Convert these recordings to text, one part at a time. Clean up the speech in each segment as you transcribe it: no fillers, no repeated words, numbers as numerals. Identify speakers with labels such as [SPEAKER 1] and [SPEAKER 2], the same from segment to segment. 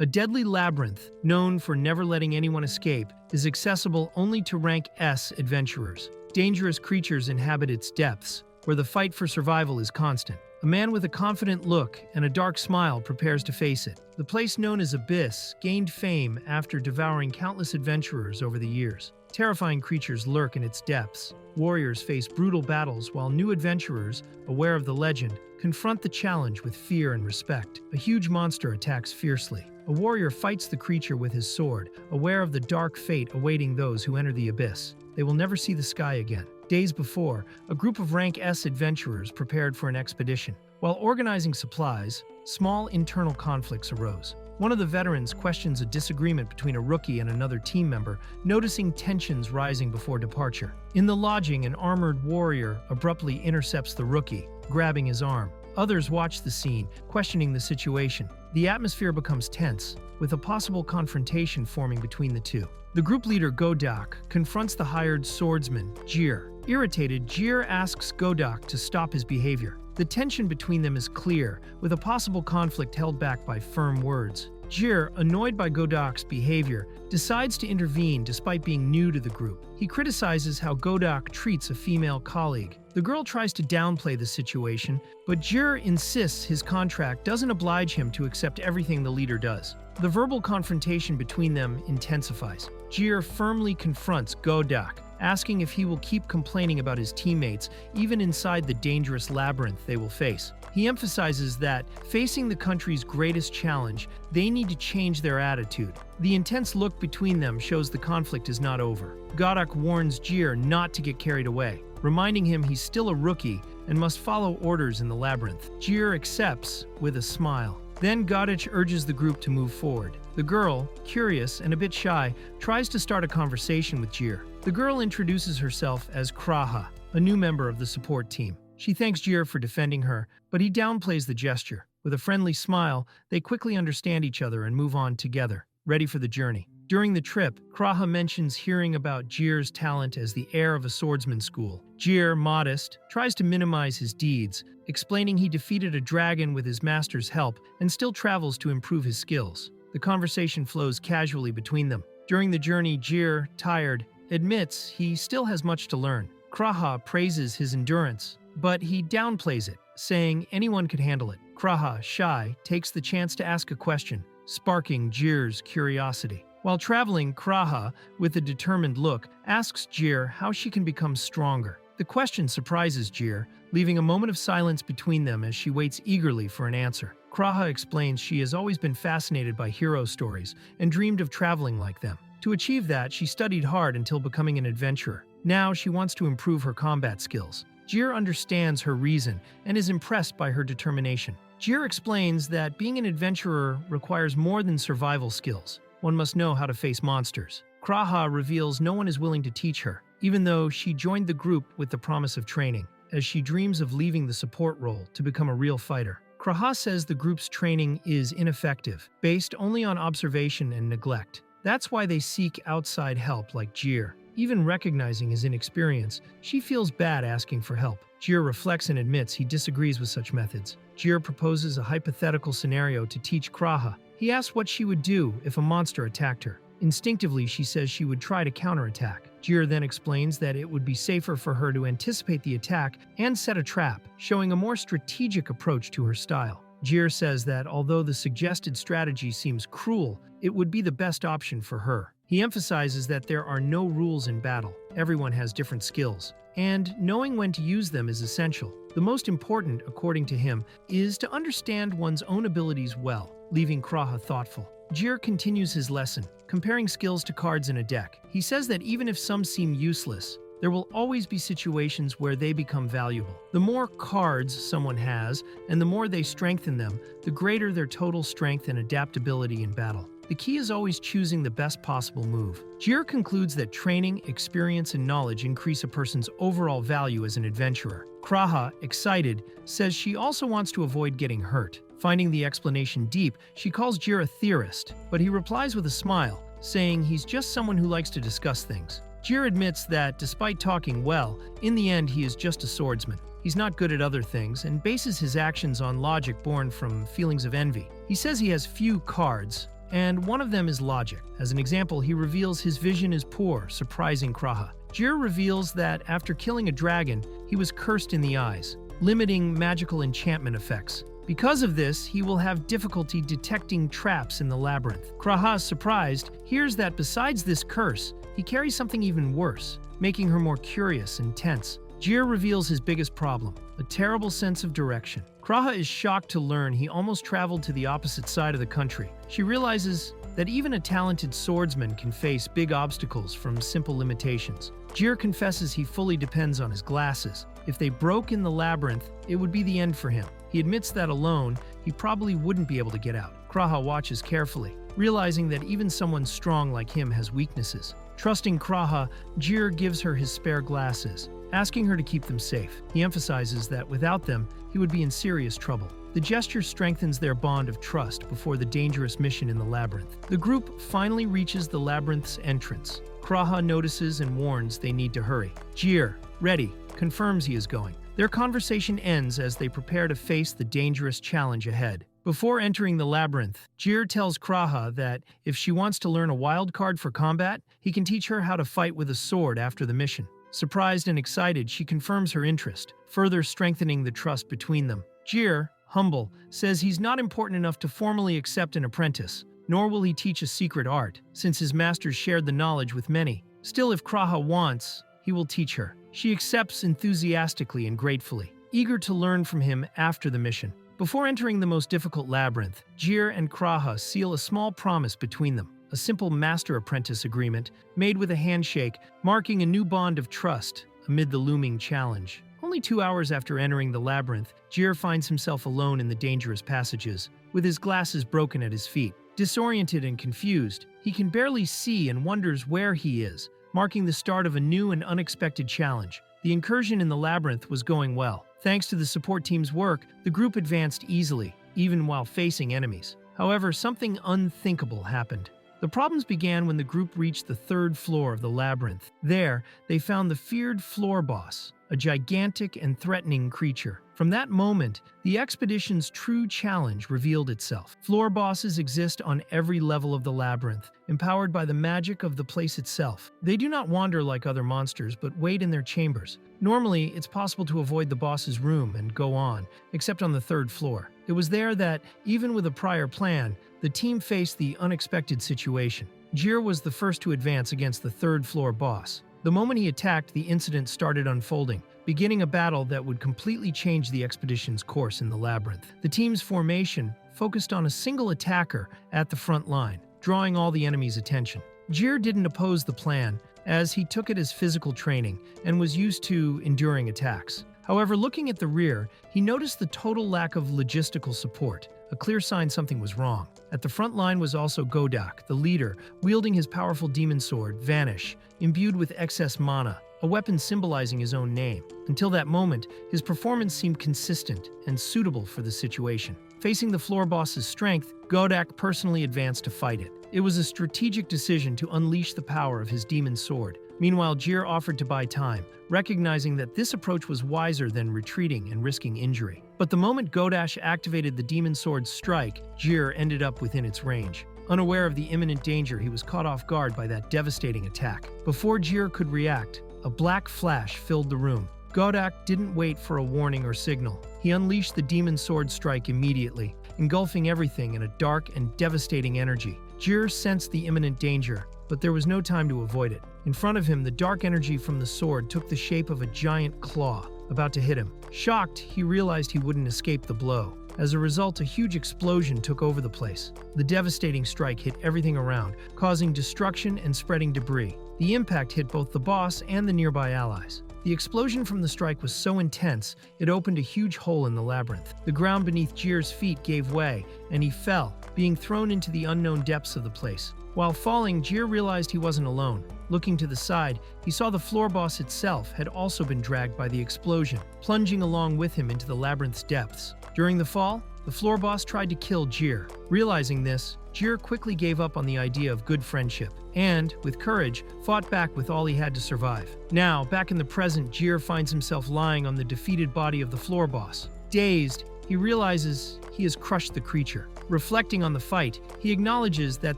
[SPEAKER 1] A deadly labyrinth, known for never letting anyone escape, is accessible only to rank S adventurers. Dangerous creatures inhabit its depths, where the fight for survival is constant. A man with a confident look and a dark smile prepares to face it. The place known as Abyss gained fame after devouring countless adventurers over the years. Terrifying creatures lurk in its depths. Warriors face brutal battles while new adventurers, aware of the legend, confront the challenge with fear and respect. A huge monster attacks fiercely. A warrior fights the creature with his sword, aware of the dark fate awaiting those who enter the abyss. They will never see the sky again. Days before, a group of rank S adventurers prepared for an expedition. While organizing supplies, small internal conflicts arose. One of the veterans questions a disagreement between a rookie and another team member, noticing tensions rising before departure. In the lodging, an armored warrior abruptly intercepts the rookie, grabbing his arm. Others watch the scene, questioning the situation. The atmosphere becomes tense, with a possible confrontation forming between the two. The group leader, Godak, confronts the hired swordsman, Jir. Irritated, Jir asks Godak to stop his behavior. The tension between them is clear, with a possible conflict held back by firm words. Jir, annoyed by Godak's behavior, decides to intervene despite being new to the group. He criticizes how Godak treats a female colleague. The girl tries to downplay the situation, but Jir insists his contract doesn't oblige him to accept everything the leader does. The verbal confrontation between them intensifies. Jir firmly confronts Godak, asking if he will keep complaining about his teammates, even inside the dangerous labyrinth they will face. He emphasizes that, facing the country's greatest challenge, they need to change their attitude. The intense look between them shows the conflict is not over. Godak warns Jir not to get carried away, reminding him he's still a rookie and must follow orders in the labyrinth. Jir accepts with a smile. Then Godak urges the group to move forward. The girl, curious and a bit shy, tries to start a conversation with Jir. The girl introduces herself as Kraa, a new member of the support team. She thanks Jir for defending her, but he downplays the gesture. With a friendly smile, they quickly understand each other and move on together, ready for the journey. During the trip, Kraa mentions hearing about Jir's talent as the heir of a swordsman's school. Jir, modest, tries to minimize his deeds, explaining he defeated a dragon with his master's help and still travels to improve his skills. The conversation flows casually between them. During the journey, Jir, tired, admits he still has much to learn. Kraa praises his endurance, but he downplays it, saying anyone could handle it. Kraa, shy, takes the chance to ask a question, sparking Jir's curiosity. While traveling, Kraa, with a determined look, asks Jir how she can become stronger. The question surprises Jir, leaving a moment of silence between them as she waits eagerly for an answer. Kraa explains she has always been fascinated by hero stories and dreamed of traveling like them. To achieve that, she studied hard until becoming an adventurer. Now she wants to improve her combat skills. Jir understands her reason and is impressed by her determination. Jir explains that being an adventurer requires more than survival skills. One must know how to face monsters. Kraa reveals no one is willing to teach her, even though she joined the group with the promise of training, as she dreams of leaving the support role to become a real fighter. Kraa says the group's training is ineffective, based only on observation and neglect. That's why they seek outside help like Jir. Even recognizing his inexperience, she feels bad asking for help. Jir reflects and admits he disagrees with such methods. Jir proposes a hypothetical scenario to teach Kraa. He asks what she would do if a monster attacked her. Instinctively, she says she would try to counterattack. Jir then explains that it would be safer for her to anticipate the attack and set a trap, showing a more strategic approach to her style. Jir says that although the suggested strategy seems cruel, it would be the best option for her. He emphasizes that there are no rules in battle. Everyone has different skills, and knowing when to use them is essential. The most important, according to him, is to understand one's own abilities well, leaving Kraa thoughtful. Jir continues his lesson, comparing skills to cards in a deck. He says that even if some seem useless, there will always be situations where they become valuable. The more cards someone has, and the more they strengthen them, the greater their total strength and adaptability in battle. The key is always choosing the best possible move. Jir concludes that training, experience, and knowledge increase a person's overall value as an adventurer. Kraa, excited, says she also wants to avoid getting hurt. Finding the explanation deep, she calls Jir a theorist, but he replies with a smile, saying he's just someone who likes to discuss things. Jir admits that, despite talking well, in the end he is just a swordsman. He's not good at other things and bases his actions on logic born from feelings of envy. He says he has few cards and one of them is logic. As an example, he reveals his vision is poor, surprising Kraa. Jir reveals that after killing a dragon, he was cursed in the eyes, limiting magical enchantment effects. Because of this, he will have difficulty detecting traps in the labyrinth. Kraa, surprised, hears that besides this curse, he carries something even worse, making her more curious and tense. Jir reveals his biggest problem, a terrible sense of direction. Kraa is shocked to learn he almost traveled to the opposite side of the country. She realizes that even a talented swordsman can face big obstacles from simple limitations. Jir confesses he fully depends on his glasses. If they broke in the labyrinth, it would be the end for him. He admits that alone, he probably wouldn't be able to get out. Kraa watches carefully, realizing that even someone strong like him has weaknesses. Trusting Kraa, Jir gives her his spare glasses, asking her to keep them safe. He emphasizes that without them, he would be in serious trouble. The gesture strengthens their bond of trust before the dangerous mission in the labyrinth. The group finally reaches the labyrinth's entrance. Kraa notices and warns they need to hurry. Jir, ready, confirms he is going. Their conversation ends as they prepare to face the dangerous challenge ahead. Before entering the labyrinth, Jir tells Kraa that if she wants to learn a wild card for combat, he can teach her how to fight with a sword after the mission. Surprised and excited, she confirms her interest, further strengthening the trust between them. Jir, humble, says he's not important enough to formally accept an apprentice, nor will he teach a secret art, since his masters shared the knowledge with many. Still, if Kraa wants, he will teach her. She accepts enthusiastically and gratefully, eager to learn from him after the mission. Before entering the most difficult labyrinth, Jir and Kraa seal a small promise between them, a simple master-apprentice agreement made with a handshake, marking a new bond of trust amid the looming challenge. Only 2 hours after entering the labyrinth, Jir finds himself alone in the dangerous passages, with his glasses broken at his feet. Disoriented and confused, he can barely see and wonders where he is, marking the start of a new and unexpected challenge. The incursion in the labyrinth was going well. Thanks to the support team's work, the group advanced easily, even while facing enemies. However, something unthinkable happened. The problems began when the group reached the 3rd floor of the labyrinth. There, they found the feared floor boss, a gigantic and threatening creature. From that moment, the expedition's true challenge revealed itself. Floor bosses exist on every level of the labyrinth, empowered by the magic of the place itself. They do not wander like other monsters, but wait in their chambers. Normally, it's possible to avoid the boss's room and go on, except on the 3rd floor. It was there that, even with a prior plan, the team faced the unexpected situation. Jir was the first to advance against the 3rd floor boss. The moment he attacked, the incident started unfolding, beginning a battle that would completely change the expedition's course in the labyrinth. The team's formation focused on a single attacker at the front line, drawing all the enemy's attention. Jir didn't oppose the plan, as he took it as physical training and was used to enduring attacks. However, looking at the rear, he noticed the total lack of logistical support, a clear sign something was wrong. At the front line was also Godak, the leader, wielding his powerful demon sword, Vanish, imbued with excess mana, a weapon symbolizing his own name. Until that moment, his performance seemed consistent and suitable for the situation. Facing the floor boss's strength, Godak personally advanced to fight it. It was a strategic decision to unleash the power of his demon sword. Meanwhile, Jir offered to buy time, recognizing that this approach was wiser than retreating and risking injury. But the moment Godash activated the demon sword's strike, Jir ended up within its range. Unaware of the imminent danger, he was caught off guard by that devastating attack. Before Jir could react, a black flash filled the room. Godak didn't wait for a warning or signal. He unleashed the demon sword strike immediately, engulfing everything in a dark and devastating energy. Jir sensed the imminent danger, but there was no time to avoid it. In front of him, the dark energy from the sword took the shape of a giant claw, about to hit him. Shocked, he realized he wouldn't escape the blow. As a result, a huge explosion took over the place. The devastating strike hit everything around, causing destruction and spreading debris. The impact hit both the boss and the nearby allies. The explosion from the strike was so intense, it opened a huge hole in the labyrinth. The ground beneath Jir's feet gave way, and he fell, being thrown into the unknown depths of the place. While falling, Jir realized he wasn't alone. Looking to the side, he saw the floor boss itself had also been dragged by the explosion, plunging along with him into the labyrinth's depths. During the fall, the floor boss tried to kill Jir. Realizing this, Jir quickly gave up on the idea of good friendship and, with courage, fought back with all he had to survive. Now, back in the present, Jir finds himself lying on the defeated body of the floor boss. Dazed, he realizes he has crushed the creature. Reflecting on the fight, he acknowledges that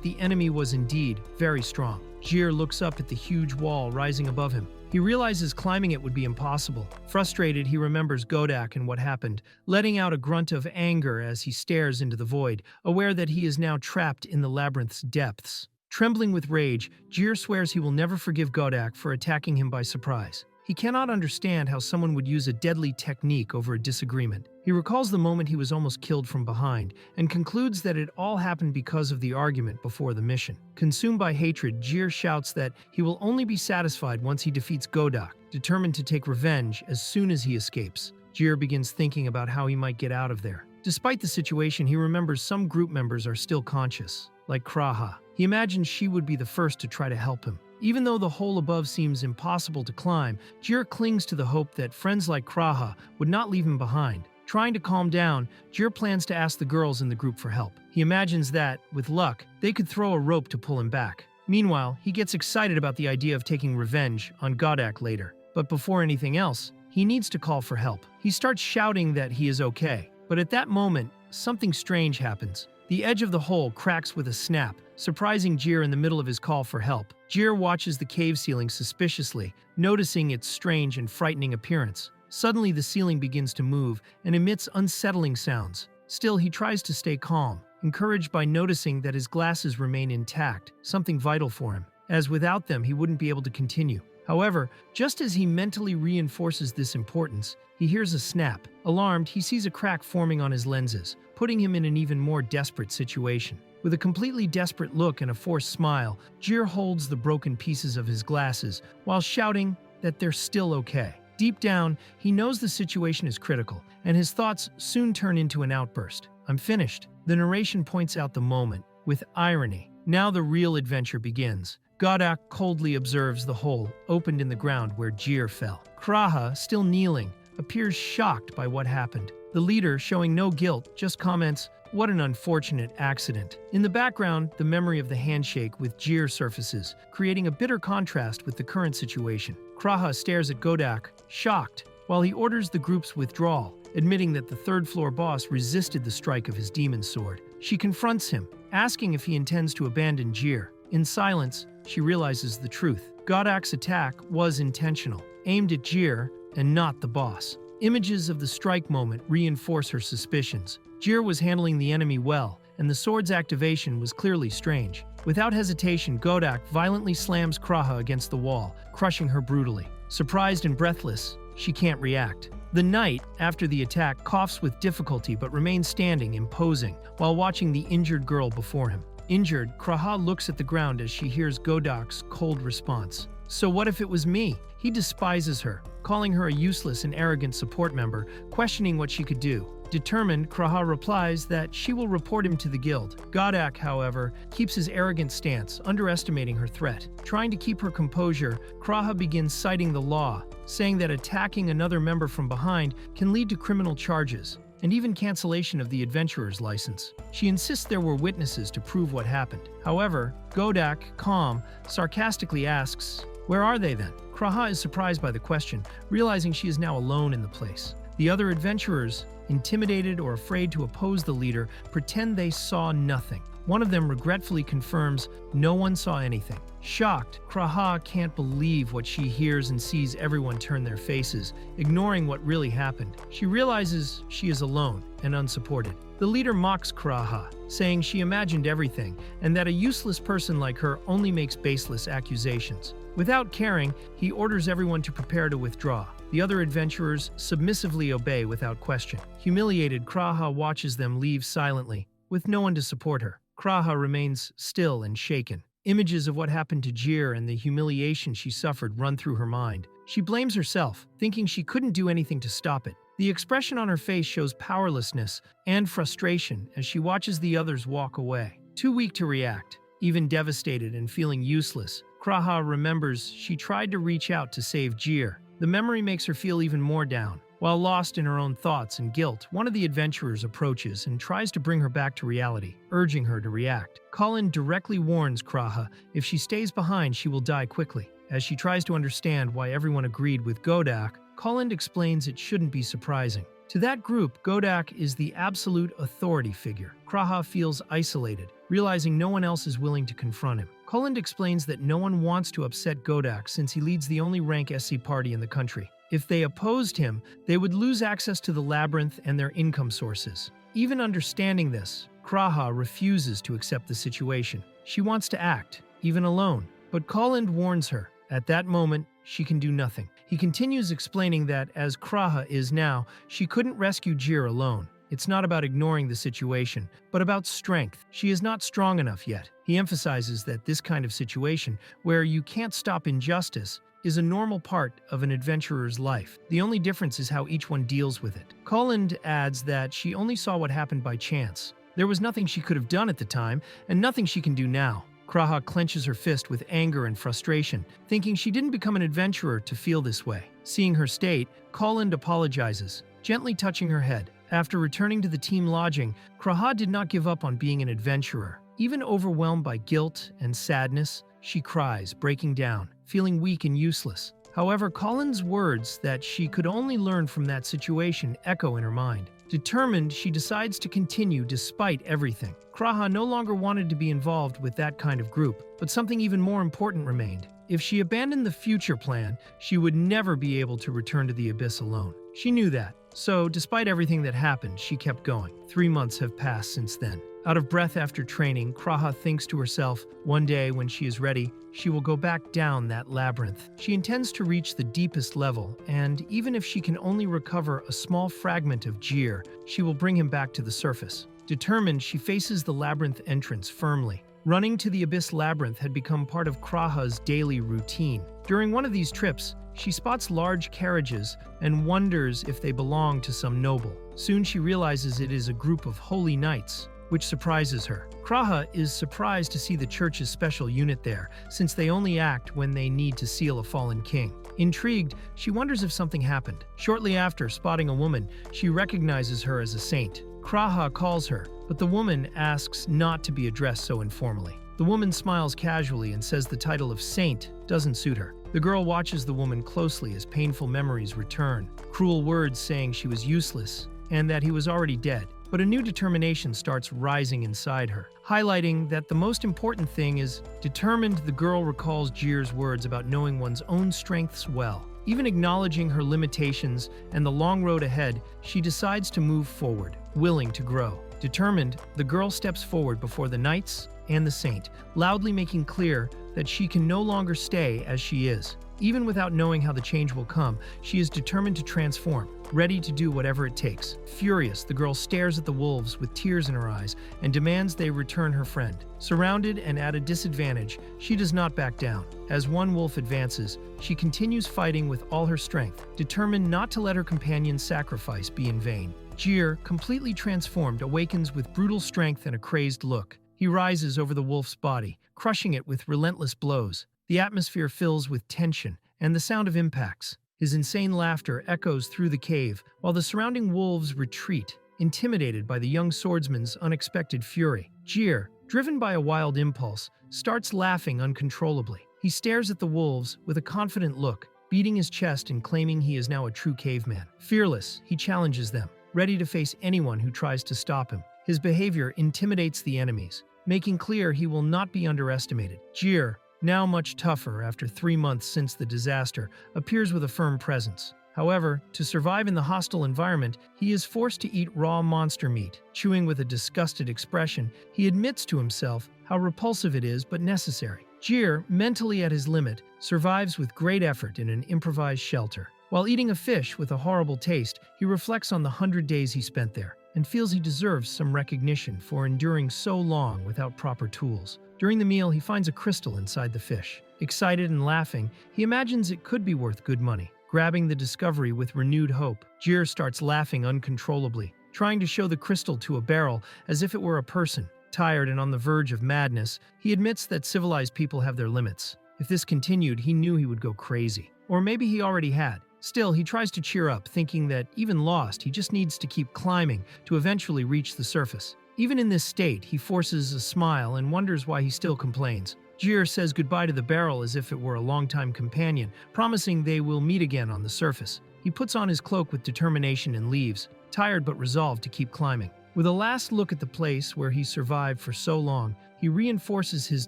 [SPEAKER 1] the enemy was indeed very strong. Jir looks up at the huge wall rising above him. He realizes climbing it would be impossible. Frustrated, he remembers Godak and what happened, letting out a grunt of anger as he stares into the void, aware that he is now trapped in the labyrinth's depths. Trembling with rage, Jir swears he will never forgive Godak for attacking him by surprise. He cannot understand how someone would use a deadly technique over a disagreement. He recalls the moment he was almost killed from behind, and concludes that it all happened because of the argument before the mission. Consumed by hatred, Jir shouts that he will only be satisfied once he defeats Godak, determined to take revenge as soon as he escapes. Jir begins thinking about how he might get out of there. Despite the situation, he remembers some group members are still conscious, like Kraa. He imagines she would be the first to try to help him. Even though the hole above seems impossible to climb, Jir clings to the hope that friends like Kraa would not leave him behind. Trying to calm down, Jir plans to ask the girls in the group for help. He imagines that, with luck, they could throw a rope to pull him back. Meanwhile, he gets excited about the idea of taking revenge on Godak later. But before anything else, he needs to call for help. He starts shouting that he is okay. But at that moment, something strange happens. The edge of the hole cracks with a snap, surprising Jir in the middle of his call for help. Jir watches the cave ceiling suspiciously, noticing its strange and frightening appearance. Suddenly, the ceiling begins to move and emits unsettling sounds. Still, he tries to stay calm, encouraged by noticing that his glasses remain intact, something vital for him, as without them he wouldn't be able to continue. However, just as he mentally reinforces this importance, he hears a snap. Alarmed, he sees a crack forming on his lenses, putting him in an even more desperate situation. With a completely desperate look and a forced smile, Jir holds the broken pieces of his glasses while shouting that they're still okay. Deep down, he knows the situation is critical, and his thoughts soon turn into an outburst. "I'm finished." The narration points out the moment, with irony. Now the real adventure begins. Godak coldly observes the hole opened in the ground where Jir fell. Kraa, still kneeling, appears shocked by what happened. The leader, showing no guilt, just comments, "What an unfortunate accident." In the background, the memory of the handshake with Jir surfaces, creating a bitter contrast with the current situation. Kraa stares at Godak, shocked, while he orders the group's withdrawal, admitting that the third-floor boss resisted the strike of his demon sword. She confronts him, asking if he intends to abandon Jir. In silence, she realizes the truth. Godak's attack was intentional, aimed at Jir and not the boss. Images of the strike moment reinforce her suspicions. Jir was handling the enemy well, and the sword's activation was clearly strange. Without hesitation, Godak violently slams Kraa against the wall, crushing her brutally. Surprised and breathless, she can't react. The knight, after the attack, coughs with difficulty but remains standing, imposing, while watching the injured girl before him. Injured, Kraa looks at the ground as she hears Godak's cold response. "So what if it was me?" He despises her, calling her a useless and arrogant support member, questioning what she could do. Determined, Kraa replies that she will report him to the guild. Godak, however, keeps his arrogant stance, underestimating her threat. Trying to keep her composure, Kraa begins citing the law, saying that attacking another member from behind can lead to criminal charges, and even cancellation of the adventurer's license. She insists there were witnesses to prove what happened. However, Godak, calm, sarcastically asks, "Where are they then?" Kraa is surprised by the question, realizing she is now alone in the place. The other adventurers, intimidated or afraid to oppose the leader, pretend they saw nothing. One of them regretfully confirms no one saw anything. Shocked, Kraa can't believe what she hears and sees everyone turn their faces, ignoring what really happened. She realizes she is alone and unsupported. The leader mocks Kraa, saying she imagined everything and that a useless person like her only makes baseless accusations. Without caring, he orders everyone to prepare to withdraw. The other adventurers submissively obey without question. Humiliated, Kraa watches them leave silently, with no one to support her. Kraa remains still and shaken. Images of what happened to Jir and the humiliation she suffered run through her mind. She blames herself, thinking she couldn't do anything to stop it. The expression on her face shows powerlessness and frustration as she watches the others walk away. Too weak to react, even devastated and feeling useless, Kraa remembers she tried to reach out to save Jir. The memory makes her feel even more down. While lost in her own thoughts and guilt, one of the adventurers approaches and tries to bring her back to reality, urging her to react. Colin directly warns Kraa if she stays behind, she will die quickly. As she tries to understand why everyone agreed with Godak, Colin explains it shouldn't be surprising. To that group, Godak is the absolute authority figure. Kraa feels isolated, realizing no one else is willing to confront him. Kulend explains that no one wants to upset Godak since he leads the only rank SC party in the country. If they opposed him, they would lose access to the labyrinth and their income sources. Even understanding this, Kraa refuses to accept the situation. She wants to act, even alone, but Kulend warns her. At that moment, she can do nothing. He continues explaining that, as Kraa is now, she couldn't rescue Jir alone. It's not about ignoring the situation, but about strength. She is not strong enough yet. He emphasizes that this kind of situation, where you can't stop injustice, is a normal part of an adventurer's life. The only difference is how each one deals with it. Kulend adds that she only saw what happened by chance. There was nothing she could have done at the time, and nothing she can do now. Kraa clenches her fist with anger and frustration, thinking she didn't become an adventurer to feel this way. Seeing her state, Kulend apologizes, gently touching her head. After returning to the team lodging, Kraa did not give up on being an adventurer. Even overwhelmed by guilt and sadness, she cries, breaking down, feeling weak and useless. However, Kulend's words that she could only learn from that situation echo in her mind. Determined, she decides to continue despite everything. Kraa no longer wanted to be involved with that kind of group, but something even more important remained. If she abandoned the future plan, she would never be able to return to the abyss alone. She knew that. So, despite everything that happened, she kept going. 3 months have passed since then. Out of breath after training, Kraa thinks to herself, one day when she is ready, she will go back down that labyrinth. She intends to reach the deepest level, and even if she can only recover a small fragment of Jir, she will bring him back to the surface. Determined, she faces the labyrinth entrance firmly. Running to the abyss labyrinth had become part of Kraa's daily routine. During one of these trips, she spots large carriages and wonders if they belong to some noble. Soon she realizes it is a group of holy knights, which surprises her. Kraa is surprised to see the church's special unit there, since they only act when they need to seal a fallen king. Intrigued, she wonders if something happened. Shortly after, spotting a woman, she recognizes her as a saint. Kraa calls her, but the woman asks not to be addressed so informally. The woman smiles casually and says the title of saint doesn't suit her. The girl watches the woman closely as painful memories return, cruel words saying she was useless and that he was already dead. But a new determination starts rising inside her, highlighting that the most important thing is determined. The girl recalls Jir's words about knowing one's own strengths well. Even acknowledging her limitations and the long road ahead, she decides to move forward, willing to grow. Determined, the girl steps forward before the knights and the saint, loudly making clear that she can no longer stay as she is. Even without knowing how the change will come, she is determined to transform, ready to do whatever it takes. Furious, the girl stares at the wolves with tears in her eyes and demands they return her friend. Surrounded and at a disadvantage, she does not back down. As one wolf advances, she continues fighting with all her strength, determined not to let her companion's sacrifice be in vain. Jir, completely transformed, awakens with brutal strength and a crazed look. He rises over the wolf's body, crushing it with relentless blows. The atmosphere fills with tension and the sound of impacts. His insane laughter echoes through the cave, while the surrounding wolves retreat, intimidated by the young swordsman's unexpected fury. Jir, driven by a wild impulse, starts laughing uncontrollably. He stares at the wolves with a confident look, beating his chest and claiming he is now a true caveman. Fearless, he challenges them, ready to face anyone who tries to stop him. His behavior intimidates the enemies, making clear he will not be underestimated. Jir, now much tougher after 3 months since the disaster, appears with a firm presence. However, to survive in the hostile environment, he is forced to eat raw monster meat. Chewing with a disgusted expression, he admits to himself how repulsive it is but necessary. Jir, mentally at his limit, survives with great effort in an improvised shelter. While eating a fish with a horrible taste, he reflects on the 100 days he spent there and feels he deserves some recognition for enduring so long without proper tools. During the meal, he finds a crystal inside the fish. Excited and laughing, he imagines it could be worth good money. Grabbing the discovery with renewed hope, Jir starts laughing uncontrollably, trying to show the crystal to a barrel as if it were a person. Tired and on the verge of madness, he admits that civilized people have their limits. If this continued, he knew he would go crazy. Or maybe he already had. Still, he tries to cheer up, thinking that even lost, he just needs to keep climbing to eventually reach the surface. Even in this state, he forces a smile and wonders why he still complains. Jir says goodbye to the barrel as if it were a longtime companion, promising they will meet again on the surface. He puts on his cloak with determination and leaves, tired but resolved to keep climbing. With a last look at the place where he survived for so long, he reinforces his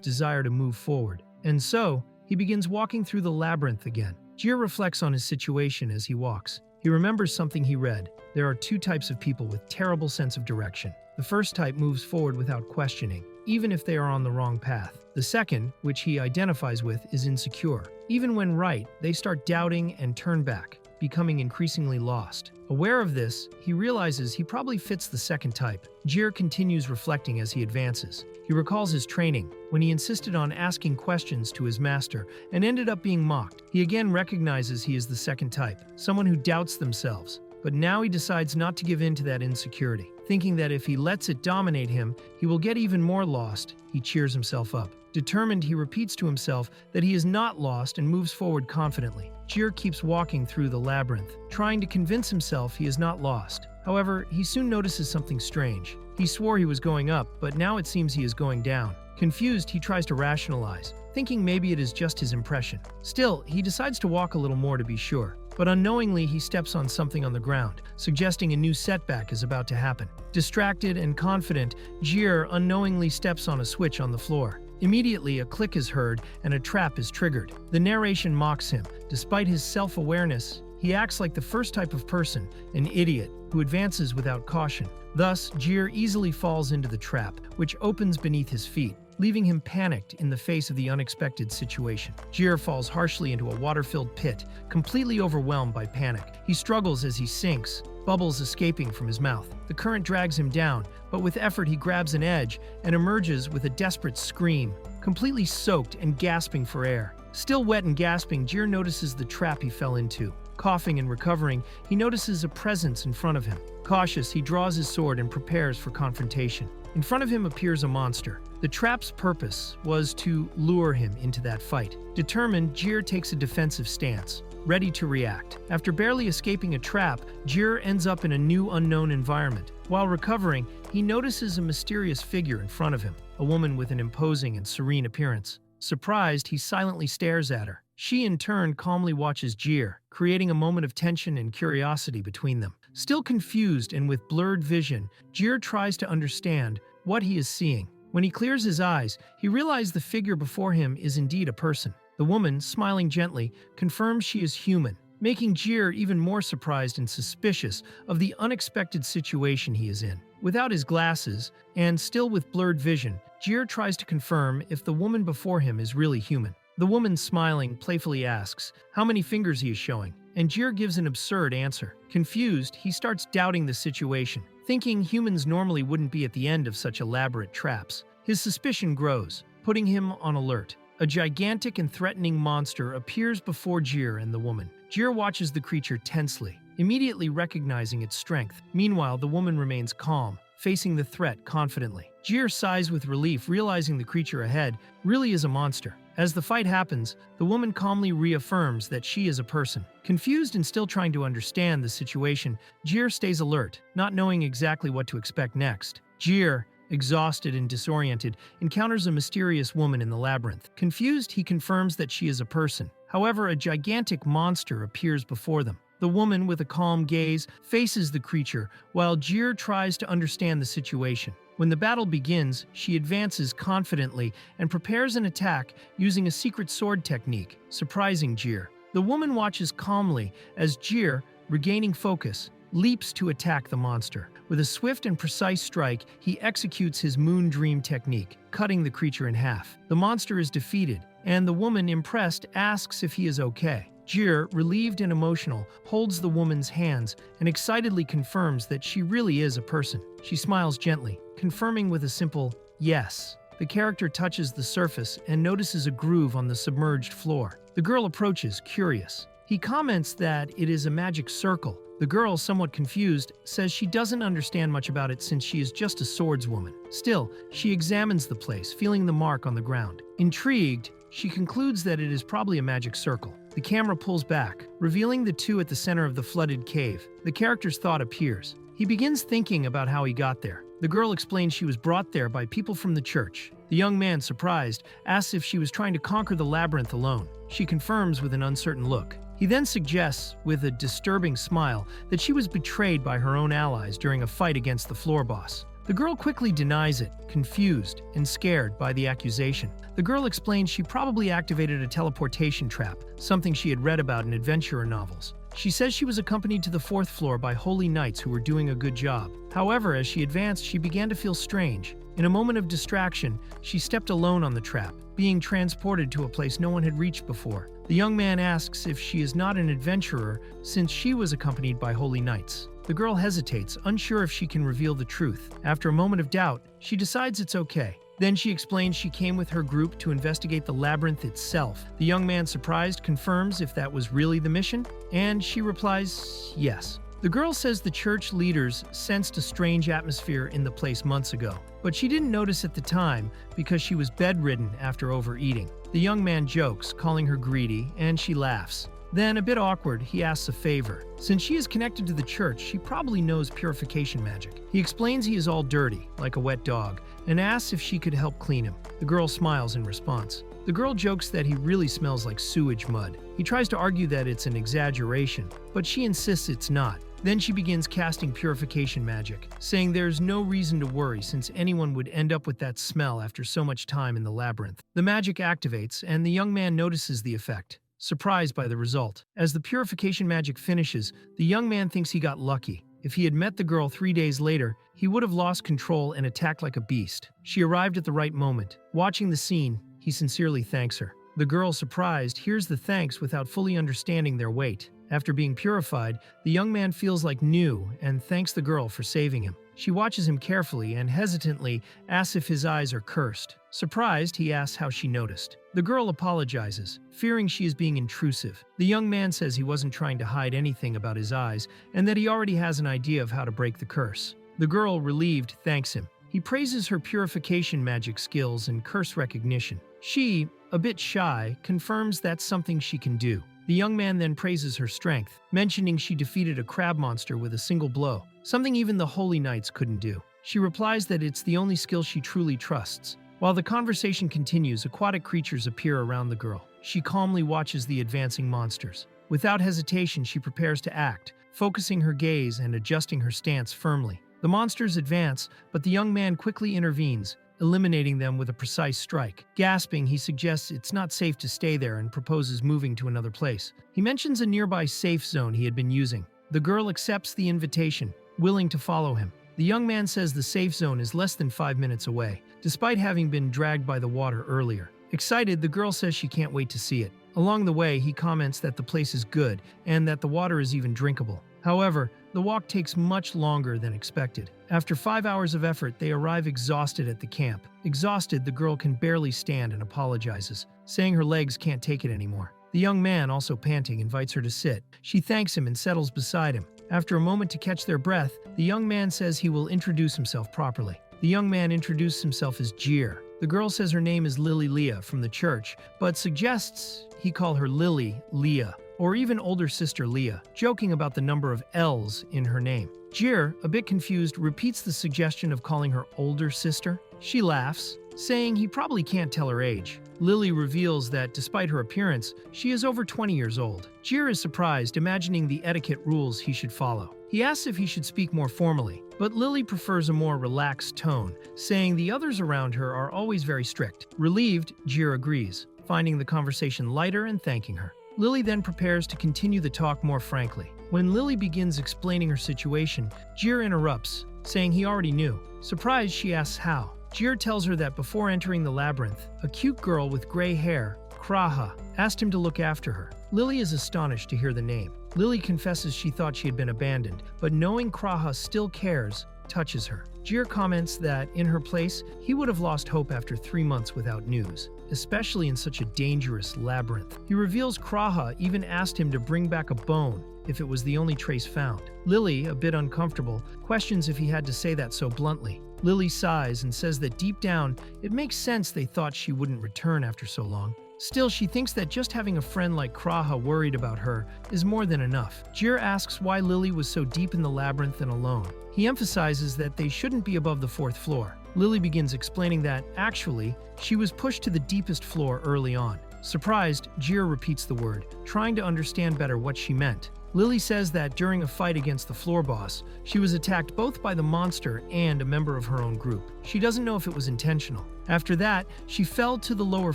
[SPEAKER 1] desire to move forward. And so, he begins walking through the labyrinth again. Jir reflects on his situation as he walks. He remembers something he read. There are two types of people with terrible sense of direction. The first type moves forward without questioning, even if they are on the wrong path. The second, which he identifies with, is insecure. Even when right, they start doubting and turn back, becoming increasingly lost. Aware of this, he realizes he probably fits the second type. Jir continues reflecting as he advances. He recalls his training, when he insisted on asking questions to his master and ended up being mocked. He again recognizes he is the second type, someone who doubts themselves. But now he decides not to give in to that insecurity. Thinking that if he lets it dominate him, he will get even more lost, he cheers himself up. Determined, he repeats to himself that he is not lost and moves forward confidently. Jir keeps walking through the labyrinth, trying to convince himself he is not lost. However, he soon notices something strange. He swore he was going up, but now it seems he is going down. Confused, he tries to rationalize, thinking maybe it is just his impression. Still, he decides to walk a little more to be sure. But unknowingly, he steps on something on the ground, suggesting a new setback is about to happen. Distracted and confident, Jir unknowingly steps on a switch on the floor. Immediately, a click is heard and a trap is triggered. The narration mocks him. Despite his self-awareness, he acts like the first type of person, an idiot, who advances without caution. Thus, Jir easily falls into the trap, which opens beneath his feet, leaving him panicked in the face of the unexpected situation. Jir falls harshly into a water-filled pit, completely overwhelmed by panic. He struggles as he sinks, bubbles escaping from his mouth. The current drags him down, but with effort he grabs an edge and emerges with a desperate scream, completely soaked and gasping for air. Still wet and gasping, Jir notices the trap he fell into. Coughing and recovering, he notices a presence in front of him. Cautious, he draws his sword and prepares for confrontation. In front of him appears a monster. The trap's purpose was to lure him into that fight. Determined, Jir takes a defensive stance, ready to react. After barely escaping a trap, Jir ends up in a new unknown environment. While recovering, he notices a mysterious figure in front of him, a woman with an imposing and serene appearance. Surprised, he silently stares at her. She in turn calmly watches Jir, creating a moment of tension and curiosity between them. Still confused and with blurred vision, Jir tries to understand what he is seeing. When he clears his eyes, he realizes the figure before him is indeed a person. The woman, smiling gently, confirms she is human, making Jir even more surprised and suspicious of the unexpected situation he is in. Without his glasses, and still with blurred vision, Jir tries to confirm if the woman before him is really human. The woman, smiling, playfully asks how many fingers he is showing, and Jir gives an absurd answer. Confused, he starts doubting the situation, thinking humans normally wouldn't be at the end of such elaborate traps. His suspicion grows, putting him on alert. A gigantic and threatening monster appears before Jir and the woman. Jir watches the creature tensely, immediately recognizing its strength. Meanwhile, the woman remains calm, facing the threat confidently. Jir sighs with relief, realizing the creature ahead really is a monster. As the fight happens, the woman calmly reaffirms that she is a person. Confused and still trying to understand the situation, Jir stays alert, not knowing exactly what to expect next. Jir, exhausted and disoriented, encounters a mysterious woman in the labyrinth. Confused, he confirms that she is a person. However, a gigantic monster appears before them. The woman, with a calm gaze, faces the creature, while Jir tries to understand the situation. When the battle begins, she advances confidently and prepares an attack using a secret sword technique, surprising Jir. The woman watches calmly as Jir, regaining focus, leaps to attack the monster. With a swift and precise strike, he executes his Moon Dream technique, cutting the creature in half. The monster is defeated, and the woman, impressed, asks if he is okay. Jir, relieved and emotional, holds the woman's hands and excitedly confirms that she really is a person. She smiles gently, confirming with a simple yes. The character touches the surface and notices a groove on the submerged floor. The girl approaches, curious. He comments that it is a magic circle. The girl, somewhat confused, says she doesn't understand much about it since she is just a swordswoman. Still, she examines the place, feeling the mark on the ground. Intrigued, she concludes that it is probably a magic circle. The camera pulls back, revealing the two at the center of the flooded cave. The character's thought appears. He begins thinking about how he got there. The girl explains she was brought there by people from the church. The young man, surprised, asks if she was trying to conquer the labyrinth alone. She confirms with an uncertain look. He then suggests, with a disturbing smile, that she was betrayed by her own allies during a fight against the floor boss. The girl quickly denies it, confused and scared by the accusation. The girl explains she probably activated a teleportation trap, something she had read about in adventurer novels. She says she was accompanied to the 4th floor by holy knights who were doing a good job. However, as she advanced, she began to feel strange. In a moment of distraction, she stepped alone on the trap, being transported to a place no one had reached before. The young man asks if she is not an adventurer since she was accompanied by holy knights. The girl hesitates, unsure if she can reveal the truth. After a moment of doubt, she decides it's okay. Then she explains she came with her group to investigate the labyrinth itself. The young man, surprised, confirms if that was really the mission, and she replies yes. The girl says the church leaders sensed a strange atmosphere in the place months ago, but she didn't notice at the time because she was bedridden after overeating. The young man jokes, calling her greedy, and she laughs. Then, a bit awkward, he asks a favor. Since she is connected to the church, she probably knows purification magic. He explains he is all dirty, like a wet dog, and asks if she could help clean him. The girl smiles in response. The girl jokes that he really smells like sewage mud. He tries to argue that it's an exaggeration, but she insists it's not. Then she begins casting purification magic, saying there's no reason to worry since anyone would end up with that smell after so much time in the labyrinth. The magic activates, and the young man notices the effect, surprised by the result. As the purification magic finishes, the young man thinks he got lucky. If he had met the girl 3 days later, he would have lost control and attacked like a beast. She arrived at the right moment. Watching the scene, he sincerely thanks her. The girl, surprised, hears the thanks without fully understanding their weight. After being purified, the young man feels like new and thanks the girl for saving him. She watches him carefully and hesitantly asks if his eyes are cursed. Surprised, he asks how she noticed. The girl apologizes, fearing she is being intrusive. The young man says he wasn't trying to hide anything about his eyes and that he already has an idea of how to break the curse. The girl, relieved, thanks him. He praises her purification magic skills and curse recognition. She, a bit shy, confirms that's something she can do. The young man then praises her strength, mentioning she defeated a crab monster with a single blow, something even the holy knights couldn't do. She replies that it's the only skill she truly trusts. While the conversation continues, aquatic creatures appear around the girl. She calmly watches the advancing monsters. Without hesitation, she prepares to act, focusing her gaze and adjusting her stance firmly. The monsters advance, but the young man quickly intervenes, eliminating them with a precise strike. Gasping, he suggests it's not safe to stay there and proposes moving to another place. He mentions a nearby safe zone he had been using. The girl accepts the invitation, willing to follow him. The young man says the safe zone is less than 5 minutes away, despite having been dragged by the water earlier. Excited, the girl says she can't wait to see it. Along the way, he comments that the place is good and that the water is even drinkable. However, the walk takes much longer than expected. After 5 hours of effort, they arrive exhausted at the camp. Exhausted, the girl can barely stand and apologizes, saying her legs can't take it anymore. The young man, also panting, invites her to sit. She thanks him and settles beside him. After a moment to catch their breath, the young man says he will introduce himself properly. The young man introduces himself as Jir. The girl says her name is Lily Leah from the church, but suggests he call her Lily Leah, or even older sister Leah, joking about the number of L's in her name. Jir, a bit confused, repeats the suggestion of calling her older sister. She laughs, saying he probably can't tell her age. Lily reveals that, despite her appearance, she is over 20 years old. Jir is surprised, imagining the etiquette rules he should follow. He asks if he should speak more formally, but Lily prefers a more relaxed tone, saying the others around her are always very strict. Relieved, Jir agrees, finding the conversation lighter and thanking her. Lily then prepares to continue the talk more frankly. When Lily begins explaining her situation, Jir interrupts, saying he already knew. Surprised, she asks how. Jir tells her that before entering the labyrinth, a cute girl with gray hair, Kraa, asked him to look after her. Lily is astonished to hear the name. Lily confesses she thought she had been abandoned, but knowing Kraa still cares, touches her. Jir comments that, in her place, he would have lost hope after 3 months without news, especially in such a dangerous labyrinth. He reveals Kraa even asked him to bring back a bone if it was the only trace found. Lily, a bit uncomfortable, questions if he had to say that so bluntly. Lily sighs and says that deep down, it makes sense they thought she wouldn't return after so long. Still, she thinks that just having a friend like Kraa worried about her is more than enough. Jir asks why Lily was so deep in the labyrinth and alone. He emphasizes that they shouldn't be above the 4th floor. Lily begins explaining that, actually, she was pushed to the deepest floor early on. Surprised, Jir repeats the word, trying to understand better what she meant. Lily says that during a fight against the floor boss, she was attacked both by the monster and a member of her own group. She doesn't know if it was intentional. After that, she fell to the lower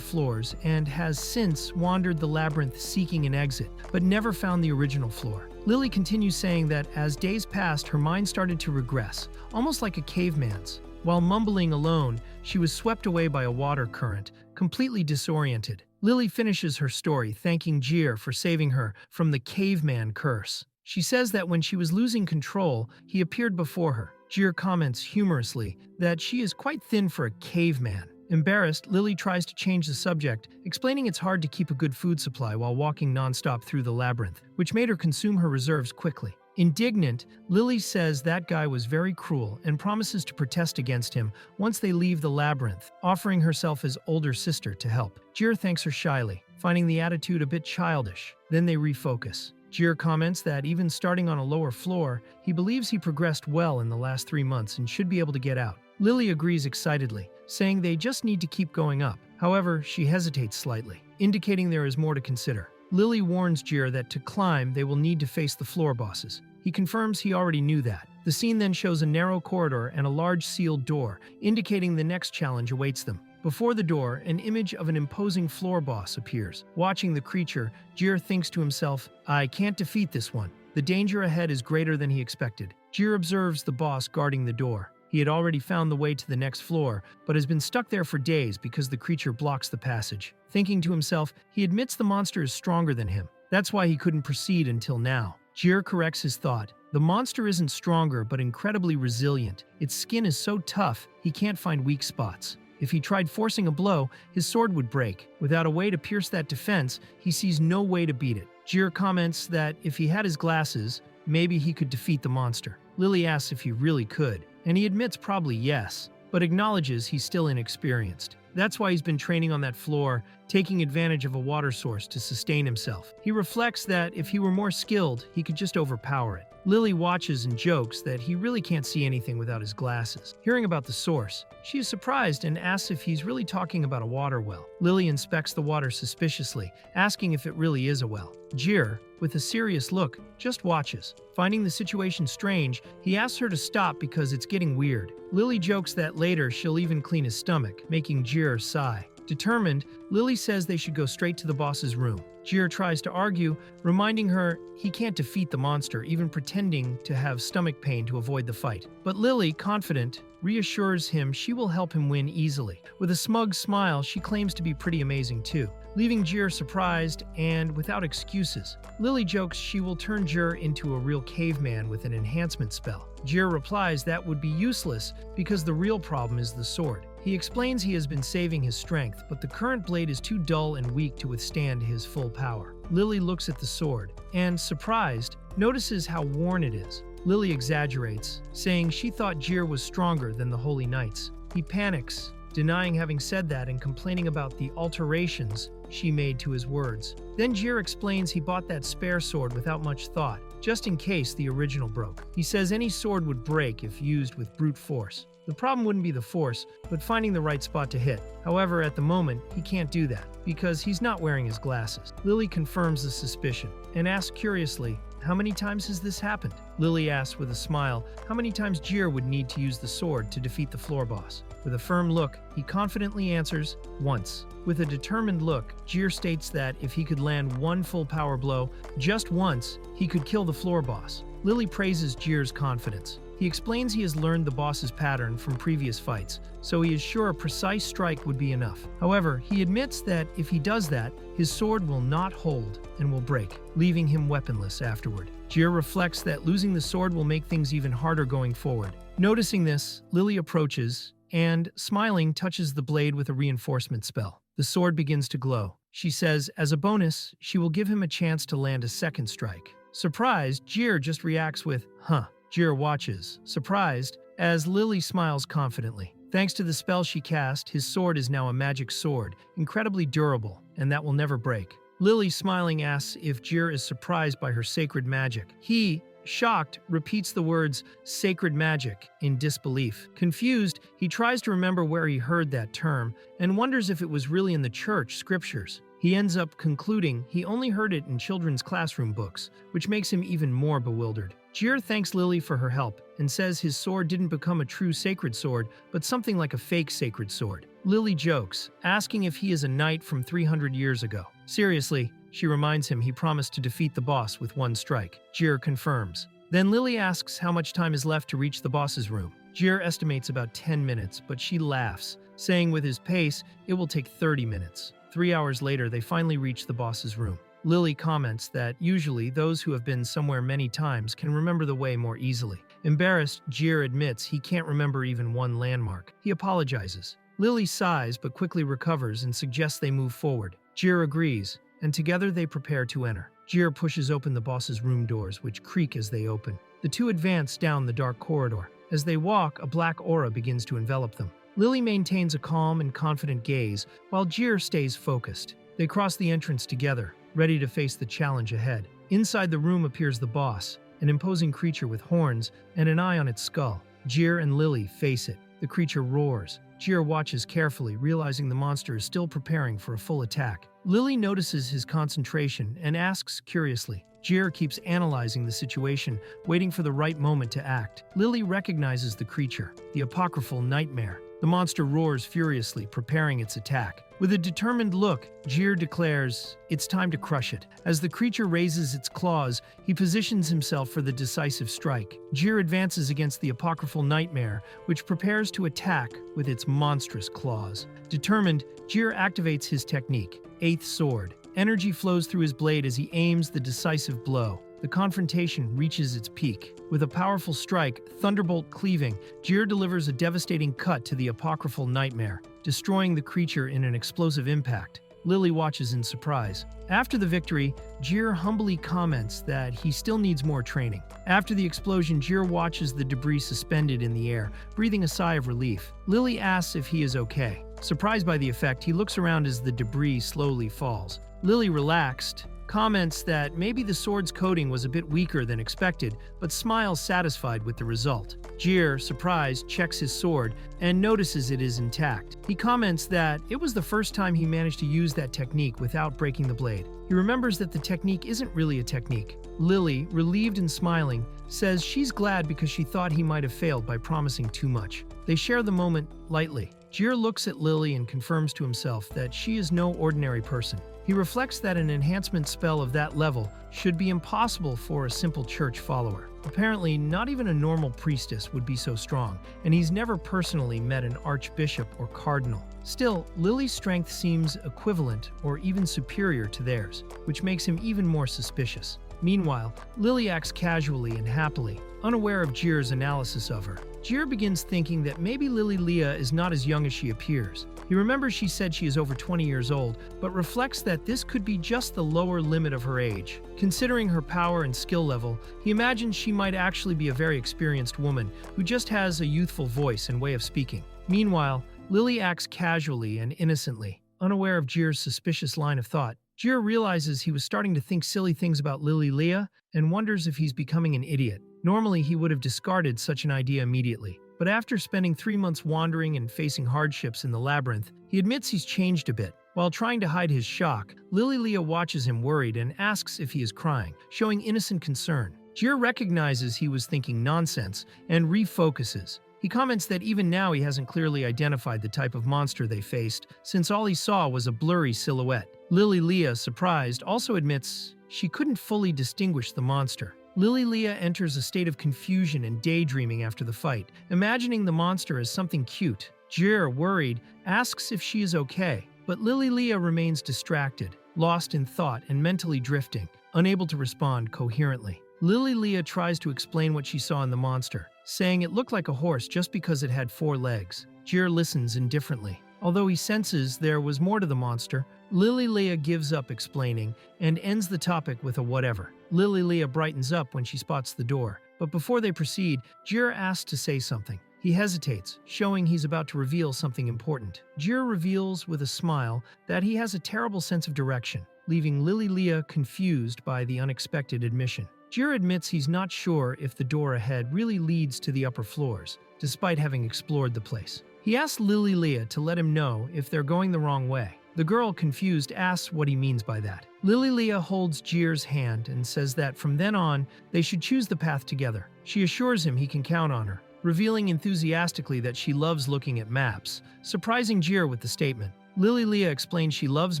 [SPEAKER 1] floors and has since wandered the labyrinth seeking an exit, but never found the original floor. Lily continues saying that as days passed, her mind started to regress, almost like a caveman's. While mumbling alone, she was swept away by a water current, completely disoriented. Lily finishes her story thanking Jir for saving her from the caveman curse. She says that when she was losing control, he appeared before her. Jir comments humorously that she is quite thin for a caveman. Embarrassed, Lily tries to change the subject, explaining it's hard to keep a good food supply while walking nonstop through the labyrinth, which made her consume her reserves quickly. Indignant, Lily says that guy was very cruel and promises to protest against him once they leave the labyrinth, offering herself as older sister to help. Jir thanks her shyly, finding the attitude a bit childish. Then they refocus. Jir comments that even starting on a lower floor, he believes he progressed well in the last 3 months and should be able to get out. Lily agrees excitedly, saying they just need to keep going up. However, she hesitates slightly, indicating there is more to consider. Lily warns Jir that to climb, they will need to face the floor bosses. He confirms he already knew that. The scene then shows a narrow corridor and a large sealed door, indicating the next challenge awaits them. Before the door, an image of an imposing floor boss appears. Watching the creature, Jir thinks to himself, I can't defeat this one. The danger ahead is greater than he expected. Jir observes the boss guarding the door. He had already found the way to the next floor, but has been stuck there for days because the creature blocks the passage. Thinking to himself, he admits the monster is stronger than him. That's why he couldn't proceed until now. Jir corrects his thought. The monster isn't stronger, but incredibly resilient. Its skin is so tough, he can't find weak spots. If he tried forcing a blow, his sword would break. Without a way to pierce that defense, he sees no way to beat it. Jir comments that if he had his glasses, maybe he could defeat the monster. Lily asks if he really could, and he admits probably yes, but acknowledges he's still inexperienced. That's why he's been training on that floor, taking advantage of a water source to sustain himself. He reflects that if he were more skilled, he could just overpower it. Lily watches and jokes that he really can't see anything without his glasses. Hearing about the source, she is surprised and asks if he's really talking about a water well. Lily inspects the water suspiciously, asking if it really is a well. Jir, with a serious look, just watches. Finding the situation strange, he asks her to stop because it's getting weird. Lily jokes that later she'll even clean his stomach, making Jir sigh. Determined, Lily says they should go straight to the boss's room. Jir tries to argue, reminding her he can't defeat the monster, even pretending to have stomach pain to avoid the fight. But Lily, confident, reassures him she will help him win easily. With a smug smile, she claims to be pretty amazing too, leaving Jir surprised and without excuses. Lily jokes she will turn Jir into a real caveman with an enhancement spell. Jir replies that would be useless because the real problem is the sword. He explains he has been saving his strength, but the current blade is too dull and weak to withstand his full power. Lily looks at the sword and, surprised, notices how worn it is. Lily exaggerates, saying she thought Jir was stronger than the Holy Knights. He panics, denying having said that and complaining about the alterations she made to his words. Then Jir explains he bought that spare sword without much thought, just in case the original broke. He says any sword would break if used with brute force. The problem wouldn't be the force, but finding the right spot to hit. However, at the moment, he can't do that, because he's not wearing his glasses. Lily confirms the suspicion, and asks curiously, how many times has this happened? Lily asks with a smile how many times Jir would need to use the sword to defeat the floor boss. With a firm look, he confidently answers, once. With a determined look, Jir states that if he could land one full power blow, just once, he could kill the floor boss. Lily praises Jir's confidence. He explains he has learned the boss's pattern from previous fights, so he is sure a precise strike would be enough. However, he admits that if he does that, his sword will not hold and will break, leaving him weaponless afterward. Jir reflects that losing the sword will make things even harder going forward. Noticing this, Lily approaches and, smiling, touches the blade with a reinforcement spell. The sword begins to glow. She says, as a bonus, she will give him a chance to land a second strike. Surprised, Jir just reacts with, huh. Jir watches, surprised, as Lily smiles confidently. Thanks to the spell she cast, his sword is now a magic sword, incredibly durable, and that will never break. Lily, smiling, asks if Jir is surprised by her sacred magic. He, shocked, repeats the words, sacred magic, in disbelief. Confused, he tries to remember where he heard that term, and wonders if it was really in the church scriptures. He ends up concluding he only heard it in children's classroom books, which makes him even more bewildered. Jir thanks Lily for her help and says his sword didn't become a true sacred sword, but something like a fake sacred sword. Lily jokes, asking if he is a knight from 300 years ago. Seriously, she reminds him he promised to defeat the boss with one strike. Jir confirms. Then Lily asks how much time is left to reach the boss's room. Jir estimates about 10 minutes, but she laughs, saying with his pace, it will take 30 minutes. 3 hours later, they finally reach the boss's room. Lily comments that usually those who have been somewhere many times can remember the way more easily. Embarrassed, Jir admits he can't remember even one landmark. He apologizes. Lily sighs but quickly recovers and suggests they move forward. Jir agrees, and together they prepare to enter. Jir pushes open the boss's room doors, which creak as they open. The two advance down the dark corridor. As they walk, a black aura begins to envelop them. Lily maintains a calm and confident gaze, while Jir stays focused. They cross the entrance together, ready to face the challenge ahead. Inside the room appears the boss, an imposing creature with horns and an eye on its skull. Jir and Lily face it. The creature roars. Jir watches carefully, realizing the monster is still preparing for a full attack. Lily notices his concentration and asks curiously. Jir keeps analyzing the situation, waiting for the right moment to act. Lily recognizes the creature, the apocryphal nightmare. The monster roars furiously, preparing its attack. With a determined look, Jir declares, it's time to crush it. As the creature raises its claws, he positions himself for the decisive strike. Jir advances against the apocryphal nightmare, which prepares to attack with its monstrous claws. Determined, Jir activates his technique, Eighth Sword. Energy flows through his blade as he aims the decisive blow. The confrontation reaches its peak. With a powerful strike, thunderbolt cleaving, Jir delivers a devastating cut to the apocryphal nightmare, destroying the creature in an explosive impact. Lily watches in surprise. After the victory, Jir humbly comments that he still needs more training. After the explosion, Jir watches the debris suspended in the air, breathing a sigh of relief. Lily asks if he is okay. Surprised by the effect, he looks around as the debris slowly falls. Lily, relaxed, comments that maybe the sword's coating was a bit weaker than expected, but smiles satisfied with the result. Jir, surprised, checks his sword and notices it is intact. He comments that it was the first time he managed to use that technique without breaking the blade. He remembers that the technique isn't really a technique. Lily, relieved and smiling, says she's glad because she thought he might have failed by promising too much. They share the moment lightly. Jir looks at Lily and confirms to himself that she is no ordinary person. He reflects that an enhancement spell of that level should be impossible for a simple church follower. Apparently, not even a normal priestess would be so strong, and he's never personally met an archbishop or cardinal. Still, Lily's strength seems equivalent or even superior to theirs, which makes him even more suspicious. Meanwhile, Lily acts casually and happily, unaware of Jir's analysis of her. Jir begins thinking that maybe Leah is not as young as she appears. He remembers she said she is over 20 years old, but reflects that this could be just the lower limit of her age. Considering her power and skill level, he imagines she might actually be a very experienced woman who just has a youthful voice and way of speaking. Meanwhile, Lily acts casually and innocently, unaware of Jir's suspicious line of thought. Jir realizes he was starting to think silly things about Leah and wonders if he's becoming an idiot. Normally, he would have discarded such an idea immediately. But after spending 3 months wandering and facing hardships in the labyrinth, he admits he's changed a bit. While trying to hide his shock, Leah watches him worried and asks if he is crying, showing innocent concern. Jir recognizes he was thinking nonsense and refocuses. He comments that even now he hasn't clearly identified the type of monster they faced, since all he saw was a blurry silhouette. Leah, surprised, also admits she couldn't fully distinguish the monster. Leah enters a state of confusion and daydreaming after the fight, imagining the monster as something cute. Jir, worried, asks if she is okay, but Leah remains distracted, lost in thought and mentally drifting, unable to respond coherently. Leah tries to explain what she saw in the monster, saying it looked like a horse just because it had 4 legs. Jir listens indifferently. Although he senses there was more to the monster, Leah gives up explaining and ends the topic with a whatever. Leah brightens up when she spots the door, but before they proceed, Jir asks to say something. He hesitates, showing he's about to reveal something important. Jir reveals with a smile that he has a terrible sense of direction, leaving Leah confused by the unexpected admission. Jir admits he's not sure if the door ahead really leads to the upper floors, despite having explored the place. He asks Leah to let him know if they're going the wrong way. The girl, confused, asks what he means by that. Leah holds Jir's hand and says that from then on, they should choose the path together. She assures him he can count on her, revealing enthusiastically that she loves looking at maps, surprising Jir with the statement. Leah explains she loves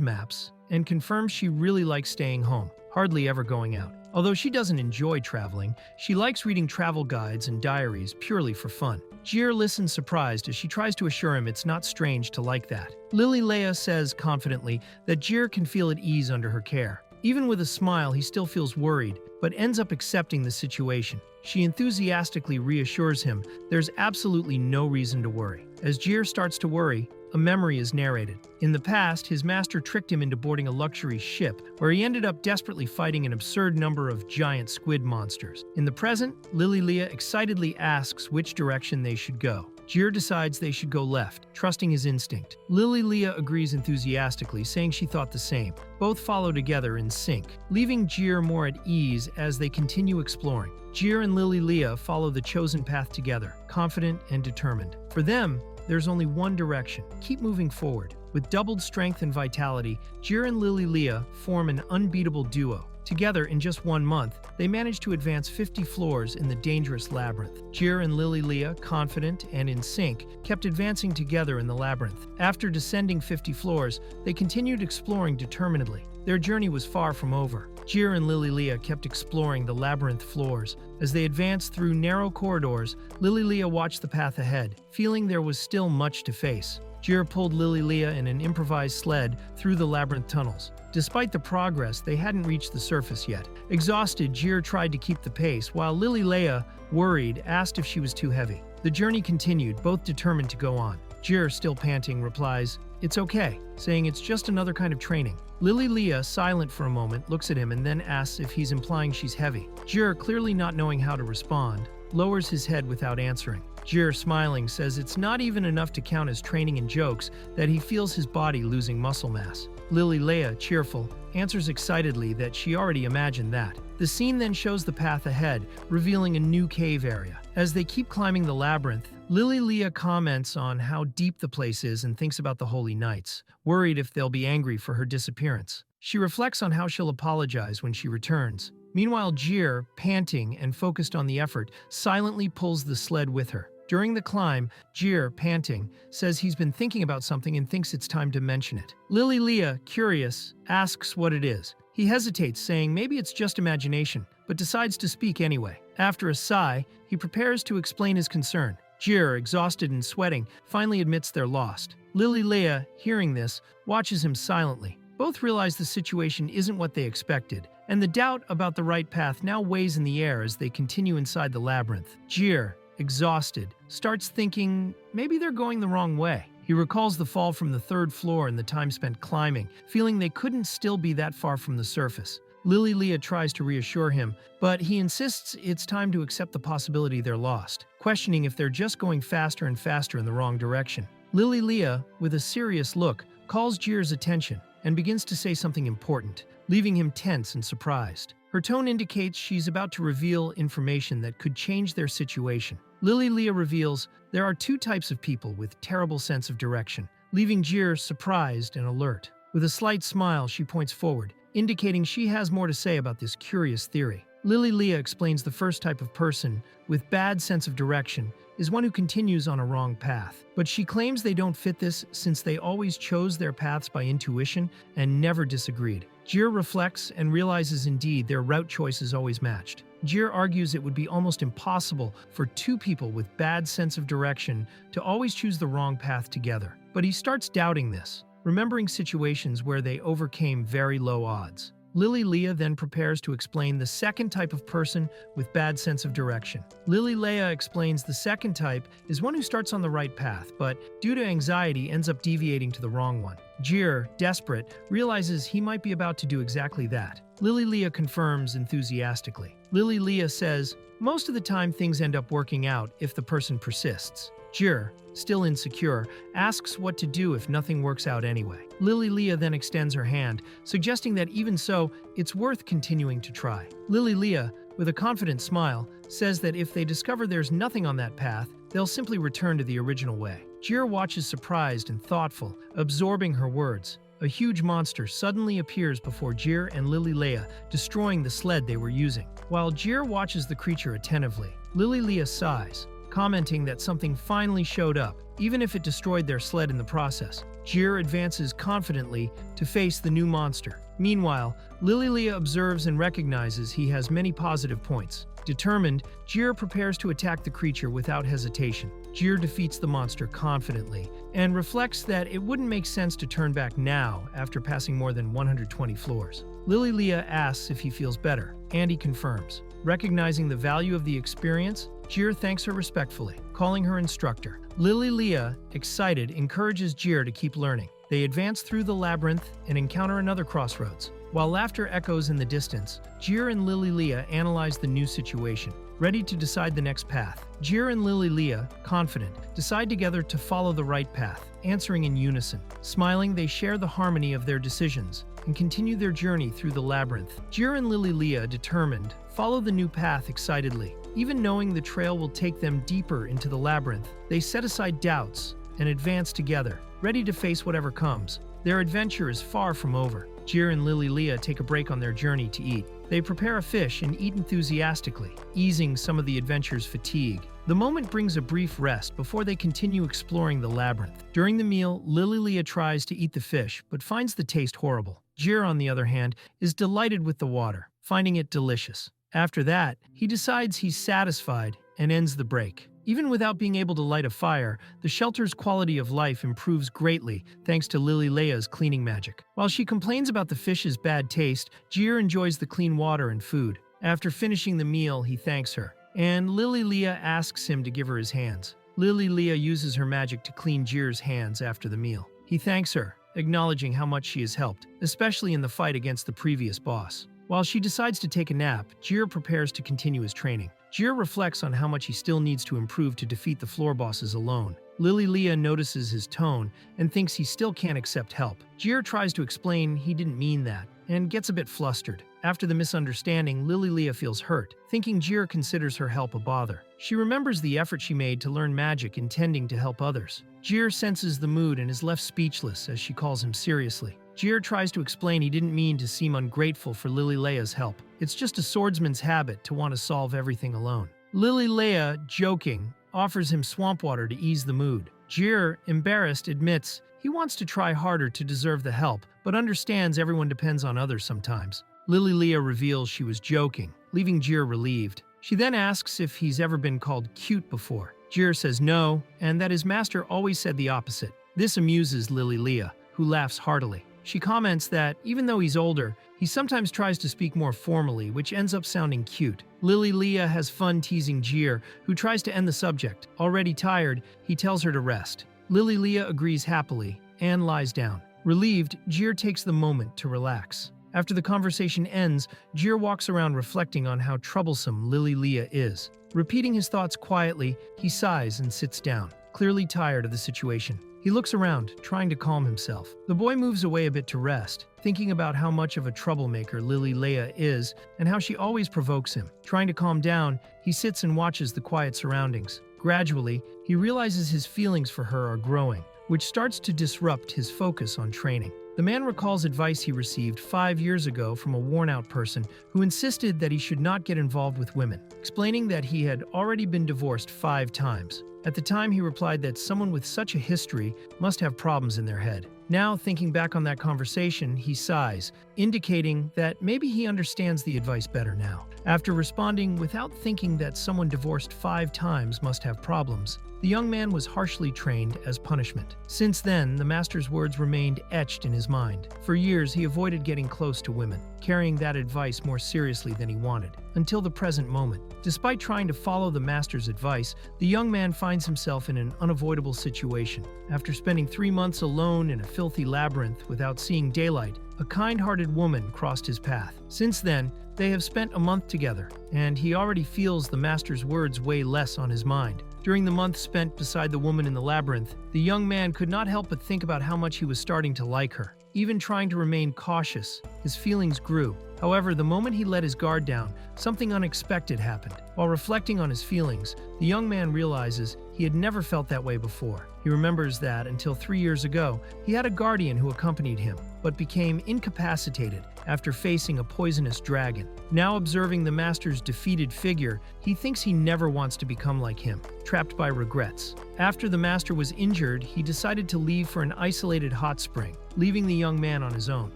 [SPEAKER 1] maps and confirms she really likes staying home, hardly ever going out. Although she doesn't enjoy traveling, she likes reading travel guides and diaries purely for fun. Jir listens surprised as she tries to assure him it's not strange to like that. Leah says confidently that Jir can feel at ease under her care. Even with a smile, he still feels worried, but ends up accepting the situation. She enthusiastically reassures him there's absolutely no reason to worry. As Jir starts to worry, a memory is narrated. In the past, his master tricked him into boarding a luxury ship, where he ended up desperately fighting an absurd number of giant squid monsters. In the present, Leah excitedly asks which direction they should go. Jir decides they should go left, trusting his instinct. Leah agrees enthusiastically, saying she thought the same. Both follow together in sync, leaving Jir more at ease as they continue exploring. Jir and Leah follow the chosen path together, confident and determined. For them, there's only one direction: keep moving forward. With doubled strength and vitality, Jir and Leah form an unbeatable duo. Together, in just 1 month, they managed to advance 50 floors in the dangerous labyrinth. Jir and Leah, confident and in sync, kept advancing together in the labyrinth. After descending 50 floors, they continued exploring determinedly. Their journey was far from over. Jir and Leah kept exploring the labyrinth floors. As they advanced through narrow corridors, Leah watched the path ahead, feeling there was still much to face. Jir pulled Leah in an improvised sled through the labyrinth tunnels. Despite the progress, they hadn't reached the surface yet. Exhausted, Jir tried to keep the pace, while Leah, worried, asked if she was too heavy. The journey continued, both determined to go on. Jir, still panting, replies, "It's okay," saying it's just another kind of training. Leah, silent for a moment, looks at him and then asks if he's implying she's heavy. Jir, clearly not knowing how to respond, lowers his head without answering. Jir, smiling, says it's not even enough to count as training and jokes, that he feels his body losing muscle mass. Leah, cheerful, answers excitedly that she already imagined that. The scene then shows the path ahead, revealing a new cave area. As they keep climbing the labyrinth, Leah comments on how deep the place is and thinks about the Holy Knights, worried if they'll be angry for her disappearance. She reflects on how she'll apologize when she returns. Meanwhile, Jir, panting and focused on the effort, silently pulls the sled with her. During the climb, Jir, panting, says he's been thinking about something and thinks it's time to mention it. Leah, curious, asks what it is. He hesitates, saying maybe it's just imagination, but decides to speak anyway. After a sigh, he prepares to explain his concern. Jir, exhausted and sweating, finally admits they're lost. Leah, hearing this, watches him silently. Both realize the situation isn't what they expected, and the doubt about the right path now weighs in the air as they continue inside the labyrinth. Jir, exhausted, starts thinking maybe they're going the wrong way. He recalls the fall from the 3rd floor and the time spent climbing, feeling they couldn't still be that far from the surface. Leah tries to reassure him, but he insists it's time to accept the possibility they're lost, questioning if they're just going faster and faster in the wrong direction. Leah, with a serious look, calls Jir's attention and begins to say something important, leaving him tense and surprised. Her tone indicates she's about to reveal information that could change their situation. Leah reveals there are 2 types of people with terrible sense of direction, leaving Jir surprised and alert. With a slight smile, she points forward, indicating she has more to say about this curious theory. Leah explains the first type of person with bad sense of direction is one who continues on a wrong path. But she claims they don't fit this since they always chose their paths by intuition and never disagreed. Jir reflects and realizes indeed their route choices always matched. Jir argues it would be almost impossible for 2 people with bad sense of direction to always choose the wrong path together. But he starts doubting this, remembering situations where they overcame very low odds. Leah then prepares to explain the second type of person with bad sense of direction. Leah explains the second type is one who starts on the right path, but due to anxiety ends up deviating to the wrong one. Jir, desperate, realizes he might be about to do exactly that. Leah confirms enthusiastically. Leah says, most of the time things end up working out if the person persists. Jir, still insecure, asks what to do if nothing works out anyway. Leah then extends her hand, suggesting that even so, it's worth continuing to try. Leah, with a confident smile, says that if they discover there's nothing on that path, they'll simply return to the original way. Jir watches surprised and thoughtful, absorbing her words. a huge monster suddenly appears before Jir and Lily Leah, destroying the sled they were using. While Jir watches the creature attentively, Lily Leah sighs, commenting that something finally showed up, even if it destroyed their sled in the process. Jir advances confidently to face the new monster. Meanwhile, Lily Leah observes and recognizes he has many positive points. Determined, Jir prepares to attack the creature without hesitation. Jir defeats the monster confidently and reflects that it wouldn't make sense to turn back now after passing more than 120 floors. Lily Leah asks if he feels better, and he confirms. Recognizing the value of the experience, Jir thanks her respectfully, calling her instructor. Lily Leah, excited, encourages Jir to keep learning. They advance through the labyrinth and encounter another crossroads. While laughter echoes in the distance, Jir and Lily Leah analyze the new situation, ready to decide the next path. Jir and Lily Leah, confident, decide together to follow the right path, answering in unison. Smiling, they share the harmony of their decisions and continue their journey through the labyrinth. Jir and Lily Leah, determined, follow the new path excitedly. Even knowing the trail will take them deeper into the labyrinth, they set aside doubts and advance together, ready to face whatever comes. Their adventure is far from over. Jir and Lily Leah take a break on their journey to eat. They prepare a fish and eat enthusiastically, easing some of the adventure's fatigue. The moment brings a brief rest before they continue exploring the labyrinth. During the meal, Lily Leah tries to eat the fish, but finds the taste horrible. Jir, on the other hand, is delighted with the water, finding it delicious. After that, he decides he's satisfied and ends the break. Even without being able to light a fire, the shelter's quality of life improves greatly thanks to Lily Leah's cleaning magic. While she complains about the fish's bad taste, Jir enjoys the clean water and food. After finishing the meal, he thanks her, and Lily Leah asks him to give her his hands. Lily Leah uses her magic to clean Jir's hands after the meal. He thanks her, acknowledging how much she has helped, especially in the fight against the previous boss. While she decides to take a nap, Jir prepares to continue his training. Jir reflects on how much he still needs to improve to defeat the floor bosses alone. Lily Leah notices his tone and thinks he still can't accept help. Jir tries to explain he didn't mean that and gets a bit flustered. After the misunderstanding, Lily Leah feels hurt, thinking Jir considers her help a bother. She remembers the effort she made to learn magic intending to help others. Jir senses the mood and is left speechless as she calls him seriously. Jir tries to explain he didn't mean to seem ungrateful for Lily Leah's help. It's just a swordsman's habit to want to solve everything alone. Lily Leah, joking, offers him swamp water to ease the mood. Jir, embarrassed, admits he wants to try harder to deserve the help, but understands everyone depends on others sometimes. Lily Leah reveals she was joking, leaving Jir relieved. She then asks if he's ever been called cute before. Jir says no, and that his master always said the opposite. This amuses Lily Leah, who laughs heartily. She comments that, even though he's older, he sometimes tries to speak more formally, which ends up sounding cute. Lily Leah has fun teasing Jir, who tries to end the subject. Already tired, he tells her to rest. Lily Leah agrees happily and lies down. Relieved, Jir takes the moment to relax. After the conversation ends, Jir walks around reflecting on how troublesome Lily Leah is. Repeating his thoughts quietly, he sighs and sits down, clearly tired of the situation. He looks around, trying to calm himself. The boy moves away a bit to rest, thinking about how much of a troublemaker Lily Leah is and how she always provokes him. Trying to calm down, he sits and watches the quiet surroundings. Gradually, he realizes his feelings for her are growing, which starts to disrupt his focus on training. The man recalls advice he received 5 years ago from a worn-out person who insisted that he should not get involved with women, explaining that he had already been divorced 5 times. At the time, he replied that someone with such a history must have problems in their head. Now, thinking back on that conversation, he sighs, indicating that maybe he understands the advice better now. After responding without thinking that someone divorced 5 times must have problems, the young man was harshly trained as punishment. Since then, the master's words remained etched in his mind. For years, he avoided getting close to women, carrying that advice more seriously than he wanted, until the present moment. Despite trying to follow the master's advice, the young man finds himself in an unavoidable situation. After spending 3 months alone in a filthy labyrinth without seeing daylight, a kind-hearted woman crossed his path. Since then, they have spent a month together, and he already feels the master's words weigh less on his mind. During the month spent beside the woman in the labyrinth, the young man could not help but think about how much he was starting to like her. Even trying to remain cautious, his feelings grew. However, the moment he let his guard down, something unexpected happened. While reflecting on his feelings, the young man realizes he had never felt that way before. He remembers that until 3 years ago, he had a guardian who accompanied him, but became incapacitated after facing a poisonous dragon. Now observing the master's defeated figure, he thinks he never wants to become like him, trapped by regrets. After the master was injured, he decided to leave for an isolated hot spring, leaving the young man on his own.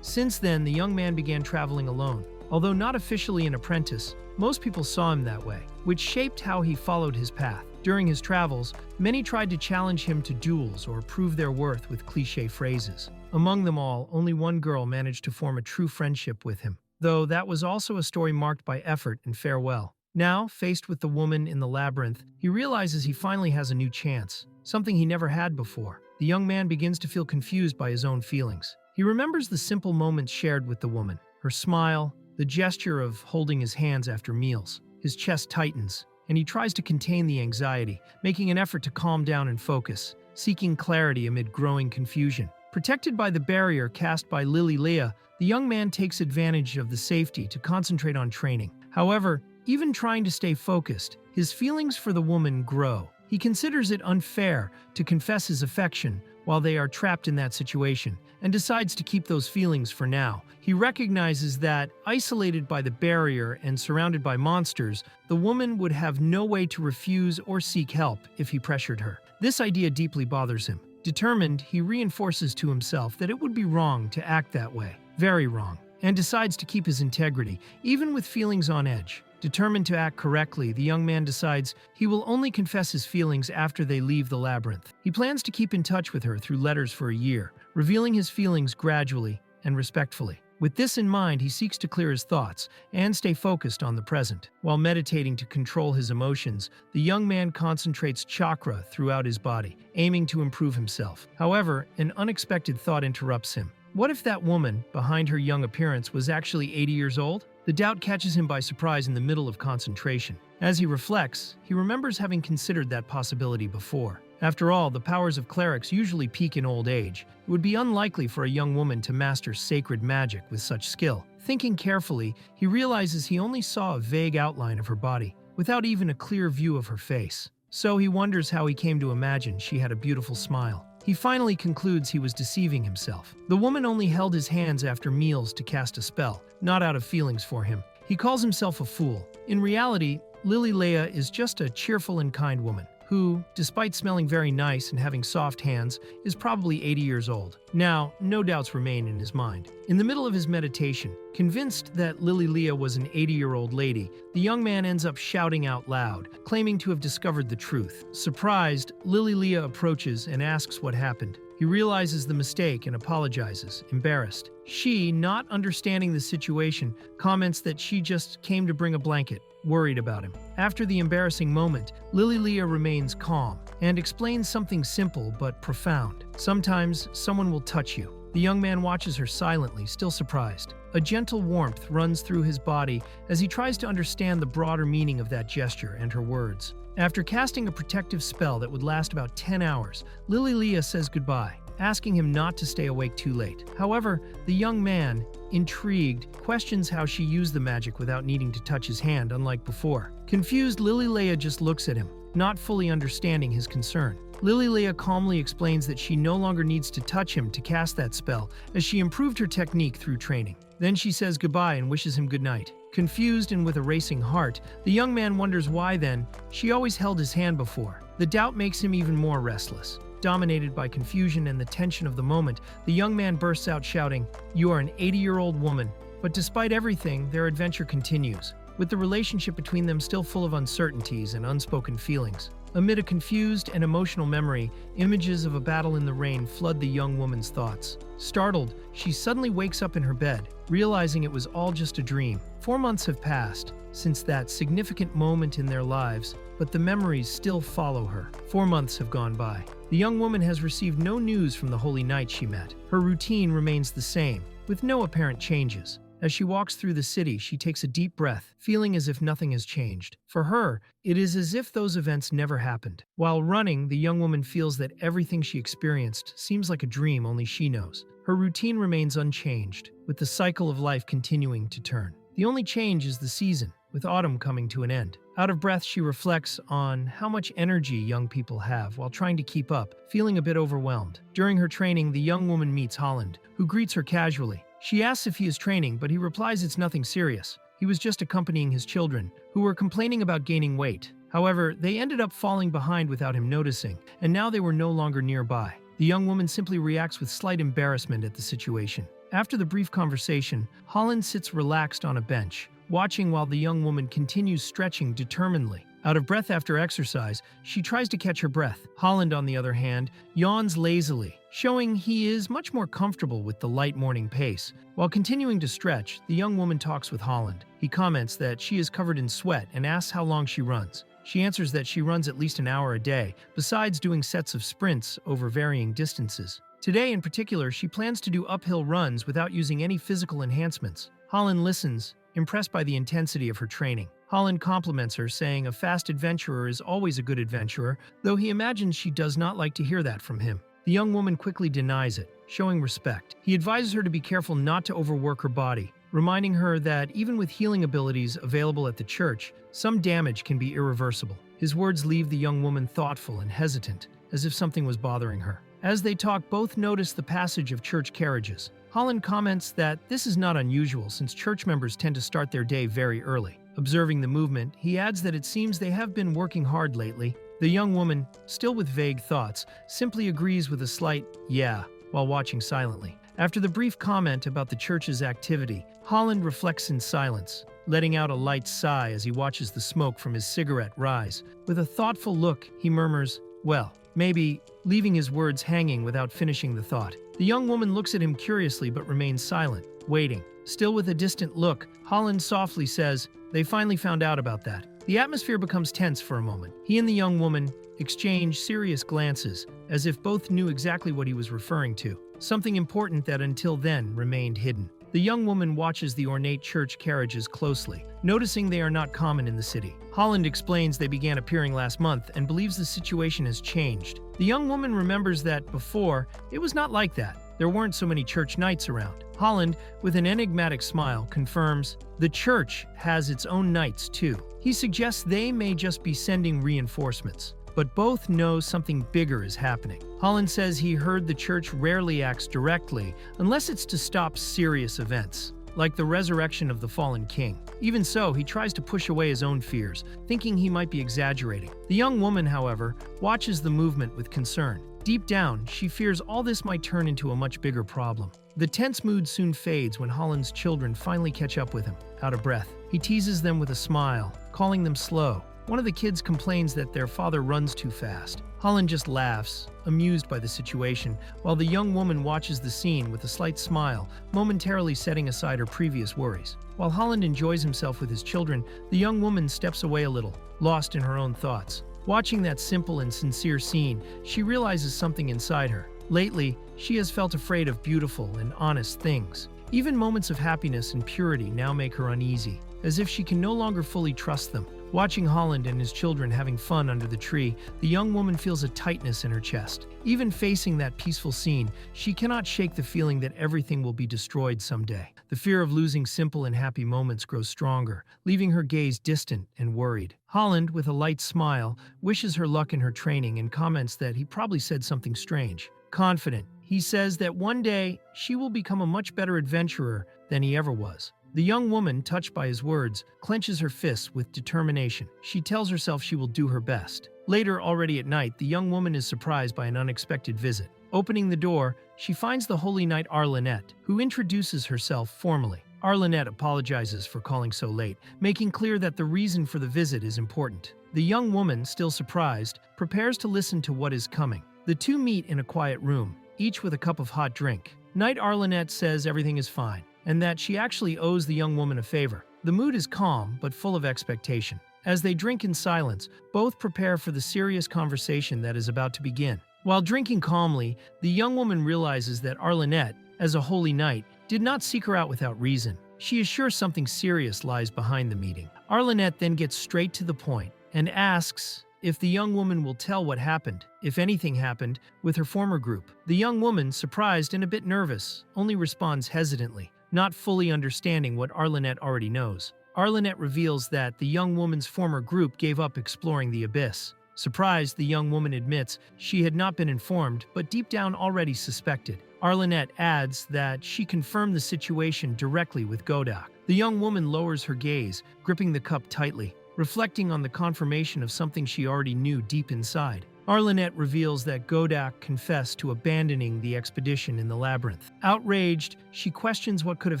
[SPEAKER 1] Since then, the young man began traveling alone. Although not officially an apprentice, most people saw him that way, which shaped how he followed his path. During his travels, many tried to challenge him to duels or prove their worth with cliché phrases. Among them all, only one girl managed to form a true friendship with him, though that was also a story marked by effort and farewell. Now, faced with the woman in the labyrinth, he realizes he finally has a new chance, something he never had before. The young man begins to feel confused by his own feelings. He remembers the simple moments shared with the woman, her smile, the gesture of holding his hands after meals. His chest tightens, and he tries to contain the anxiety, making an effort to calm down and focus, seeking clarity amid growing confusion. Protected by the barrier cast by Leah, the young man takes advantage of the safety to concentrate on training. However, even trying to stay focused, his feelings for the woman grow. He considers it unfair to confess his affection while they are trapped in that situation, and decides to keep those feelings for now. He recognizes that, isolated by the barrier and surrounded by monsters, the woman would have no way to refuse or seek help if he pressured her. This idea deeply bothers him. Determined, he reinforces to himself that it would be wrong to act that way, very wrong, and decides to keep his integrity, even with feelings on edge. Determined to act correctly, the young man decides he will only confess his feelings after they leave the labyrinth. He plans to keep in touch with her through letters for a year, revealing his feelings gradually and respectfully. With this in mind, he seeks to clear his thoughts and stay focused on the present. While meditating to control his emotions, the young man concentrates chakra throughout his body, aiming to improve himself. However, an unexpected thought interrupts him. What if that woman, behind her young appearance, was actually 80 years old? The doubt catches him by surprise in the middle of concentration. As he reflects, he remembers having considered that possibility before. After all, the powers of clerics usually peak in old age. It would be unlikely for a young woman to master sacred magic with such skill. Thinking carefully, he realizes he only saw a vague outline of her body, without even a clear view of her face. So he wonders how he came to imagine she had a beautiful smile. He finally concludes he was deceiving himself. The woman only held his hands after meals to cast a spell, not out of feelings for him. He calls himself a fool. In reality, Leah is just a cheerful and kind woman, who, despite smelling very nice and having soft hands, is probably 80 years old. Now, no doubts remain in his mind. In the middle of his meditation, convinced that Leah was an 80-year-old lady, the young man ends up shouting out loud, claiming to have discovered the truth. Surprised, Leah approaches and asks what happened. He realizes the mistake and apologizes, embarrassed. She, not understanding the situation, comments that she just came to bring a blanket, worried about him. After the embarrassing moment, Leah remains calm and explains something simple but profound. Sometimes someone will touch you. The young man watches her silently, still surprised. A gentle warmth runs through his body as he tries to understand the broader meaning of that gesture and her words. After casting a protective spell that would last about 10 hours, Leah says goodbye, asking him not to stay awake too late. However, the young man, intrigued, questions how she used the magic without needing to touch his hand, unlike before. Confused, Leah just looks at him, not fully understanding his concern. Leah calmly explains that she no longer needs to touch him to cast that spell, as she improved her technique through training. Then she says goodbye and wishes him good night. Confused and with a racing heart, the young man wonders why then she always held his hand before. The doubt makes him even more restless. Dominated by confusion and the tension of the moment, the young man bursts out shouting, "You are an 80-year-old woman." But despite everything, their adventure continues, with the relationship between them still full of uncertainties and unspoken feelings. Amid a confused and emotional memory, images of a battle in the rain flood the young woman's thoughts. Startled, she suddenly wakes up in her bed, realizing it was all just a dream. 4 months have passed since that significant moment in their lives, but the memories still follow her. 4 months have gone by. The young woman has received no news from the holy knight she met. Her routine remains the same, with no apparent changes. As she walks through the city, she takes a deep breath, feeling as if nothing has changed. For her, it is as if those events never happened. While running, the young woman feels that everything she experienced seems like a dream only she knows. Her routine remains unchanged, with the cycle of life continuing to turn. The only change is the season, with autumn coming to an end. Out of breath, she reflects on how much energy young people have while trying to keep up, feeling a bit overwhelmed. During her training, the young woman meets Holland, who greets her casually. She asks if he is training, but he replies it's nothing serious. He was just accompanying his children, who were complaining about gaining weight. However, they ended up falling behind without him noticing, and now they were no longer nearby. The young woman simply reacts with slight embarrassment at the situation. After the brief conversation, Holland sits relaxed on a bench, watching while the young woman continues stretching determinedly. Out of breath after exercise, she tries to catch her breath. Holland, on the other hand, yawns lazily, showing he is much more comfortable with the light morning pace. While continuing to stretch, the young woman talks with Holland. He comments that she is covered in sweat and asks how long she runs. She answers that she runs at least an hour a day, besides doing sets of sprints over varying distances. Today in particular, she plans to do uphill runs without using any physical enhancements. Holland listens, impressed by the intensity of her training. Holland compliments her, saying a fast adventurer is always a good adventurer, though he imagines she does not like to hear that from him. The young woman quickly denies it, showing respect. He advises her to be careful not to overwork her body, reminding her that even with healing abilities available at the church, some damage can be irreversible. His words leave the young woman thoughtful and hesitant, as if something was bothering her. As they talk, both notice the passage of church carriages. Holland comments that this is not unusual since church members tend to start their day very early. Observing the movement, he adds that it seems they have been working hard lately. The young woman, still with vague thoughts, simply agrees with a slight "yeah" while watching silently. After the brief comment about the church's activity, Holland reflects in silence, letting out a light sigh as he watches the smoke from his cigarette rise. With a thoughtful look, he murmurs, "Well, maybe," leaving his words hanging without finishing the thought. The young woman looks at him curiously but remains silent, waiting. Still with a distant look, Holland softly says, "They finally found out about that." The atmosphere becomes tense for a moment. He and the young woman exchange serious glances, as if both knew exactly what he was referring to, something important that until then remained hidden. The young woman watches the ornate church carriages closely, noticing they are not common in the city. Holland explains they began appearing last month and believes the situation has changed. The young woman remembers that before, it was not like that. There weren't so many church nights around. Holland, with an enigmatic smile, confirms the church has its own nights too. He suggests they may just be sending reinforcements, but both know something bigger is happening. Holland says he heard the church rarely acts directly unless it's to stop serious events, like the resurrection of the fallen king. Even so, he tries to push away his own fears, thinking he might be exaggerating. The young woman, however, watches the movement with concern. Deep down, she fears all this might turn into a much bigger problem. The tense mood soon fades when Holland's children finally catch up with him. Out of breath, he teases them with a smile, calling them slow. One of the kids complains that their father runs too fast. Holland just laughs, amused by the situation, while the young woman watches the scene with a slight smile, momentarily setting aside her previous worries. While Holland enjoys himself with his children, the young woman steps away a little, lost in her own thoughts. Watching that simple and sincere scene, she realizes something inside her. Lately, she has felt afraid of beautiful and honest things. Even moments of happiness and purity now make her uneasy, as if she can no longer fully trust them. Watching Holland and his children having fun under the tree, the young woman feels a tightness in her chest. Even facing that peaceful scene, she cannot shake the feeling that everything will be destroyed someday. The fear of losing simple and happy moments grows stronger, leaving her gaze distant and worried. Holland, with a light smile, wishes her luck in her training and comments that he probably said something strange. Confident, he says that one day she will become a much better adventurer than he ever was. The young woman, touched by his words, clenches her fists with determination. She tells herself she will do her best. Later, already at night, the young woman is surprised by an unexpected visit. Opening the door, she finds the holy knight Arlinette, who introduces herself formally. Arlinette apologizes for calling so late, making clear that the reason for the visit is important. The young woman, still surprised, prepares to listen to what is coming. The two meet in a quiet room, each with a cup of hot drink. Knight Arlinette says everything is fine, and that she actually owes the young woman a favor. The mood is calm, but full of expectation. As they drink in silence, both prepare for the serious conversation that is about to begin. While drinking calmly, the young woman realizes that Arlinette, as a holy knight, did not seek her out without reason. She is sure something serious lies behind the meeting. Arlinette then gets straight to the point and asks if the young woman will tell what happened, if anything happened, with her former group. The young woman, surprised and a bit nervous, only responds hesitantly, not fully understanding what Arlinette already knows. Arlinette reveals that the young woman's former group gave up exploring the abyss. Surprised, the young woman admits she had not been informed, but deep down already suspected. Arlinette adds that she confirmed the situation directly with Godak. The young woman lowers her gaze, gripping the cup tightly, reflecting on the confirmation of something she already knew deep inside. Arlinette reveals that Godak confessed to abandoning the expedition in the labyrinth. Outraged, she questions what could have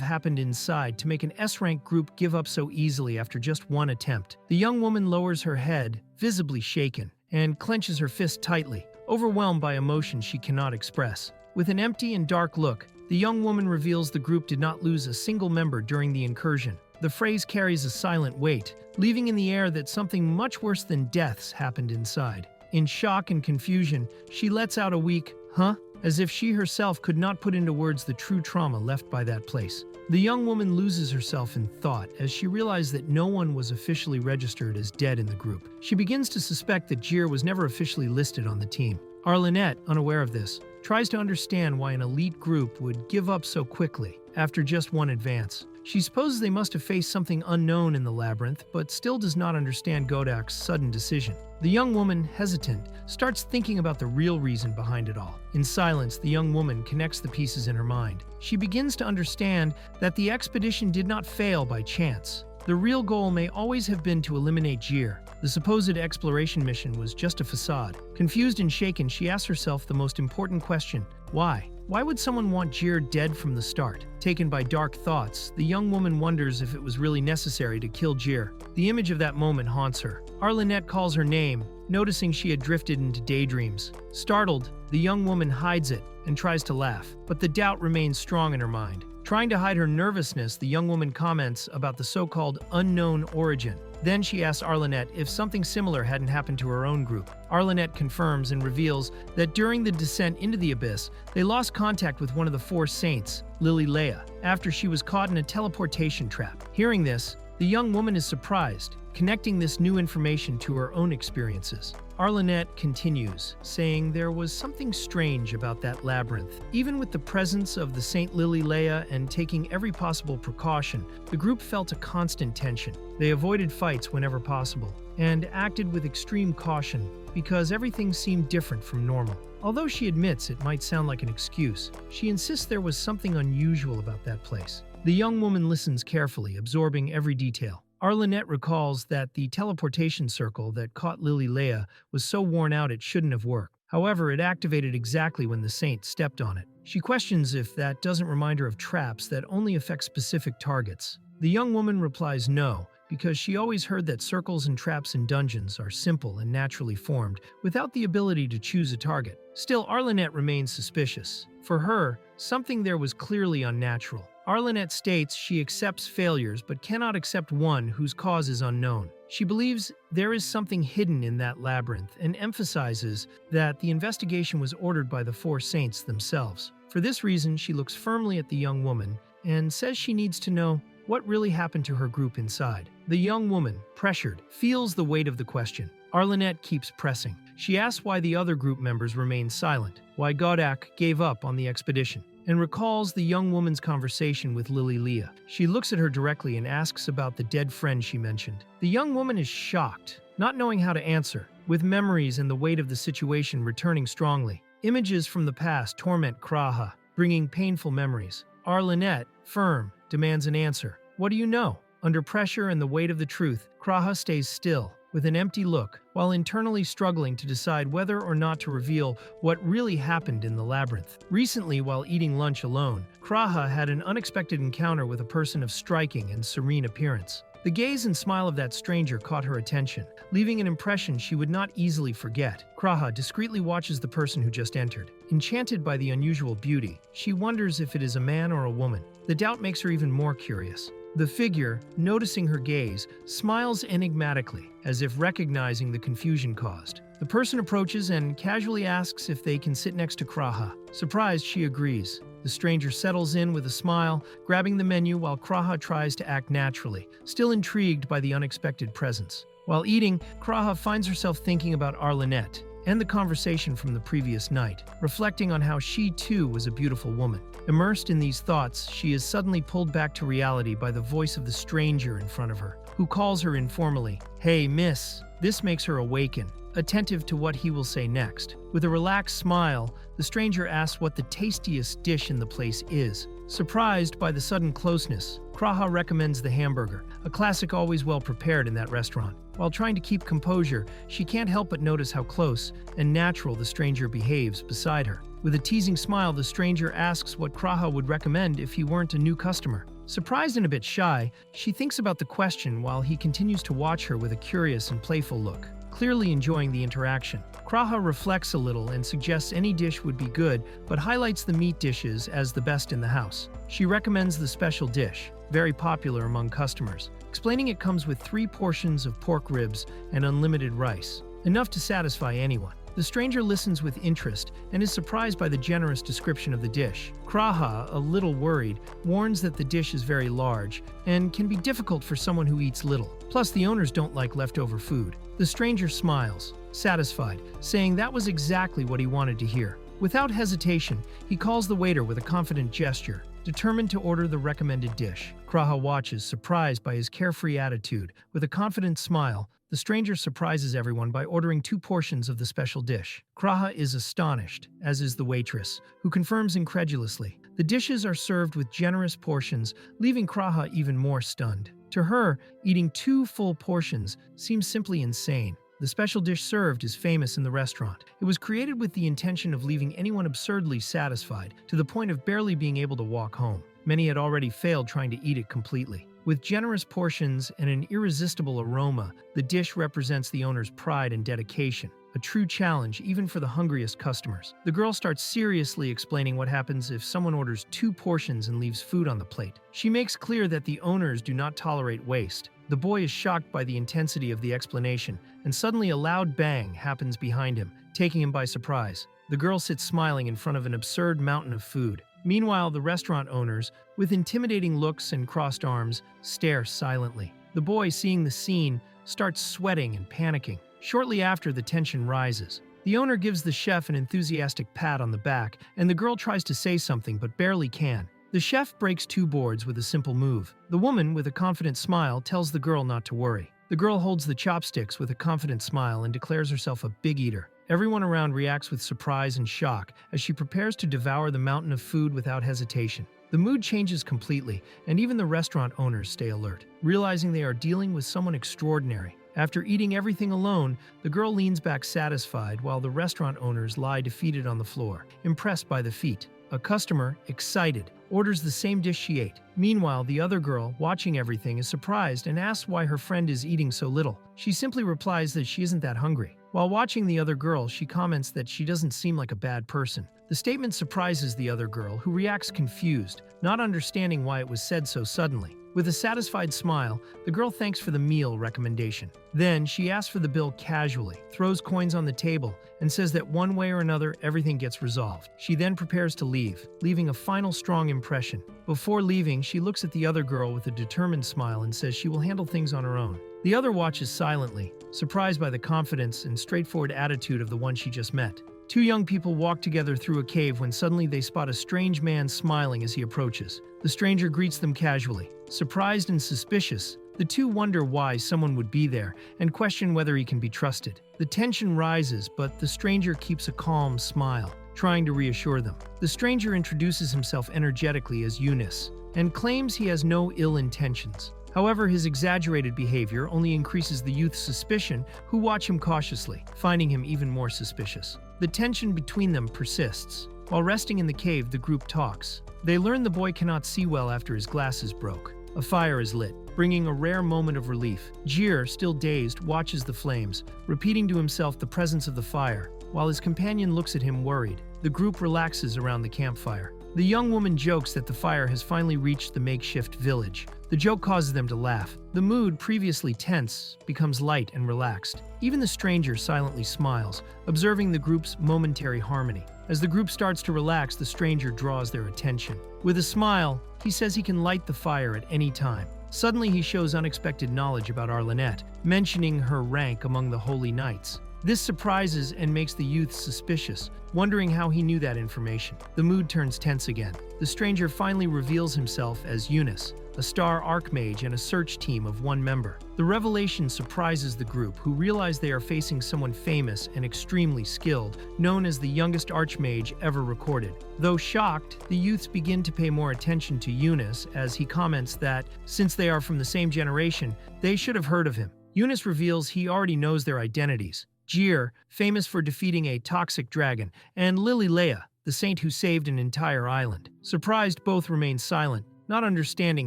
[SPEAKER 1] happened inside to make an S-rank group give up so easily after just one attempt. The young woman lowers her head, visibly shaken, and clenches her fist tightly, overwhelmed by emotion she cannot express. With an empty and dark look, the young woman reveals the group did not lose a single member during the incursion. The phrase carries a silent weight, leaving in the air that something much worse than deaths happened inside. In shock and confusion, she lets out a weak, "Huh?" as if she herself could not put into words the true trauma left by that place. The young woman loses herself in thought as she realizes that no one was officially registered as dead in the group. She begins to suspect that Jir was never officially listed on the team. Arlinette, unaware of this, tries to understand why an elite group would give up so quickly after just one advance. She supposes they must have faced something unknown in the labyrinth, but still does not understand Godak's sudden decision. The young woman, hesitant, starts thinking about the real reason behind it all. In silence, the young woman connects the pieces in her mind. She begins to understand that the expedition did not fail by chance. The real goal may always have been to eliminate Jir. The supposed exploration mission was just a facade. Confused and shaken, she asks herself the most important question: why? Why would someone want Jir dead from the start? Taken by dark thoughts, the young woman wonders if it was really necessary to kill Jir. The image of that moment haunts her. Arlinette calls her name, noticing she had drifted into daydreams. Startled, the young woman hides it and tries to laugh, but the doubt remains strong in her mind. Trying to hide her nervousness, the young woman comments about the so-called unknown origin. Then she asks Arlinette if something similar hadn't happened to her own group. Arlinette confirms and reveals that during the descent into the abyss, they lost contact with one of the four saints, Leah, after she was caught in a teleportation trap. Hearing this, the young woman is surprised, connecting this new information to her own experiences. Arlinette continues, saying there was something strange about that labyrinth. Even with the presence of the Saint Leah and taking every possible precaution, the group felt a constant tension. They avoided fights whenever possible, and acted with extreme caution because everything seemed different from normal. Although she admits it might sound like an excuse, she insists there was something unusual about that place. The young woman listens carefully, absorbing every detail. Arlinette recalls that the teleportation circle that caught Leah was so worn out it shouldn't have worked. However, it activated exactly when the saint stepped on it. She questions if that doesn't remind her of traps that only affect specific targets. The young woman replies no, because she always heard that circles and traps in dungeons are simple and naturally formed, without the ability to choose a target. Still, Arlinette remains suspicious. For her, something there was clearly unnatural. Arlinette states she accepts failures but cannot accept one whose cause is unknown. She believes there is something hidden in that labyrinth and emphasizes that the investigation was ordered by the four saints themselves. For this reason, she looks firmly at the young woman and says she needs to know what really happened to her group inside. The young woman, pressured, feels the weight of the question. Arlinette keeps pressing. She asks why the other group members remained silent, why Godak gave up on the expedition, and recalls the young woman's conversation with Leah. She looks at her directly and asks about the dead friend she mentioned. The young woman is shocked, not knowing how to answer, with memories and the weight of the situation returning strongly. Images from the past torment Kraa, bringing painful memories. Arlinette, firm, demands an answer. What do you know? Under pressure and the weight of the truth, Kraa stays still, with an empty look, while internally struggling to decide whether or not to reveal what really happened in the labyrinth. Recently, while eating lunch alone, Kraa had an unexpected encounter with a person of striking and serene appearance. The gaze and smile of that stranger caught her attention, leaving an impression she would not easily forget. Kraa discreetly watches the person who just entered. Enchanted by the unusual beauty, she wonders if it is a man or a woman. The doubt makes her even more curious. The figure, noticing her gaze, smiles enigmatically, as if recognizing the confusion caused. The person approaches and casually asks if they can sit next to Kraa. Surprised, she agrees. The stranger settles in with a smile, grabbing the menu while Kraa tries to act naturally, still intrigued by the unexpected presence. While eating, Kraa finds herself thinking about Arlenette and the conversation from the previous night, reflecting on how she too was a beautiful woman. Immersed in these thoughts, she is suddenly pulled back to reality by the voice of the stranger in front of her, who calls her informally, "Hey, miss." This makes her awaken, attentive to what he will say next. With a relaxed smile, the stranger asks what the tastiest dish in the place is. Surprised by the sudden closeness, Kraa recommends the hamburger, a classic always well prepared in that restaurant. While trying to keep composure, she can't help but notice how close and natural the stranger behaves beside her. With a teasing smile, the stranger asks what Kraa would recommend if he weren't a new customer. Surprised and a bit shy, she thinks about the question while he continues to watch her with a curious and playful look, clearly enjoying the interaction. Kraa reflects a little and suggests any dish would be good, but highlights the meat dishes as the best in the house. She recommends the special dish, very popular among customers, explaining it comes with 3 portions of pork ribs and unlimited rice, enough to satisfy anyone. The stranger listens with interest and is surprised by the generous description of the dish. Kraa, a little worried, warns that the dish is very large and can be difficult for someone who eats little. Plus, the owners don't like leftover food. The stranger smiles, satisfied, saying that was exactly what he wanted to hear. Without hesitation, he calls the waiter with a confident gesture, determined to order the recommended dish. Kraa watches, surprised by his carefree attitude. With a confident smile, the stranger surprises everyone by ordering 2 portions of the special dish. Kraa is astonished, as is the waitress, who confirms incredulously. The dishes are served with generous portions, leaving Kraa even more stunned. To her, eating 2 full portions seems simply insane. The special dish served is famous in the restaurant. It was created with the intention of leaving anyone absurdly satisfied, to the point of barely being able to walk home. Many had already failed trying to eat it completely. With generous portions and an irresistible aroma, the dish represents the owner's pride and dedication, a true challenge even for the hungriest customers. The girl starts seriously explaining what happens if someone orders 2 portions and leaves food on the plate. She makes clear that the owners do not tolerate waste. The boy is shocked by the intensity of the explanation, and suddenly a loud bang happens behind him, taking him by surprise. The girl sits smiling in front of an absurd mountain of food. Meanwhile, the restaurant owners, with intimidating looks and crossed arms, stare silently. The boy, seeing the scene, starts sweating and panicking. Shortly after, the tension rises. The owner gives the chef an enthusiastic pat on the back, and the girl tries to say something but barely can. The chef breaks 2 boards with a simple move. The woman, with a confident smile, tells the girl not to worry. The girl holds the chopsticks with a confident smile and declares herself a big eater. Everyone around reacts with surprise and shock as she prepares to devour the mountain of food without hesitation. The mood changes completely, and even the restaurant owners stay alert, realizing they are dealing with someone extraordinary. After eating everything alone, the girl leans back satisfied while the restaurant owners lie defeated on the floor, impressed by the feat. A customer, excited, orders the same dish she ate. Meanwhile, the other girl, watching everything, is surprised and asks why her friend is eating so little. She simply replies that she isn't that hungry. While watching the other girl, she comments that she doesn't seem like a bad person. The statement surprises the other girl, who reacts confused, not understanding why it was said so suddenly. With a satisfied smile, the girl thanks for the meal recommendation. Then, she asks for the bill casually, throws coins on the table, and says that one way or another, everything gets resolved. She then prepares to leave, leaving a final strong impression. Before leaving, she looks at the other girl with a determined smile and says she will handle things on her own. The other watches silently, surprised by the confidence and straightforward attitude of the one she just met. 2 young people walk together through a cave when suddenly they spot a strange man smiling as he approaches. The stranger greets them casually. Surprised and suspicious, the 2 wonder why someone would be there and question whether he can be trusted. The tension rises, but the stranger keeps a calm smile, trying to reassure them. The stranger introduces himself energetically as Ununice and claims he has no ill intentions. However, his exaggerated behavior only increases the youth's suspicion, who watch him cautiously, finding him even more suspicious. The tension between them persists. While resting in the cave, the group talks. They learn the boy cannot see well after his glasses broke. A fire is lit, bringing a rare moment of relief. Jir, still dazed, watches the flames, repeating to himself the presence of the fire, while his companion looks at him worried. The group relaxes around the campfire. The young woman jokes that the fire has finally reached the makeshift village. The joke causes them to laugh. The mood, previously tense, becomes light and relaxed. Even the stranger silently smiles, observing the group's momentary harmony. As the group starts to relax, the stranger draws their attention. With a smile, he says he can light the fire at any time. Suddenly, he shows unexpected knowledge about Arlenette, mentioning her rank among the Holy Knights. This surprises and makes the youth suspicious, wondering how he knew that information. The mood turns tense again. The stranger finally reveals himself as Ununice, a star archmage and a search team of one member. The revelation surprises the group, who realize they are facing someone famous and extremely skilled, known as the youngest archmage ever recorded. Though shocked, the youths begin to pay more attention to Ununice as he comments that, since they are from the same generation, they should have heard of him. Ununice reveals he already knows their identities. Jir, famous for defeating a toxic dragon, and Leah, the saint who saved an entire island. Surprised, both remain silent, not understanding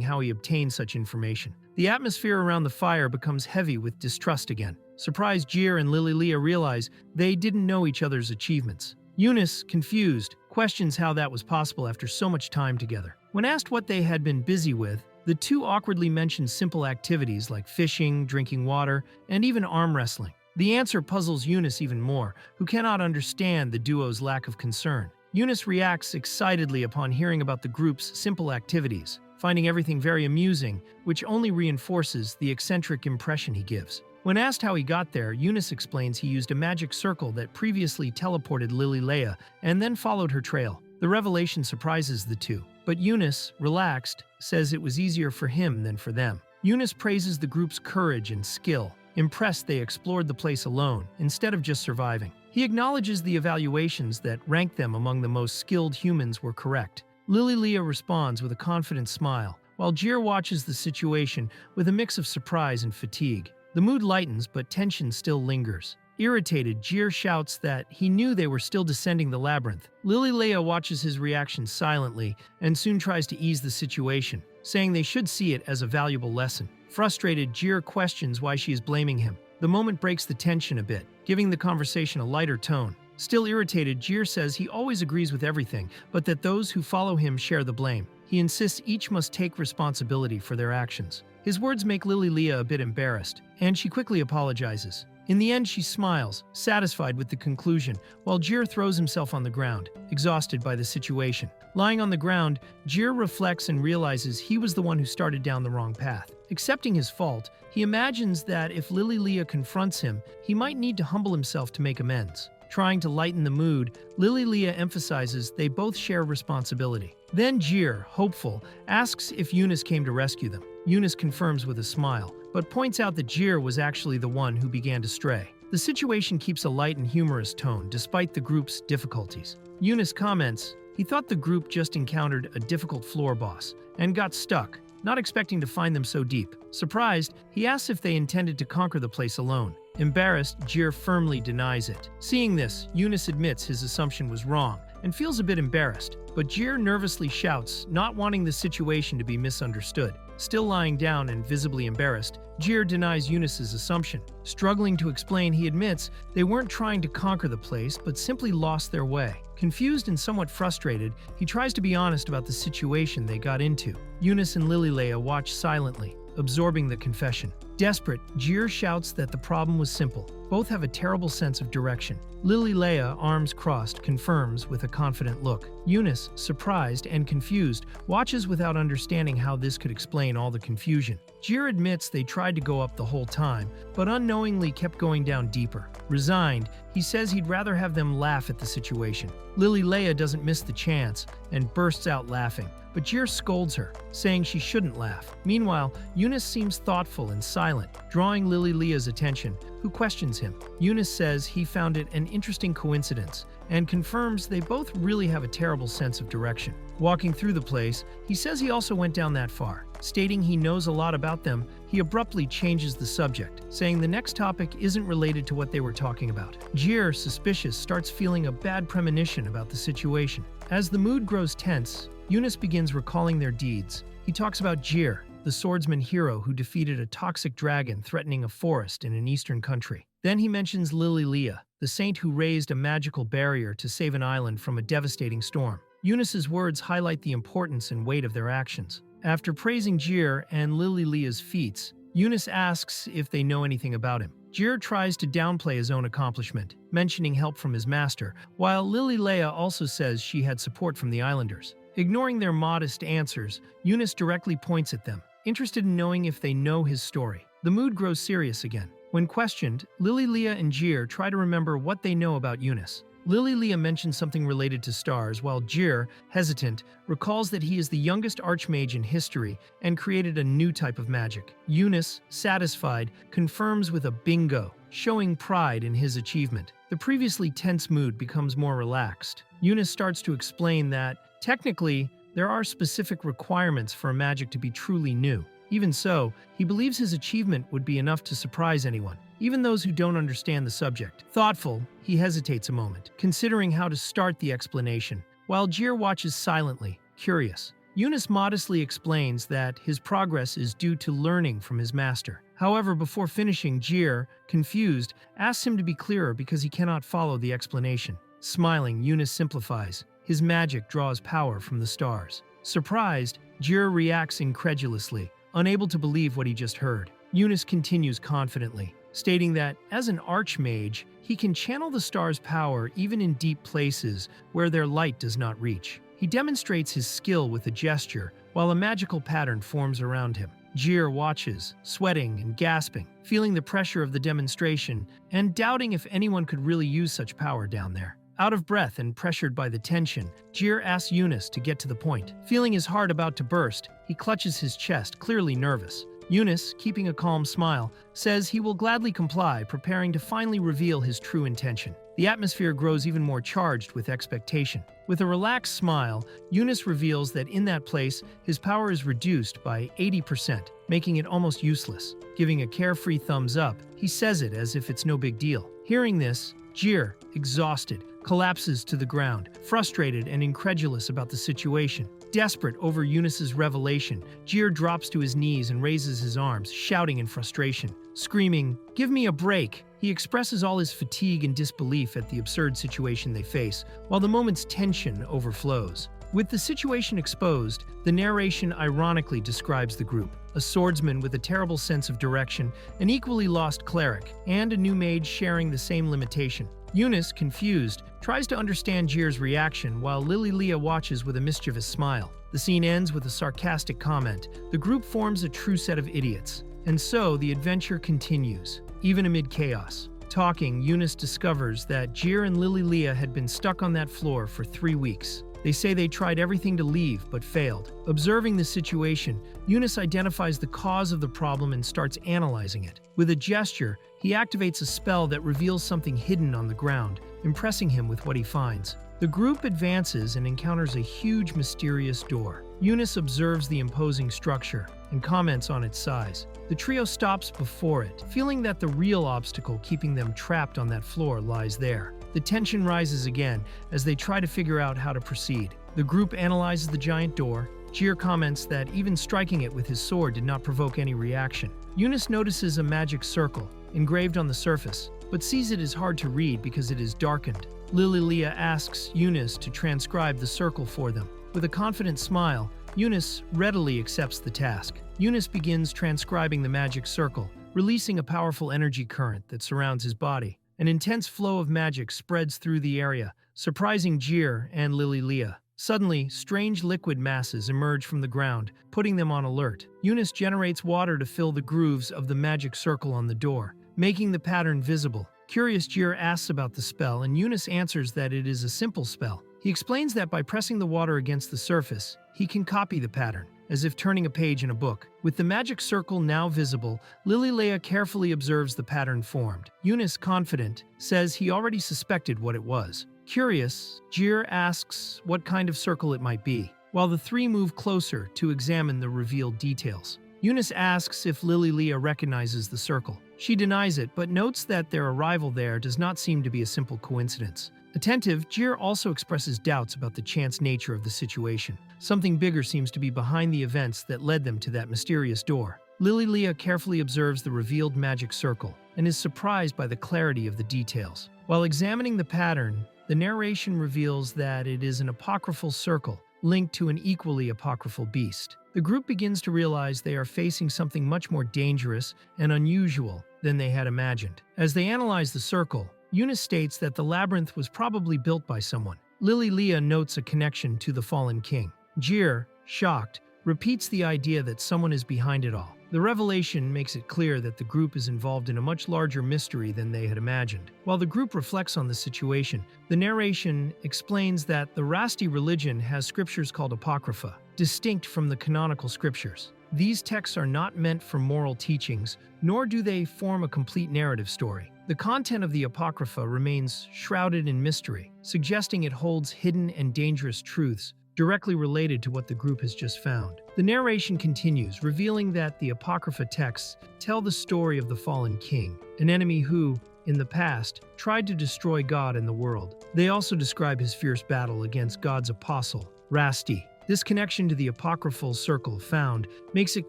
[SPEAKER 1] how he obtained such information. The atmosphere around the fire becomes heavy with distrust again. Surprised, Jir and Leah realize they didn't know each other's achievements. Ununice, confused, questions how that was possible after so much time together. When asked what they had been busy with, the two awkwardly mentioned simple activities like fishing, drinking water, and even arm wrestling. The answer puzzles Ununice even more, who cannot understand the duo's lack of concern. Ununice reacts excitedly upon hearing about the group's simple activities, finding everything very amusing, which only reinforces the eccentric impression he gives. When asked how he got there, Ununice explains he used a magic circle that previously teleported Leah and then followed her trail. The revelation surprises the two, but Ununice, relaxed, says it was easier for him than for them. Ununice praises the group's courage and skill. Impressed, they explored the place alone, instead of just surviving. He acknowledges the evaluations that ranked them among the most skilled humans were correct. Leah responds with a confident smile, while Jir watches the situation with a mix of surprise and fatigue. The mood lightens, but tension still lingers. Irritated, Jir shouts that he knew they were still descending the labyrinth. Leah watches his reaction silently and soon tries to ease the situation, saying they should see it as a valuable lesson. Frustrated, Jir questions why she is blaming him. The moment breaks the tension a bit, giving the conversation a lighter tone. Still irritated, Jir says he always agrees with everything, but that those who follow him share the blame. He insists each must take responsibility for their actions. His words make Leah a bit embarrassed, and she quickly apologizes. In the end, she smiles, satisfied with the conclusion, while Jir throws himself on the ground, exhausted by the situation. Lying on the ground, Jir reflects and realizes he was the one who started down the wrong path. Accepting his fault, he imagines that if Leah confronts him, he might need to humble himself to make amends. Trying to lighten the mood, Leah emphasizes they both share responsibility. Then Jir, hopeful, asks if Ununice came to rescue them. Ununice confirms with a smile, but points out that Jir was actually the one who began to stray. The situation keeps a light and humorous tone despite the group's difficulties. Ununice comments he thought the group just encountered a difficult floor boss and got stuck, not expecting to find them so deep. Surprised, he asks if they intended to conquer the place alone. Embarrassed, Jir firmly denies it. Seeing this, Ununice admits his assumption was wrong and feels a bit embarrassed, but Jir nervously shouts, not wanting the situation to be misunderstood. Still lying down and visibly embarrassed, Jir denies Ununice's assumption. Struggling to explain, he admits they weren't trying to conquer the place, but simply lost their way. Confused and somewhat frustrated, he tries to be honest about the situation they got into. Ununice and Leah watch silently, absorbing the confession. Desperate, Jir shouts that the problem was simple. Both have a terrible sense of direction. Leah, arms crossed, confirms with a confident look. Ununice, surprised and confused, watches without understanding how this could explain all the confusion. Jir admits they tried to go up the whole time, but unknowingly kept going down deeper. Resigned, he says he'd rather have them laugh at the situation. Leah doesn't miss the chance and bursts out laughing, but Jir scolds her, saying she shouldn't laugh. Meanwhile, Ununice seems thoughtful and silent, drawing Leah's attention, who questions him. Ununice says he found it an interesting coincidence and confirms they both really have a terrible sense of direction. Walking through the place, he says he also went down that far. Stating he knows a lot about them, he abruptly changes the subject, saying the next topic isn't related to what they were talking about. Jir, suspicious, starts feeling a bad premonition about the situation. As the mood grows tense, Ununice begins recalling their deeds. He talks about Jir, the swordsman hero who defeated a toxic dragon threatening a forest in an eastern country. Then he mentions Leah, the saint who raised a magical barrier to save an island from a devastating storm. Ununice's words highlight the importance and weight of their actions. After praising Jir and Leah's feats, Ununice asks if they know anything about him. Jir tries to downplay his own accomplishment, mentioning help from his master, while Leah also says she had support from the islanders. Ignoring their modest answers, Ununice directly points at them, interested in knowing if they know his story. The mood grows serious again. When questioned, Leah and Jir try to remember what they know about Ununice. Leah mentions something related to stars, while Jir, hesitant, recalls that he is the youngest archmage in history and created a new type of magic. Ununice, satisfied, confirms with a bingo, showing pride in his achievement. The previously tense mood becomes more relaxed. Ununice starts to explain that, technically, there are specific requirements for a magic to be truly new. Even so, he believes his achievement would be enough to surprise anyone, even those who don't understand the subject. Thoughtful, he hesitates a moment, considering how to start the explanation, while Jir watches silently, curious. Ununice modestly explains that his progress is due to learning from his master. However, before finishing, Jir, confused, asks him to be clearer because he cannot follow the explanation. Smiling, Ununice simplifies. His magic draws power from the stars. Surprised, Jir reacts incredulously, unable to believe what he just heard. Ununice continues confidently, stating that, as an archmage, he can channel the stars' power even in deep places where their light does not reach. He demonstrates his skill with a gesture, while a magical pattern forms around him. Jir watches, sweating and gasping, feeling the pressure of the demonstration, and doubting if anyone could really use such power down there. Out of breath and pressured by the tension, Jir asks Ununice to get to the point. Feeling his heart about to burst, he clutches his chest, clearly nervous. Ununice, keeping a calm smile, says he will gladly comply, preparing to finally reveal his true intention. The atmosphere grows even more charged with expectation. With a relaxed smile, Ununice reveals that in that place, his power is reduced by 80%, making it almost useless. Giving a carefree thumbs up, he says it as if it's no big deal. Hearing this, Jir, exhausted, collapses to the ground, frustrated and incredulous about the situation. Desperate over Ununice's revelation, Jir drops to his knees and raises his arms, shouting in frustration. Screaming, "Give me a break!" He expresses all his fatigue and disbelief at the absurd situation they face, while the moment's tension overflows. With the situation exposed, the narration ironically describes the group: a swordsman with a terrible sense of direction, an equally lost cleric, and a new mage sharing the same limitation. Ununice, confused, tries to understand Jir's reaction while Leah watches with a mischievous smile. The scene ends with a sarcastic comment. The group forms a true set of idiots. And so the adventure continues, even amid chaos. Talking, Ununice discovers that Jir and Leah had been stuck on that floor for 3 weeks. They say they tried everything to leave, but failed. Observing the situation, Ununice identifies the cause of the problem and starts analyzing it. With a gesture, he activates a spell that reveals something hidden on the ground, impressing him with what he finds. The group advances and encounters a huge, mysterious door. Ununice observes the imposing structure and comments on its size. The trio stops before it, feeling that the real obstacle keeping them trapped on that floor lies there. The tension rises again as they try to figure out how to proceed. The group analyzes the giant door. Jir comments that even striking it with his sword did not provoke any reaction. Ununice notices a magic circle engraved on the surface, but sees it as hard to read because it is darkened. Leah asks Ununice to transcribe the circle for them. With a confident smile, Ununice readily accepts the task. Ununice begins transcribing the magic circle, releasing a powerful energy current that surrounds his body. An intense flow of magic spreads through the area, surprising Jir and Leah. Suddenly, strange liquid masses emerge from the ground, putting them on alert. Ununice generates water to fill the grooves of the magic circle on the door, making the pattern visible. Curious, Jir asks about the spell, and Ununice answers that it is a simple spell. He explains that by pressing the water against the surface, he can copy the pattern, as if turning a page in a book. With the magic circle now visible, Leah carefully observes the pattern formed. Ununice, confident, says he already suspected what it was. Curious, Jir asks what kind of circle it might be, while the three move closer to examine the revealed details. Ununice asks if Leah recognizes the circle. She denies it, but notes that their arrival there does not seem to be a simple coincidence. Attentive, Jir also expresses doubts about the chance nature of the situation. Something bigger seems to be behind the events that led them to that mysterious door. Leah carefully observes the revealed magic circle and is surprised by the clarity of the details. While examining the pattern, the narration reveals that it is an apocryphal circle, linked to an equally apocryphal beast. The group begins to realize they are facing something much more dangerous and unusual than they had imagined. As they analyze the circle, Ununice states that the labyrinth was probably built by someone. Leah notes a connection to the fallen king. Jir, shocked, repeats the idea that someone is behind it all. The revelation makes it clear that the group is involved in a much larger mystery than they had imagined. While the group reflects on the situation, the narration explains that the Rasti religion has scriptures called apocrypha, distinct from the canonical scriptures. These texts are not meant for moral teachings, nor do they form a complete narrative story. The content of the Apocrypha remains shrouded in mystery, suggesting it holds hidden and dangerous truths directly related to what the group has just found. The narration continues, revealing that the Apocrypha texts tell the story of the fallen king, an enemy who, in the past, tried to destroy God and the world. They also describe his fierce battle against God's apostle, Rasti. This connection to the apocryphal circle found makes it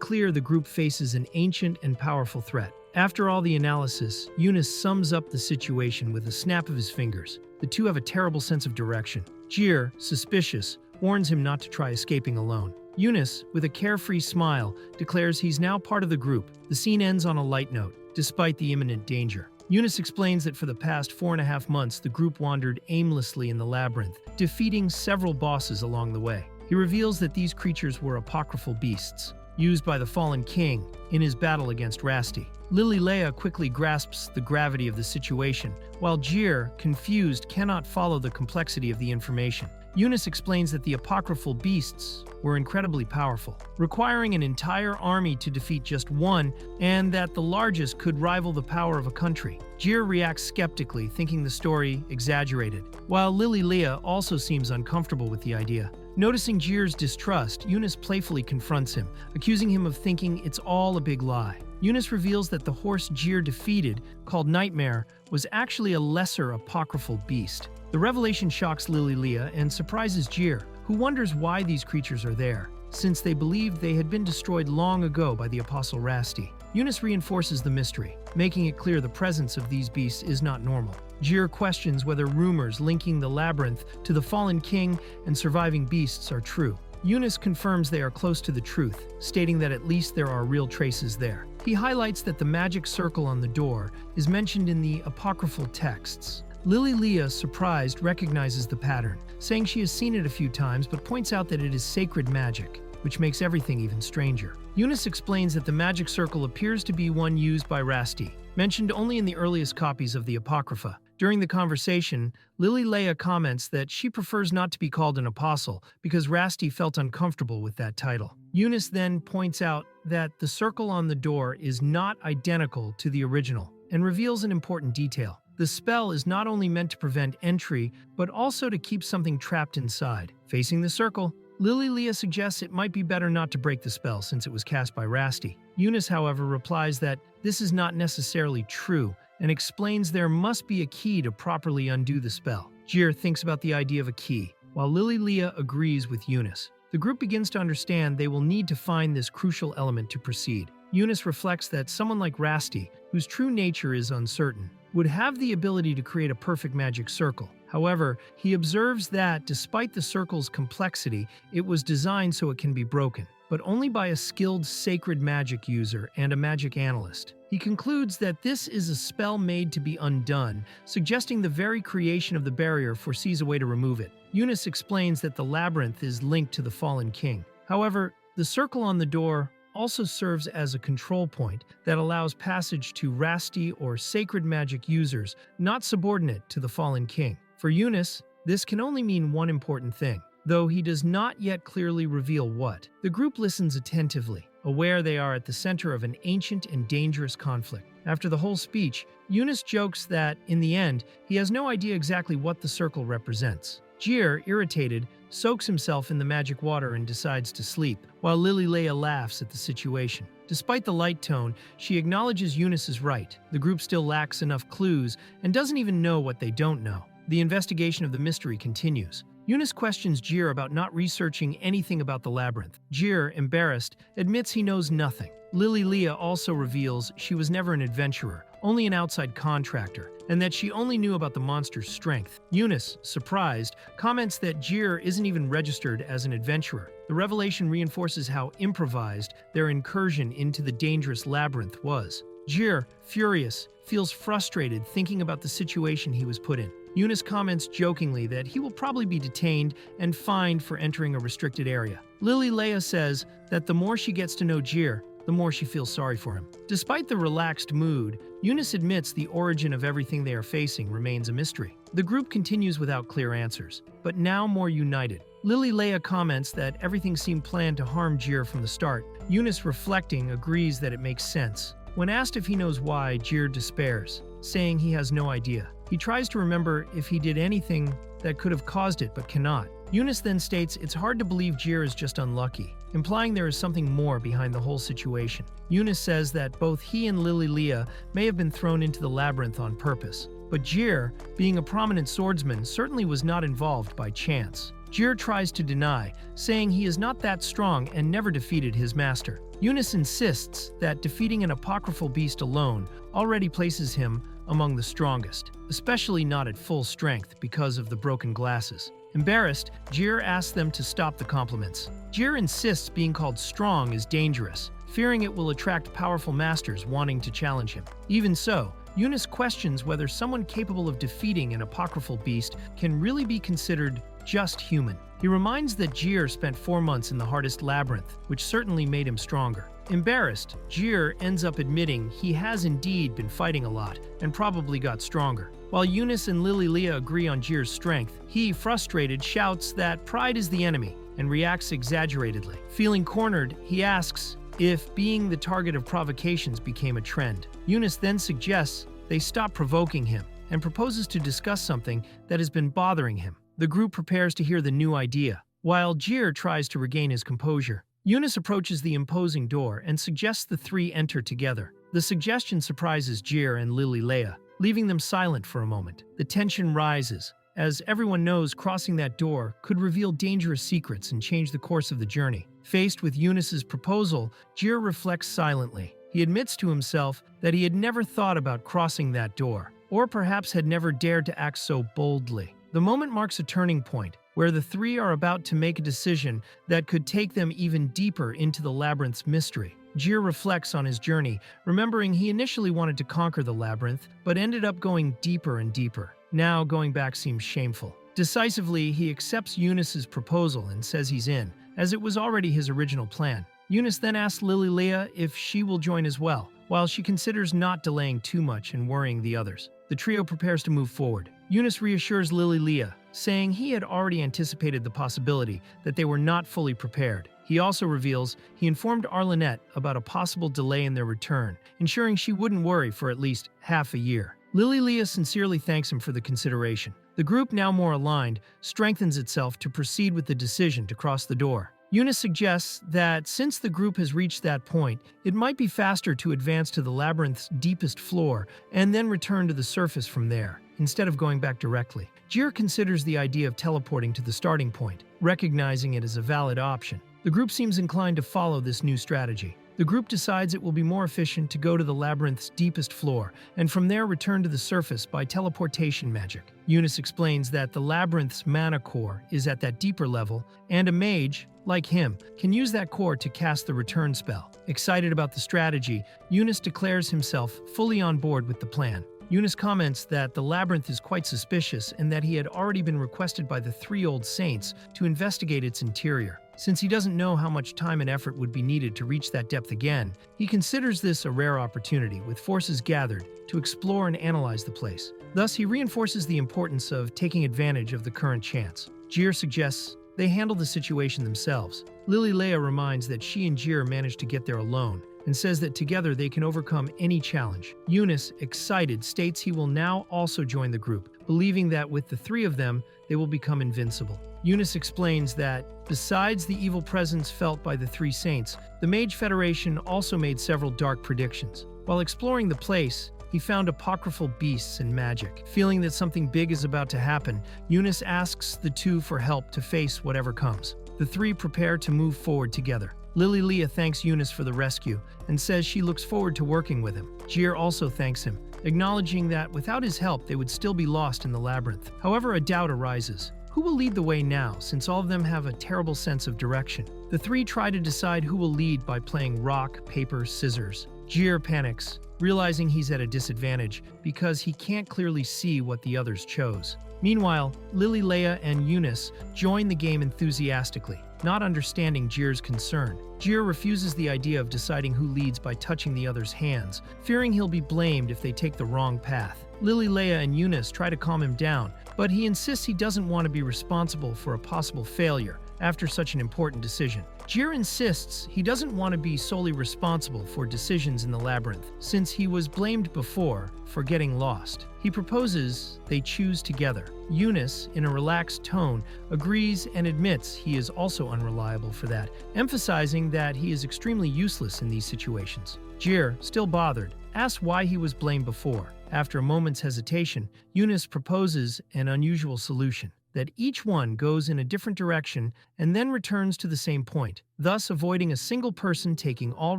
[SPEAKER 1] clear the group faces an ancient and powerful threat. After all the analysis, Ununice sums up the situation with a snap of his fingers. The two have a terrible sense of direction. Jir, suspicious, warns him not to try escaping alone. Ununice, with a carefree smile, declares he's now part of the group. The scene ends on a light note, despite the imminent danger. Ununice explains that for the past 4.5 months, the group wandered aimlessly in the labyrinth, defeating several bosses along the way. He reveals that these creatures were apocryphal beasts, used by the fallen king in his battle against Rasti. Leah quickly grasps the gravity of the situation, while Jir, confused, cannot follow the complexity of the information. Ununice explains that the apocryphal beasts were incredibly powerful, requiring an entire army to defeat just one, and that the largest could rival the power of a country. Jir reacts skeptically, thinking the story exaggerated, while Leah also seems uncomfortable with the idea. Noticing Jir's distrust, Ununice playfully confronts him, accusing him of thinking it's all a big lie. Ununice reveals that the horse Jir defeated, called Nightmare, was actually a lesser apocryphal beast. The revelation shocks Leah and surprises Jir, who wonders why these creatures are there, since they believed they had been destroyed long ago by the apostle Rasti. Ununice reinforces the mystery, making it clear the presence of these beasts is not normal. Jir questions whether rumors linking the labyrinth to the fallen king and surviving beasts are true. Ununice confirms they are close to the truth, stating that at least there are real traces there. He highlights that the magic circle on the door is mentioned in the apocryphal texts. Leah, surprised, recognizes the pattern, saying she has seen it a few times but points out that it is sacred magic, which makes everything even stranger. Ununice explains that the magic circle appears to be one used by Rasti, mentioned only in the earliest copies of the Apocrypha. During the conversation, Leah comments that she prefers not to be called an apostle because Rasti felt uncomfortable with that title. Ununice then points out that the circle on the door is not identical to the original and reveals an important detail. The spell is not only meant to prevent entry, but also to keep something trapped inside. Facing the circle, Leah suggests it might be better not to break the spell since it was cast by Rasti. Ununice, however, replies that this is not necessarily true and explains there must be a key to properly undo the spell. Jir thinks about the idea of a key, while Leah agrees with Ununice. The group begins to understand they will need to find this crucial element to proceed. Ununice reflects that someone like Rasti, whose true nature is uncertain, would have the ability to create a perfect magic circle. However, he observes that, despite the circle's complexity, it was designed so it can be broken, but only by a skilled sacred magic user and a magic analyst. He concludes that this is a spell made to be undone, suggesting the very creation of the barrier foresees a way to remove it. Ununice explains that the labyrinth is linked to the fallen king. However, the circle on the door also serves as a control point that allows passage to Rasti or sacred magic users not subordinate to the fallen king. For Ununice, this can only mean one important thing, though he does not yet clearly reveal what. The group listens attentively, aware they are at the center of an ancient and dangerous conflict. After the whole speech, Ununice jokes that, in the end, he has no idea exactly what the circle represents. Jir, irritated, soaks himself in the magic water and decides to sleep, while Leah laughs at the situation. Despite the light tone, she acknowledges Ununice is right. The group still lacks enough clues and doesn't even know what they don't know. The investigation of the mystery continues. Ununice questions Jir about not researching anything about the labyrinth. Jir, embarrassed, admits he knows nothing. Leah also reveals she was never an adventurer, only an outside contractor, and that she only knew about the monster's strength. Ununice, surprised, comments that Jir isn't even registered as an adventurer. The revelation reinforces how improvised their incursion into the dangerous labyrinth was. Jir, furious, feels frustrated thinking about the situation he was put in. Ununice comments jokingly that he will probably be detained and fined for entering a restricted area. Leah says that the more she gets to know Jir, the more she feels sorry for him. Despite the relaxed mood, Ununice admits the origin of everything they are facing remains a mystery. The group continues without clear answers, but now more united. Leah comments that everything seemed planned to harm Jir from the start. Ununice, reflecting, agrees that it makes sense. When asked if he knows why, Jir despairs, saying he has no idea. He tries to remember if he did anything that could have caused it but cannot. Ununice then states it's hard to believe Jir is just unlucky, implying there is something more behind the whole situation. Ununice says that both he and Leah may have been thrown into the labyrinth on purpose, but Jir, being a prominent swordsman, certainly was not involved by chance. Jir tries to deny, saying he is not that strong and never defeated his master. Ununice insists that defeating an apocryphal beast alone already places him among the strongest, especially not at full strength because of the broken glasses. Embarrassed, Jir asks them to stop the compliments. Jir insists being called strong is dangerous, fearing it will attract powerful masters wanting to challenge him. Even so, Ununice questions whether someone capable of defeating an apocryphal beast can really be considered just human. He reminds that Jir spent 4 months in the hardest labyrinth, which certainly made him stronger. Embarrassed, Jir ends up admitting he has indeed been fighting a lot and probably got stronger. While Ununice and Leah agree on Jir's strength, he, frustrated, shouts that pride is the enemy and reacts exaggeratedly. Feeling cornered, he asks if being the target of provocations became a trend. Ununice then suggests they stop provoking him and proposes to discuss something that has been bothering him. The group prepares to hear the new idea, while Jir tries to regain his composure. Ununice approaches the imposing door and suggests the three enter together. The suggestion surprises Jir and Leah, leaving them silent for a moment. The tension rises, as everyone knows crossing that door could reveal dangerous secrets and change the course of the journey. Faced with Ununice's proposal, Jir reflects silently. He admits to himself that he had never thought about crossing that door, or perhaps had never dared to act so boldly. The moment marks a turning point, where the three are about to make a decision that could take them even deeper into the labyrinth's mystery. Jir reflects on his journey, remembering he initially wanted to conquer the labyrinth, but ended up going deeper and deeper. Now, going back seems shameful. Decisively, he accepts Ununice's proposal and says he's in, as it was already his original plan. Ununice then asks Leah if she will join as well, while she considers not delaying too much and worrying the others. The trio prepares to move forward. Ununice reassures Leah, saying he had already anticipated the possibility that they were not fully prepared. He also reveals he informed Arlinette about a possible delay in their return, ensuring she wouldn't worry for at least half a year. Leah sincerely thanks him for the consideration. The group, now more aligned, strengthens itself to proceed with the decision to cross the door. Ununice suggests that since the group has reached that point, it might be faster to advance to the labyrinth's deepest floor and then return to the surface from there, instead of going back directly. Jir considers the idea of teleporting to the starting point, recognizing it as a valid option. The group seems inclined to follow this new strategy. The group decides it will be more efficient to go to the labyrinth's deepest floor, and from there return to the surface by teleportation magic. Ununice explains that the labyrinth's mana core is at that deeper level, and a mage, like him, can use that core to cast the return spell. Excited about the strategy, Ununice declares himself fully on board with the plan. Ununice comments that the labyrinth is quite suspicious and that he had already been requested by the 3 old saints to investigate its interior. Since he doesn't know how much time and effort would be needed to reach that depth again, he considers this a rare opportunity, with forces gathered to explore and analyze the place. Thus, he reinforces the importance of taking advantage of the current chance. Jir suggests they handle the situation themselves. Leah reminds that she and Jir managed to get there alone, and says that together they can overcome any challenge. Ununice, excited, states he will now also join the group, believing that with the 3 of them, they will become invincible. Ununice explains that, besides the evil presence felt by the 3 saints, the Mage Federation also made several dark predictions. While exploring the place, he found apocryphal beasts and magic. Feeling that something big is about to happen, Ununice asks the 2 for help to face whatever comes. The 3 prepare to move forward together. Leah thanks Ununice for the rescue and says she looks forward to working with him. Jir also thanks him, acknowledging that without his help they would still be lost in the labyrinth. However, a doubt arises. Who will lead the way now, since all of them have a terrible sense of direction? The three try to decide who will lead by playing rock, paper, scissors. Jir panics, realizing he's at a disadvantage because he can't clearly see what the others chose. Meanwhile, Lily, Leah, and Ununice join the game enthusiastically, not understanding Jir's concern. Jir refuses the idea of deciding who leads by touching the other's hands, fearing he'll be blamed if they take the wrong path. Lily, Leah, and Ununice try to calm him down, but he insists he doesn't want to be responsible for a possible failure after such an important decision. Jir insists he doesn't want to be solely responsible for decisions in the labyrinth, since he was blamed before for getting lost. He proposes they choose together. Ununice, in a relaxed tone, agrees and admits he is also unreliable for that, emphasizing that he is extremely useless in these situations. Jir, still bothered, asks why he was blamed before. After a moment's hesitation, Ununice proposes an unusual solution, that each one goes in a different direction and then returns to the same point, thus avoiding a single person taking all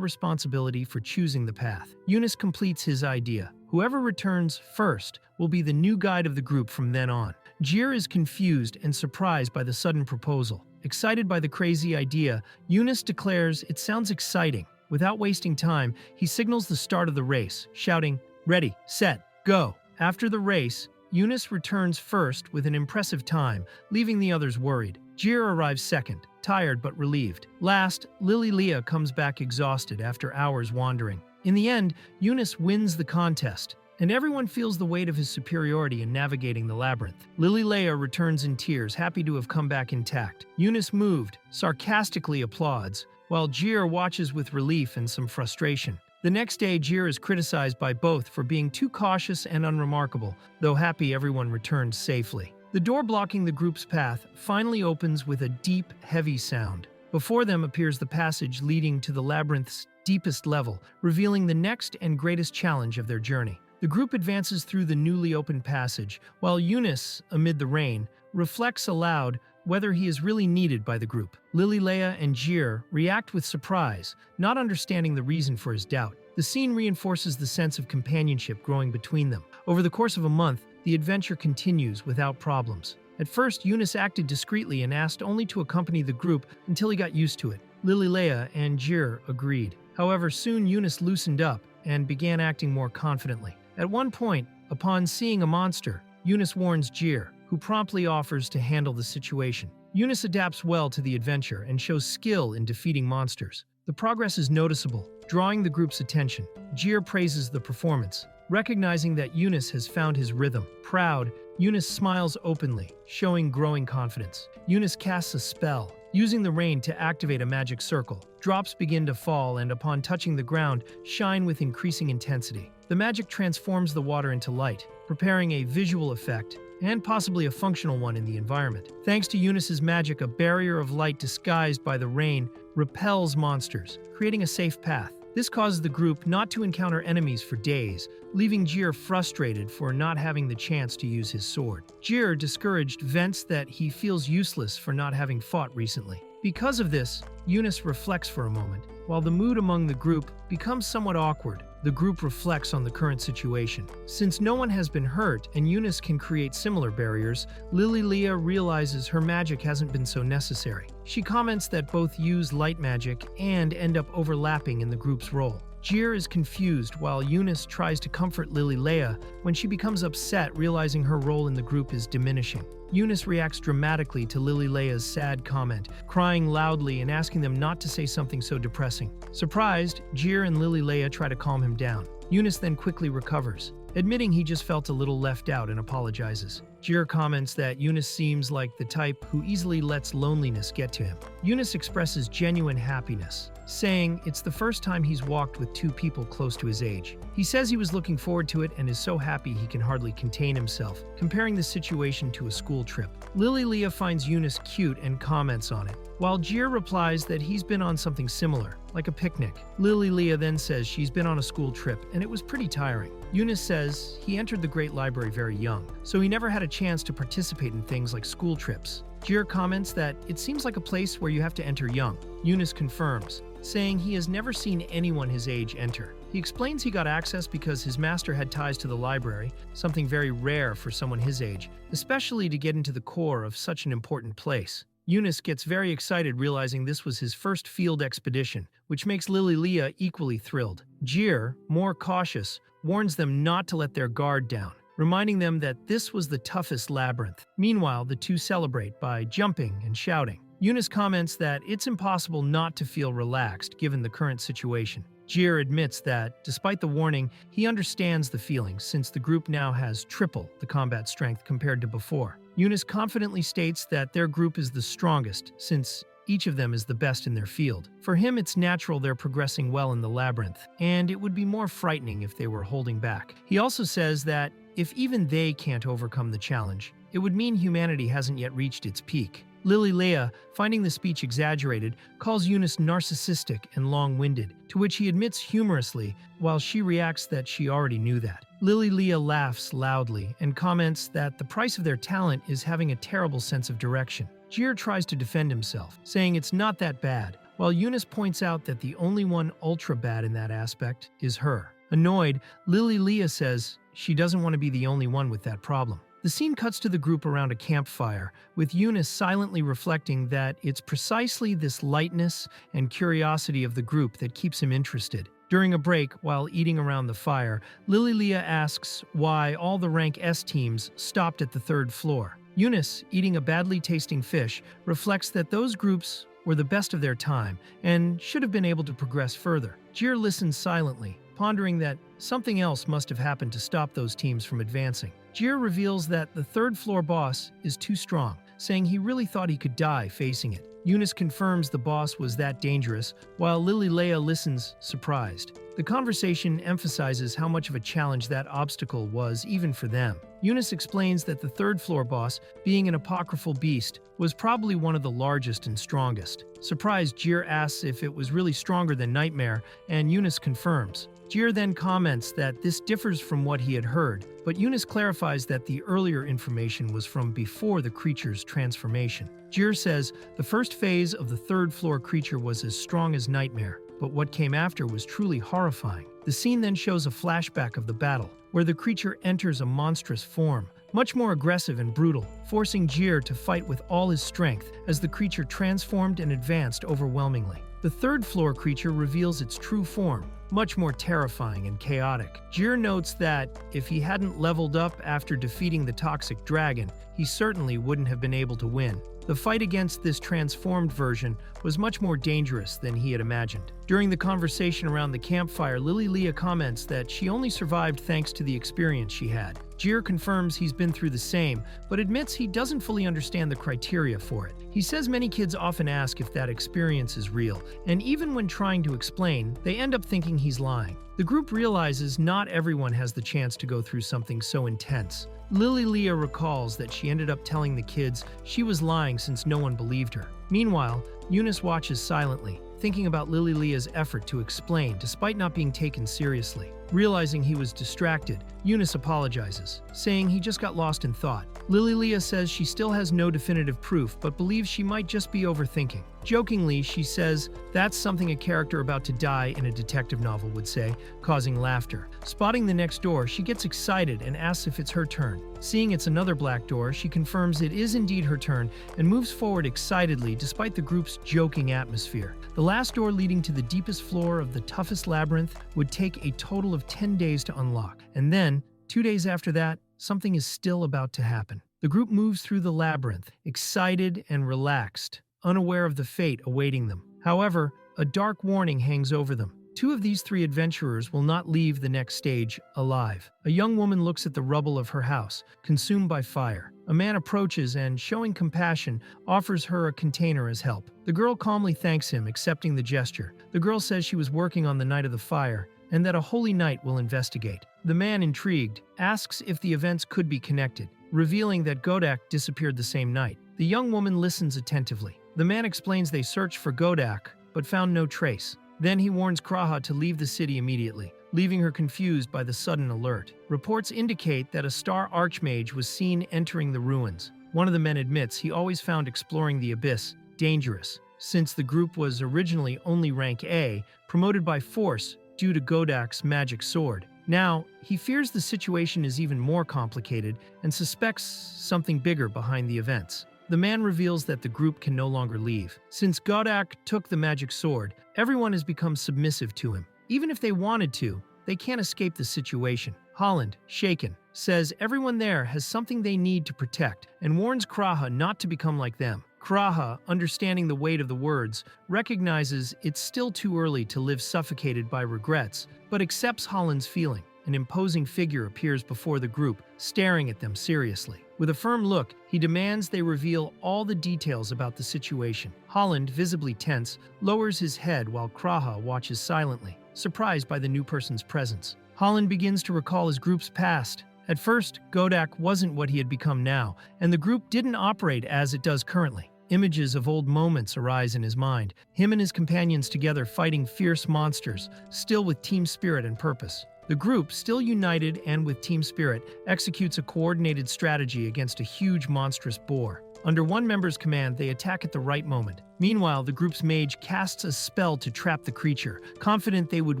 [SPEAKER 1] responsibility for choosing the path. Ununice completes his idea. Whoever returns first will be the new guide of the group from then on. Jir is confused and surprised by the sudden proposal. Excited by the crazy idea, Ununice declares it sounds exciting. Without wasting time, he signals the start of the race, shouting, "Ready, set, go." After the race, Ununice returns first with an impressive time, leaving the others worried. Jir arrives second, tired but relieved. Last, Leah comes back exhausted after hours wandering. In the end, Ununice wins the contest, and everyone feels the weight of his superiority in navigating the labyrinth. Leah returns in tears, happy to have come back intact. Ununice, moved, sarcastically applauds, while Jir watches with relief and some frustration. The next day, Jir is criticized by both for being too cautious and unremarkable, though happy everyone returned safely. The door blocking the group's path finally opens with a deep, heavy sound. Before them appears the passage leading to the labyrinth's deepest level, revealing the next and greatest challenge of their journey. The group advances through the newly opened passage, while Ununice, amid the rain, reflects aloud whether he is really needed by the group. Leah, and Jir react with surprise, not understanding the reason for his doubt. The scene reinforces the sense of companionship growing between them. Over the course of a month, the adventure continues without problems. At first, Ununice acted discreetly and asked only to accompany the group until he got used to it. Leah and Jir agreed. However, soon Ununice loosened up and began acting more confidently. At one point, upon seeing a monster, Ununice warns Jir, who promptly offers to handle the situation. Ununice adapts well to the adventure and shows skill in defeating monsters. The progress is noticeable, drawing the group's attention. Jir praises the performance, recognizing that Ununice has found his rhythm. Proud, Ununice smiles openly, showing growing confidence. Ununice casts a spell, using the rain to activate a magic circle. Drops begin to fall and, upon touching the ground, shine with increasing intensity. The magic transforms the water into light, preparing a visual effect and possibly a functional one in the environment. Thanks to Ununice's magic, a barrier of light disguised by the rain repels monsters, creating a safe path. This causes the group not to encounter enemies for days, leaving Jir frustrated for not having the chance to use his sword. Jir, discouraged, vents that he feels useless for not having fought recently. Because of this, Ununice reflects for a moment. While the mood among the group becomes somewhat awkward, the group reflects on the current situation. Since no one has been hurt and Ununice can create similar barriers, Leah realizes her magic hasn't been so necessary. She comments that both use light magic and end up overlapping in the group's role. Jir is confused while Ununice tries to comfort Leah when she becomes upset, realizing her role in the group is diminishing. Ununice reacts dramatically to Leah's sad comment, crying loudly and asking them not to say something so depressing. Surprised, Jir and Leah try to calm him down. Ununice then quickly recovers, admitting he just felt a little left out and apologizes. Jir comments that Ununice seems like the type who easily lets loneliness get to him. Ununice expresses genuine happiness, saying it's the first time he's walked with two people close to his age. He says he was looking forward to it and is so happy he can hardly contain himself, comparing the situation to a school trip. Leah finds Ununice cute and comments on it, while Jir replies that he's been on something similar, like a picnic. Leah then says she's been on a school trip and it was pretty tiring. Ununice says he entered the Great Library very young, so he never had a chance to participate in things like school trips. Jir comments that it seems like a place where you have to enter young. Ununice confirms, saying he has never seen anyone his age enter. He explains he got access because his master had ties to the library, something very rare for someone his age, especially to get into the core of such an important place. Ununice gets very excited realizing this was his first field expedition, which makes Leah equally thrilled. Jir, more cautious, warns them not to let their guard down, reminding them that this was the toughest labyrinth. Meanwhile, the two celebrate by jumping and shouting. Ununice comments that it's impossible not to feel relaxed given the current situation. Jir admits that, despite the warning, he understands the feelings since the group now has triple the combat strength compared to before. Ununice confidently states that their group is the strongest since each of them is the best in their field. For him, it's natural they're progressing well in the labyrinth, and it would be more frightening if they were holding back. He also says that if even they can't overcome the challenge, it would mean humanity hasn't yet reached its peak. Leah, finding the speech exaggerated, calls Ununice narcissistic and long-winded, to which he admits humorously, while she reacts that she already knew that. Leah laughs loudly and comments that the price of their talent is having a terrible sense of direction. Jir tries to defend himself, saying it's not that bad, while Ununice points out that the only one ultra bad in that aspect is her. Annoyed, Leah says she doesn't want to be the only one with that problem. The scene cuts to the group around a campfire, with Ununice silently reflecting that it's precisely this lightness and curiosity of the group that keeps him interested. During a break, while eating around the fire, Leah asks why all the rank S teams stopped at the third floor. Ununice, eating a badly tasting fish, reflects that those groups were the best of their time and should have been able to progress further. Jir listens silently, pondering that something else must have happened to stop those teams from advancing. Jir reveals that the third-floor boss is too strong, saying he really thought he could die facing it. Ununice confirms the boss was that dangerous, while Leah listens, surprised. The conversation emphasizes how much of a challenge that obstacle was even for them. Ununice explains that the third-floor boss, being an apocryphal beast, was probably one of the largest and strongest. Surprised, Jir asks if it was really stronger than Nightmare, and Ununice confirms. Jir then comments that this differs from what he had heard, but Ununice clarifies that the earlier information was from before the creature's transformation. Jir says the first phase of the third-floor creature was as strong as Nightmare, but what came after was truly horrifying. The scene then shows a flashback of the battle, where the creature enters a monstrous form, much more aggressive and brutal, forcing Jir to fight with all his strength as the creature transformed and advanced overwhelmingly. The third-floor creature reveals its true form, much more terrifying and chaotic. Jir notes that if he hadn't leveled up after defeating the toxic dragon, he certainly wouldn't have been able to win. The fight against this transformed version was much more dangerous than he had imagined. During the conversation around the campfire, Leah comments that she only survived thanks to the experience she had. Jir confirms he's been through the same, but admits he doesn't fully understand the criteria for it. He says many kids often ask if that experience is real, and even when trying to explain, they end up thinking he's lying. The group realizes not everyone has the chance to go through something so intense. Leah recalls that she ended up telling the kids she was lying since no one believed her. Meanwhile, Ununice watches silently, thinking about Leah's effort to explain despite not being taken seriously. Realizing he was distracted, Ununice apologizes, saying he just got lost in thought. Leah says she still has no definitive proof, but believes she might just be overthinking. Jokingly, she says that's something a character about to die in a detective novel would say, causing laughter. Spotting the next door, she gets excited and asks if it's her turn. Seeing it's another black door, she confirms it is indeed her turn and moves forward excitedly despite the group's joking atmosphere. The last door leading to the deepest floor of the toughest labyrinth would take a total of 10 days to unlock, and then, 2 days after that, something is still about to happen. The group moves through the labyrinth, excited and relaxed, unaware of the fate awaiting them. However, a dark warning hangs over them. 2 of these 3 adventurers will not leave the next stage alive. A young woman looks at the rubble of her house, consumed by fire. A man approaches and, showing compassion, offers her a container as help. The girl calmly thanks him, accepting the gesture. The girl says she was working on the night of the fire, and that a holy knight will investigate. The man, intrigued, asks if the events could be connected, revealing that Godak disappeared the same night. The young woman listens attentively. The man explains they searched for Godak, but found no trace. Then he warns Kraa to leave the city immediately, leaving her confused by the sudden alert. Reports indicate that a star archmage was seen entering the ruins. One of the men admits he always found exploring the abyss dangerous, since the group was originally only rank A, promoted by force due to Godak's magic sword. Now, he fears the situation is even more complicated and suspects something bigger behind the events. The man reveals that the group can no longer leave. Since Godak took the magic sword, everyone has become submissive to him. Even if they wanted to, they can't escape the situation. Holland, shaken, says everyone there has something they need to protect and warns Kraa not to become like them. Kraa, understanding the weight of the words, recognizes it's still too early to live suffocated by regrets, but accepts Holland's feeling. An imposing figure appears before the group, staring at them seriously. With a firm look, he demands they reveal all the details about the situation. Holland, visibly tense, lowers his head while Kraa watches silently, surprised by the new person's presence. Holland begins to recall his group's past. At first, Godak wasn't what he had become now, and the group didn't operate as it does currently. Images of old moments arise in his mind, him and his companions together fighting fierce monsters, still with team spirit and purpose. The group, still united and with team spirit, executes a coordinated strategy against a huge monstrous boar. Under one member's command, they attack at the right moment. Meanwhile, the group's mage casts a spell to trap the creature, confident they would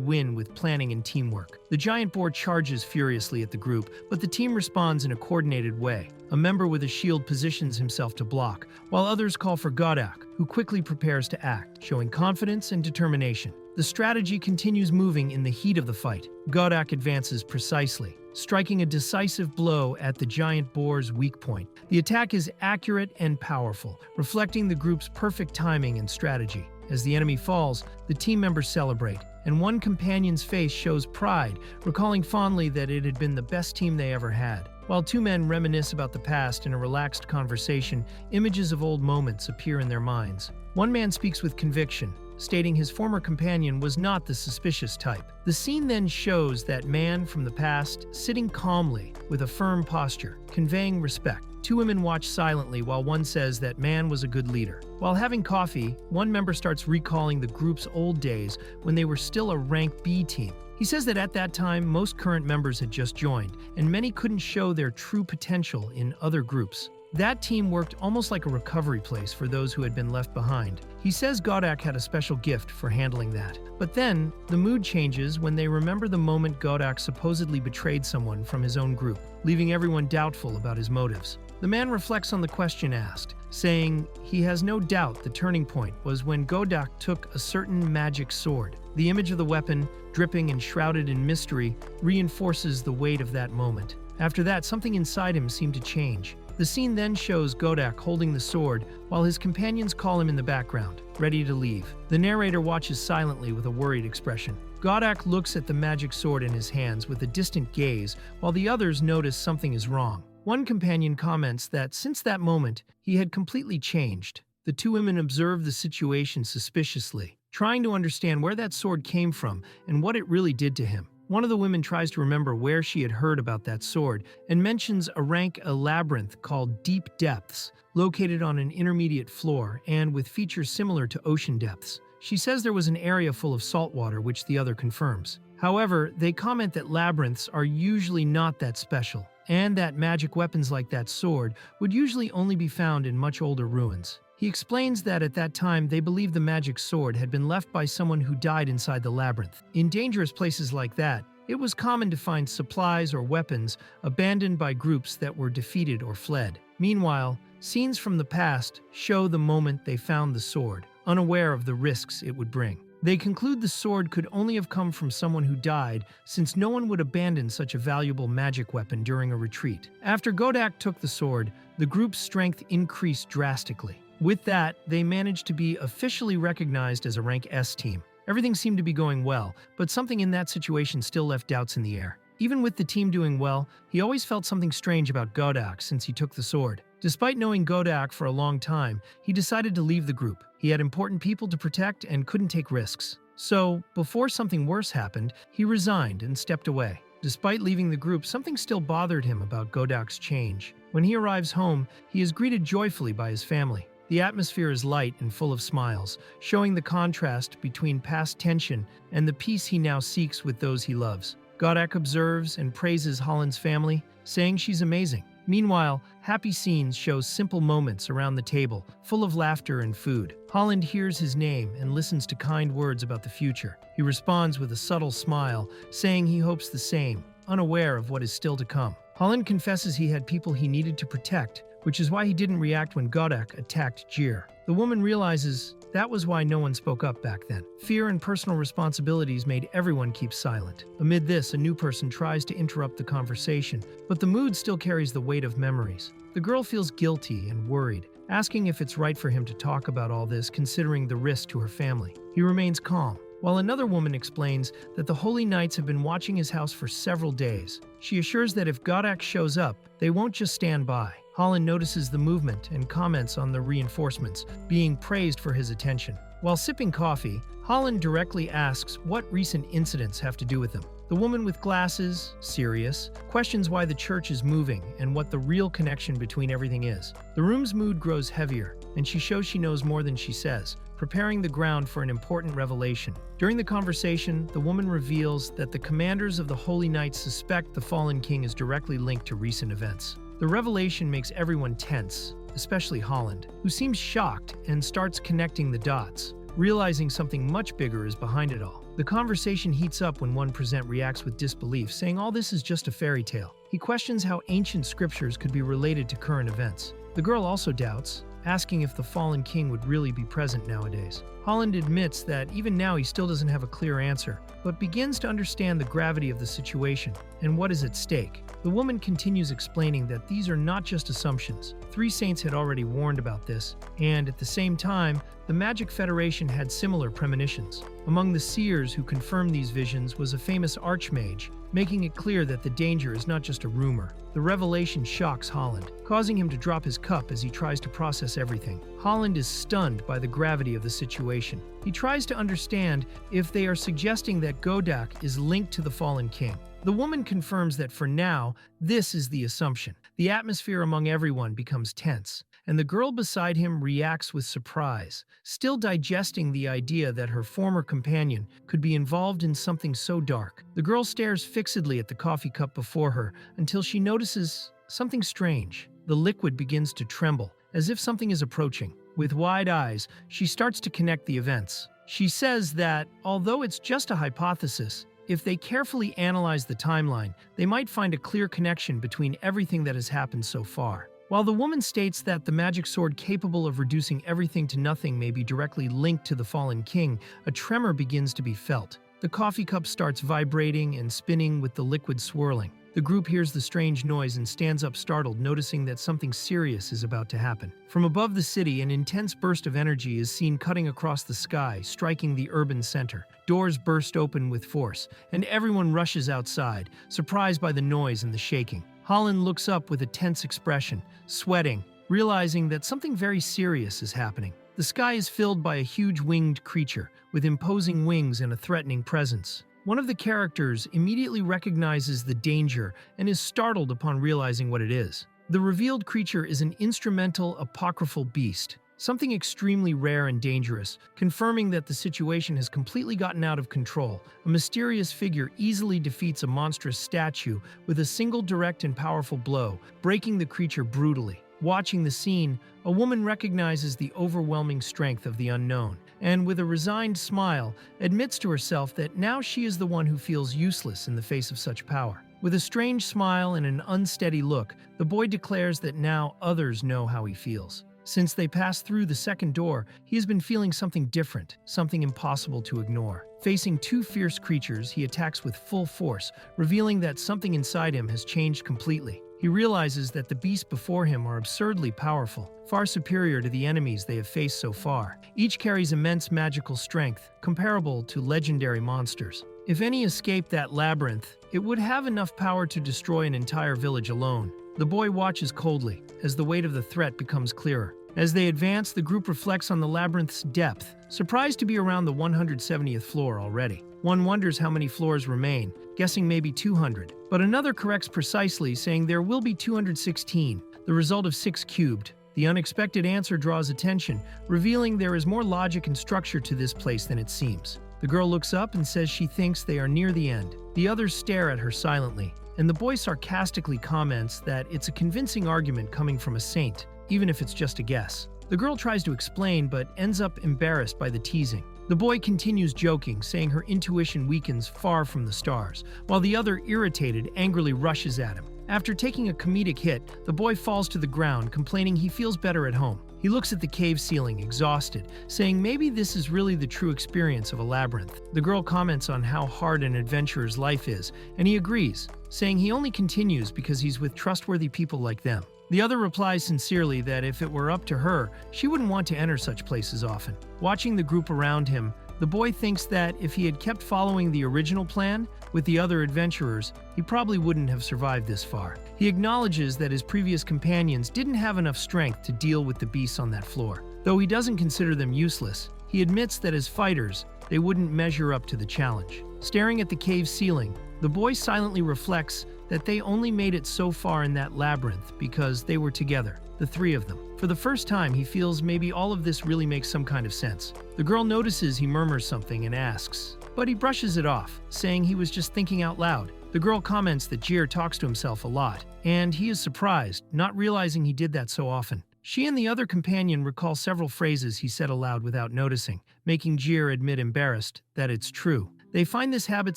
[SPEAKER 1] win with planning and teamwork. The giant boar charges furiously at the group, but the team responds in a coordinated way. A member with a shield positions himself to block, while others call for Godak, who quickly prepares to act, showing confidence and determination. The strategy continues moving in the heat of the fight. Godak advances precisely, striking a decisive blow at the giant boar's weak point. The attack is accurate and powerful, reflecting the group's perfect timing and strategy. As the enemy falls, the team members celebrate, and one companion's face shows pride, recalling fondly that it had been the best team they ever had. While two men reminisce about the past in a relaxed conversation, images of old moments appear in their minds. One man speaks with conviction, stating his former companion was not the suspicious type. The scene then shows that man from the past sitting calmly with a firm posture, conveying respect. Two women watch silently while one says that man was a good leader. While having coffee, one member starts recalling the group's old days when they were still a rank B team. He says that at that time, most current members had just joined, and many couldn't show their true potential in other groups. That team worked almost like a recovery place for those who had been left behind. He says Godak had a special gift for handling that. But then, the mood changes when they remember the moment Godak supposedly betrayed someone from his own group, leaving everyone doubtful about his motives. The man reflects on the question asked, saying he has no doubt the turning point was when Godak took a certain magic sword. The image of the weapon, dripping and shrouded in mystery, reinforces the weight of that moment. After that, something inside him seemed to change. The scene then shows Godak holding the sword while his companions call him in the background, ready to leave. The narrator watches silently with a worried expression. Godak looks at the magic sword in his hands with a distant gaze, while the others notice something is wrong. One companion comments that since that moment, he had completely changed. The two women observe the situation suspiciously, trying to understand where that sword came from and what it really did to him. One of the women tries to remember where she had heard about that sword and mentions a labyrinth called Deep Depths, located on an intermediate floor and with features similar to ocean depths. She says there was an area full of salt water, which the other confirms. However, they comment that labyrinths are usually not that special, and that magic weapons like that sword would usually only be found in much older ruins. He explains that at that time they believed the magic sword had been left by someone who died inside the labyrinth. In dangerous places like that, it was common to find supplies or weapons abandoned by groups that were defeated or fled. Meanwhile, scenes from the past show the moment they found the sword, unaware of the risks it would bring. They conclude the sword could only have come from someone who died, since no one would abandon such a valuable magic weapon during a retreat. After Godak took the sword, the group's strength increased drastically. With that, they managed to be officially recognized as a rank S team. Everything seemed to be going well, but something in that situation still left doubts in the air. Even with the team doing well, he always felt something strange about Godak since he took the sword. Despite knowing Godak for a long time, he decided to leave the group. He had important people to protect and couldn't take risks. So, before something worse happened, he resigned and stepped away. Despite leaving the group, something still bothered him about Godak's change. When he arrives home, he is greeted joyfully by his family. The atmosphere is light and full of smiles, showing the contrast between past tension and the peace he now seeks with those he loves. Godak observes and praises Holland's family, saying she's amazing. Meanwhile, happy scenes show simple moments around the table, full of laughter and food. Holland hears his name and listens to kind words about the future. He responds with a subtle smile, saying he hopes the same, unaware of what is still to come. Holland confesses he had people he needed to protect, which is why he didn't react when Godak attacked Jir. The woman realizes that was why no one spoke up back then. Fear and personal responsibilities made everyone keep silent. Amid this, a new person tries to interrupt the conversation, but the mood still carries the weight of memories. The girl feels guilty and worried, asking if it's right for him to talk about all this considering the risk to her family. He remains calm, while another woman explains that the Holy Knights have been watching his house for several days. She assures that if Godak shows up, they won't just stand by. Holland notices the movement and comments on the reinforcements, being praised for his attention. While sipping coffee, Holland directly asks what recent incidents have to do with them. The woman with glasses, serious, questions why the church is moving and what the real connection between everything is. The room's mood grows heavier, and she shows she knows more than she says, preparing the ground for an important revelation. During the conversation, the woman reveals that the commanders of the Holy Knights suspect the fallen king is directly linked to recent events. The revelation makes everyone tense, especially Holland, who seems shocked and starts connecting the dots, realizing something much bigger is behind it all. The conversation heats up when one present reacts with disbelief, saying all this is just a fairy tale. He questions how ancient scriptures could be related to current events. The girl also doubts, asking if the fallen king would really be present nowadays. Holland admits that even now he still doesn't have a clear answer, but begins to understand the gravity of the situation and what is at stake. The woman continues explaining that these are not just assumptions. 3 saints had already warned about this, and at the same time, the Magic Federation had similar premonitions. Among the seers who confirmed these visions was a famous archmage, making it clear that the danger is not just a rumor. The revelation shocks Holland, causing him to drop his cup as he tries to process everything. Holland is stunned by the gravity of the situation. He tries to understand if they are suggesting that Godak is linked to the fallen king. The woman confirms that for now, this is the assumption. The atmosphere among everyone becomes tense, and the girl beside him reacts with surprise, still digesting the idea that her former companion could be involved in something so dark. The girl stares fixedly at the coffee cup before her until she notices something strange. The liquid begins to tremble, as if something is approaching. With wide eyes, she starts to connect the events. She says that, although it's just a hypothesis, if they carefully analyze the timeline, they might find a clear connection between everything that has happened so far. While the woman states that the magic sword capable of reducing everything to nothing may be directly linked to the fallen king, a tremor begins to be felt. The coffee cup starts vibrating and spinning with the liquid swirling. The group hears the strange noise and stands up startled, noticing that something serious is about to happen. From above the city, an intense burst of energy is seen cutting across the sky, striking the urban center. Doors burst open with force, and everyone rushes outside, surprised by the noise and the shaking. Holland looks up with a tense expression, sweating, realizing that something very serious is happening. The sky is filled by a huge winged creature, with imposing wings and a threatening presence. One of the characters immediately recognizes the danger and is startled upon realizing what it is. The revealed creature is an instrumental apocryphal beast, something extremely rare and dangerous, confirming that the situation has completely gotten out of control. A mysterious figure easily defeats a monstrous statue with a single direct and powerful blow, breaking the creature brutally. Watching the scene, a woman recognizes the overwhelming strength of the unknown, and with a resigned smile, admits to herself that now she is the one who feels useless in the face of such power. With a strange smile and an unsteady look, the boy declares that now others know how he feels. Since they passed through the second door, he has been feeling something different, something impossible to ignore. Facing 2 fierce creatures, he attacks with full force, revealing that something inside him has changed completely. He realizes that the beasts before him are absurdly powerful, far superior to the enemies they have faced so far. Each carries immense magical strength, comparable to legendary monsters. If any escaped that labyrinth, it would have enough power to destroy an entire village alone. The boy watches coldly, as the weight of the threat becomes clearer. As they advance, the group reflects on the labyrinth's depth, surprised to be around the 170th floor already. One wonders how many floors remain, guessing maybe 200. But another corrects precisely, saying there will be 216, the result of 6 cubed. The unexpected answer draws attention, revealing there is more logic and structure to this place than it seems. The girl looks up and says she thinks they are near the end. The others stare at her silently, and the boy sarcastically comments that it's a convincing argument coming from a saint, even if it's just a guess. The girl tries to explain but ends up embarrassed by the teasing. The boy continues joking, saying her intuition weakens far from the stars, while the other, irritated, angrily rushes at him. After taking a comedic hit, the boy falls to the ground, complaining he feels better at home. He looks at the cave ceiling, exhausted, saying maybe this is really the true experience of a labyrinth. The girl comments on how hard an adventurer's life is, and he agrees, saying he only continues because he's with trustworthy people like them. The other replies sincerely that if it were up to her, she wouldn't want to enter such places often. Watching the group around him, the boy thinks that if he had kept following the original plan with the other adventurers, he probably wouldn't have survived this far. He acknowledges that his previous companions didn't have enough strength to deal with the beasts on that floor. Though he doesn't consider them useless, he admits that as fighters, they wouldn't measure up to the challenge. Staring at the cave ceiling, the boy silently reflects that they only made it so far in that labyrinth because they were together, the three of them. For the first time, he feels maybe all of this really makes some kind of sense. The girl notices he murmurs something and asks, but he brushes it off, saying he was just thinking out loud. The girl comments that Jir talks to himself a lot, and he is surprised, not realizing he did that so often. She and the other companion recall several phrases he said aloud without noticing, making Jir admit embarrassed that it's true. They find this habit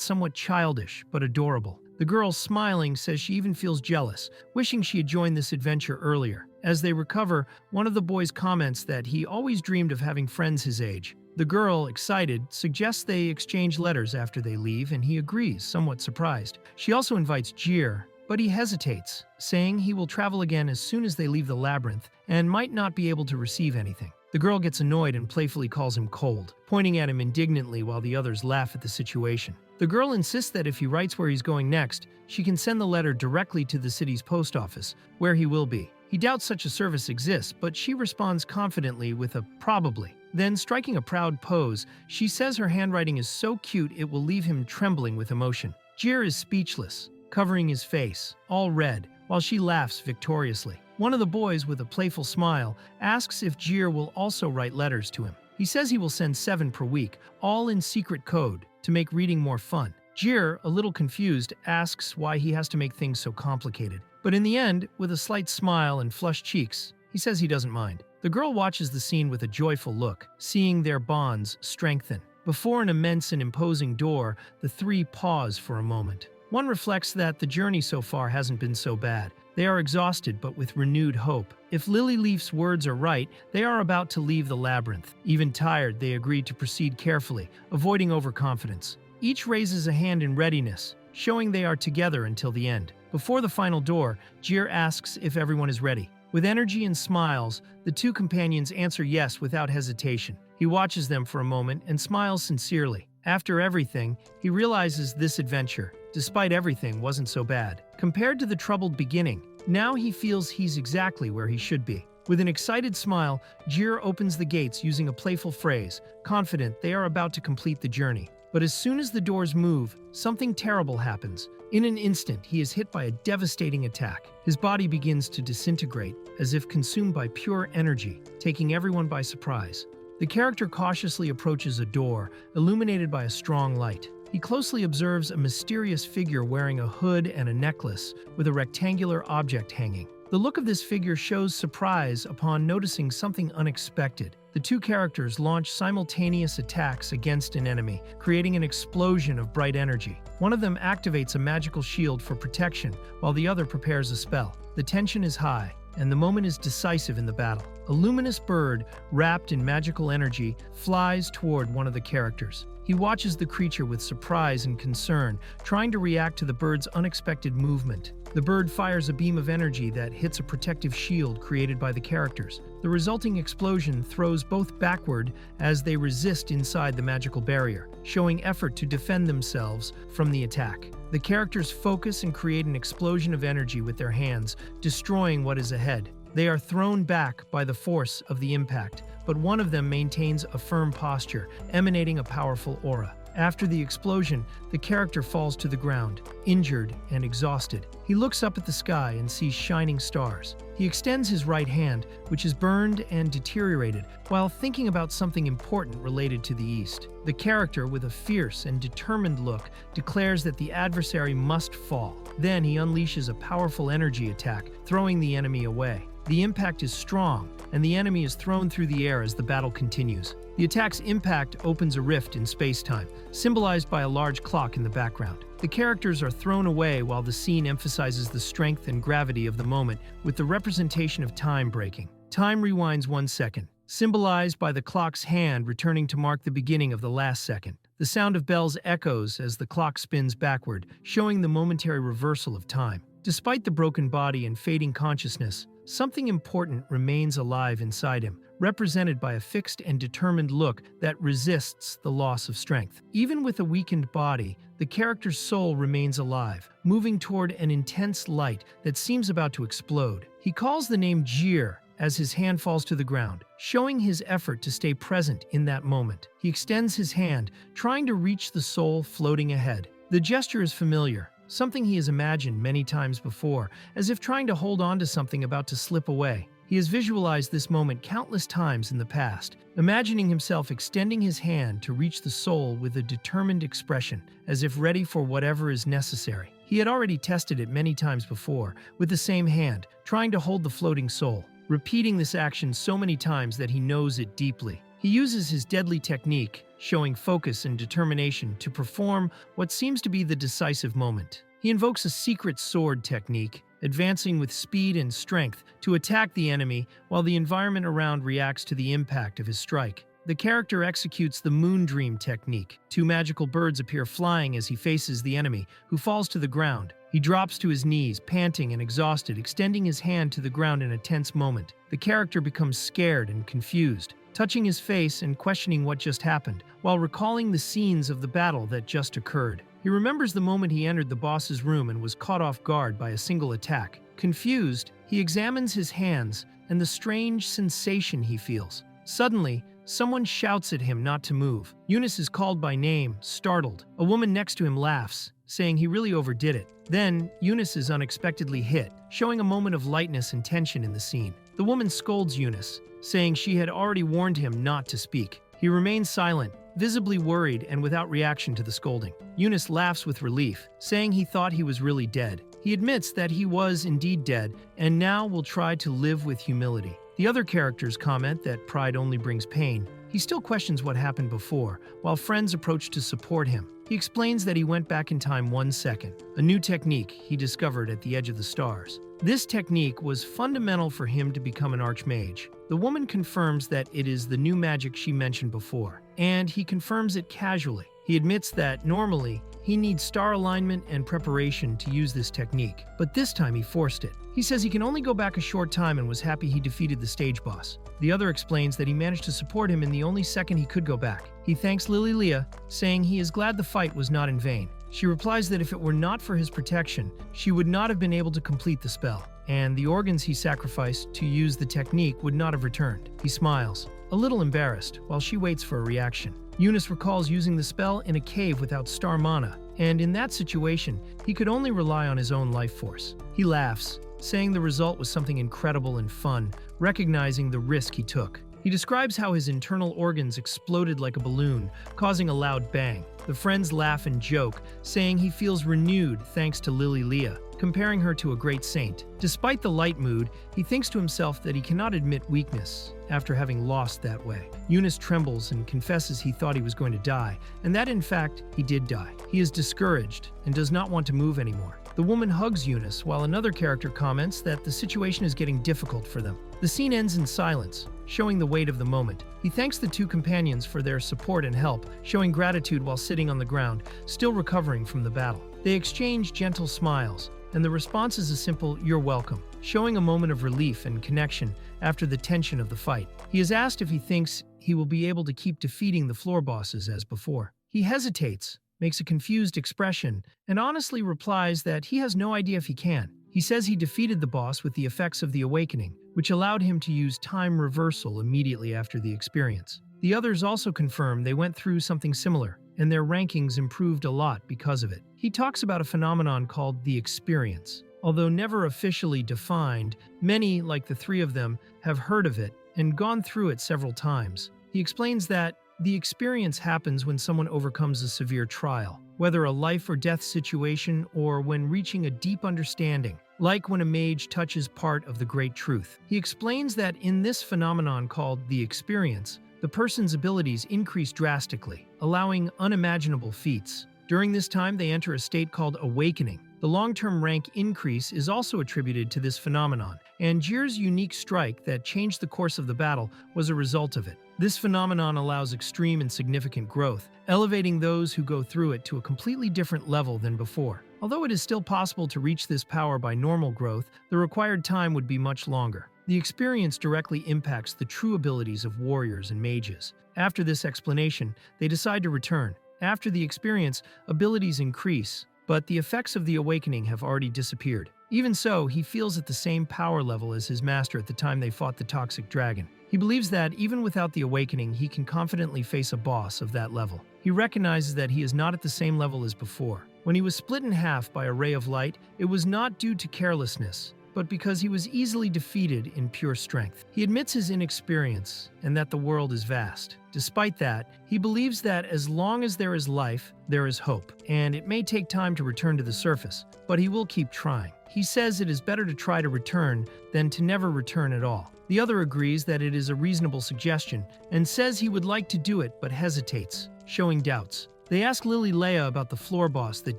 [SPEAKER 1] somewhat childish, but adorable. The girl, smiling, says she even feels jealous, wishing she had joined this adventure earlier. As they recover, one of the boys comments that he always dreamed of having friends his age. The girl, excited, suggests they exchange letters after they leave, and he agrees, somewhat surprised. She also invites Jir, but he hesitates, saying he will travel again as soon as they leave the labyrinth and might not be able to receive anything. The girl gets annoyed and playfully calls him cold, pointing at him indignantly while the others laugh at the situation. The girl insists that if he writes where he's going next, she can send the letter directly to the city's post office, where he will be. He doubts such a service exists, but she responds confidently with a probably. Then, striking a proud pose, she says her handwriting is so cute it will leave him trembling with emotion. Jir is speechless, covering his face, all red, while she laughs victoriously. One of the boys, with a playful smile, asks if Jir will also write letters to him. He says he will send 7 per week, all in secret code, to make reading more fun. Jir, a little confused, asks why he has to make things so complicated. But in the end, with a slight smile and flushed cheeks, he says he doesn't mind. The girl watches the scene with a joyful look, seeing their bonds strengthen. Before an immense and imposing door, the three pause for a moment. One reflects that the journey so far hasn't been so bad. They are exhausted but with renewed hope. If Lily Leaf's words are right, they are about to leave the labyrinth. Even tired, they agree to proceed carefully, avoiding overconfidence. Each raises a hand in readiness, showing they are together until the end. Before the final door, Jir asks if everyone is ready. With energy and smiles, the two companions answer yes without hesitation. He watches them for a moment and smiles sincerely. After everything, he realizes this adventure, despite everything, wasn't so bad. Compared to the troubled beginning, now he feels he's exactly where he should be. With an excited smile, Jir opens the gates using a playful phrase, confident they are about to complete the journey. But as soon as the doors move, something terrible happens. In an instant, he is hit by a devastating attack. His body begins to disintegrate, as if consumed by pure energy, taking everyone by surprise. The character cautiously approaches a door, illuminated by a strong light. He closely observes a mysterious figure wearing a hood and a necklace, with a rectangular object hanging. The look of this figure shows surprise upon noticing something unexpected. The two characters launch simultaneous attacks against an enemy, creating an explosion of bright energy. One of them activates a magical shield for protection, while the other prepares a spell. The tension is high, and the moment is decisive in the battle. A luminous bird, wrapped in magical energy, flies toward one of the characters. He watches the creature with surprise and concern, trying to react to the bird's unexpected movement. The bird fires a beam of energy that hits a protective shield created by the characters. The resulting explosion throws both backward as they resist inside the magical barrier, showing effort to defend themselves from the attack. The characters focus and create an explosion of energy with their hands, destroying what is ahead. They are thrown back by the force of the impact, but one of them maintains a firm posture, emanating a powerful aura. After the explosion, the character falls to the ground, injured and exhausted. He looks up at the sky and sees shining stars. He extends his right hand, which is burned and deteriorated, while thinking about something important related to the east. The character, with a fierce and determined look, declares that the adversary must fall. Then he unleashes a powerful energy attack, throwing the enemy away. The impact is strong, and the enemy is thrown through the air as the battle continues. The attack's impact opens a rift in space-time, symbolized by a large clock in the background. The characters are thrown away while the scene emphasizes the strength and gravity of the moment with the representation of time breaking. Time rewinds 1 second, symbolized by the clock's hand returning to mark the beginning of the last second. The sound of bells echoes as the clock spins backward, showing the momentary reversal of time. Despite the broken body and fading consciousness, something important remains alive inside him, represented by a fixed and determined look that resists the loss of strength. Even with a weakened body, the character's soul remains alive, moving toward an intense light that seems about to explode. He calls the name Jir as his hand falls to the ground, showing his effort to stay present in that moment. He extends his hand, trying to reach the soul floating ahead. The gesture is familiar, something he has imagined many times before, as if trying to hold on to something about to slip away. He has visualized this moment countless times in the past, imagining himself extending his hand to reach the soul with a determined expression, as if ready for whatever is necessary. He had already tested it many times before, with the same hand, trying to hold the floating soul, repeating this action so many times that he knows it deeply. He uses his deadly technique, showing focus and determination to perform what seems to be the decisive moment. He invokes a secret sword technique, advancing with speed and strength to attack the enemy while the environment around reacts to the impact of his strike. The character executes the Moon Dream technique. 2 magical birds appear flying as he faces the enemy, who falls to the ground. He drops to his knees, panting and exhausted, extending his hand to the ground in a tense moment. The character becomes scared and confused, touching his face and questioning what just happened, while recalling the scenes of the battle that just occurred. He remembers the moment he entered the boss's room and was caught off guard by a single attack. Confused, he examines his hands and the strange sensation he feels. Suddenly, someone shouts at him not to move. Ununice is called by name, startled. A woman next to him laughs, saying he really overdid it. Then, Ununice is unexpectedly hit, showing a moment of lightness and tension in the scene. The woman scolds Ununice, saying she had already warned him not to speak. He remains silent, visibly worried and without reaction to the scolding. Ununice laughs with relief, saying he thought he was really dead. He admits that he was indeed dead and now will try to live with humility. The other characters comment that pride only brings pain. He still questions what happened before, while friends approach to support him. He explains that he went back in time 1 second, a new technique he discovered at the edge of the stars. This technique was fundamental for him to become an archmage. The woman confirms that it is the new magic she mentioned before, and he confirms it casually. He admits that, normally, he needs star alignment and preparation to use this technique, but this time he forced it. He says he can only go back a short time and was happy he defeated the stage boss. The other explains that he managed to support him in the only second he could go back. He thanks Leah, saying he is glad the fight was not in vain. She replies that if it were not for his protection, she would not have been able to complete the spell, and the organs he sacrificed to use the technique would not have returned. He smiles, a little embarrassed, while she waits for a reaction. Ununice recalls using the spell in a cave without star mana, and in that situation, he could only rely on his own life force. He laughs, saying the result was something incredible and fun, recognizing the risk he took. He describes how his internal organs exploded like a balloon, causing a loud bang. The friends laugh and joke, saying he feels renewed thanks to Leah, comparing her to a great saint. Despite the light mood, he thinks to himself that he cannot admit weakness after having lost that way. Ununice trembles and confesses he thought he was going to die, and that in fact, he did die. He is discouraged and does not want to move anymore. The woman hugs Ununice, while another character comments that the situation is getting difficult for them. The scene ends in silence, showing the weight of the moment. He thanks the 2 companions for their support and help, showing gratitude while sitting on the ground, still recovering from the battle. They exchange gentle smiles, and the response is a simple "you're welcome," showing a moment of relief and connection after the tension of the fight. He is asked if he thinks he will be able to keep defeating the floor bosses as before. He hesitates, makes a confused expression, and honestly replies that he has no idea if he can. He says he defeated the boss with the effects of the awakening, which allowed him to use time reversal immediately after the experience. The others also confirm they went through something similar, and their rankings improved a lot because of it. He talks about a phenomenon called the experience. Although never officially defined, many, like the 3 of them, have heard of it and gone through it several times. He explains that the experience happens when someone overcomes a severe trial, whether a life or death situation or when reaching a deep understanding, like when a mage touches part of the great truth. He explains that in this phenomenon called the experience, the person's abilities increase drastically, allowing unimaginable feats. During this time, they enter a state called awakening. The long-term rank increase is also attributed to this phenomenon, and Jir's unique strike that changed the course of the battle was a result of it. This phenomenon allows extreme and significant growth, elevating those who go through it to a completely different level than before. Although it is still possible to reach this power by normal growth, the required time would be much longer. The experience directly impacts the true abilities of warriors and mages. After this explanation, they decide to return. After the experience, abilities increase, but the effects of the awakening have already disappeared. Even so, he feels at the same power level as his master at the time they fought the toxic dragon. He believes that, even without the awakening, he can confidently face a boss of that level. He recognizes that he is not at the same level as before. When he was split in half by a ray of light, it was not due to carelessness, but because he was easily defeated in pure strength. He admits his inexperience and that the world is vast. Despite that, he believes that as long as there is life, there is hope, and it may take time to return to the surface, but he will keep trying. He says it is better to try to return than to never return at all. The other agrees that it is a reasonable suggestion and says he would like to do it but hesitates, showing doubts. They ask Lily Leah about the floor boss that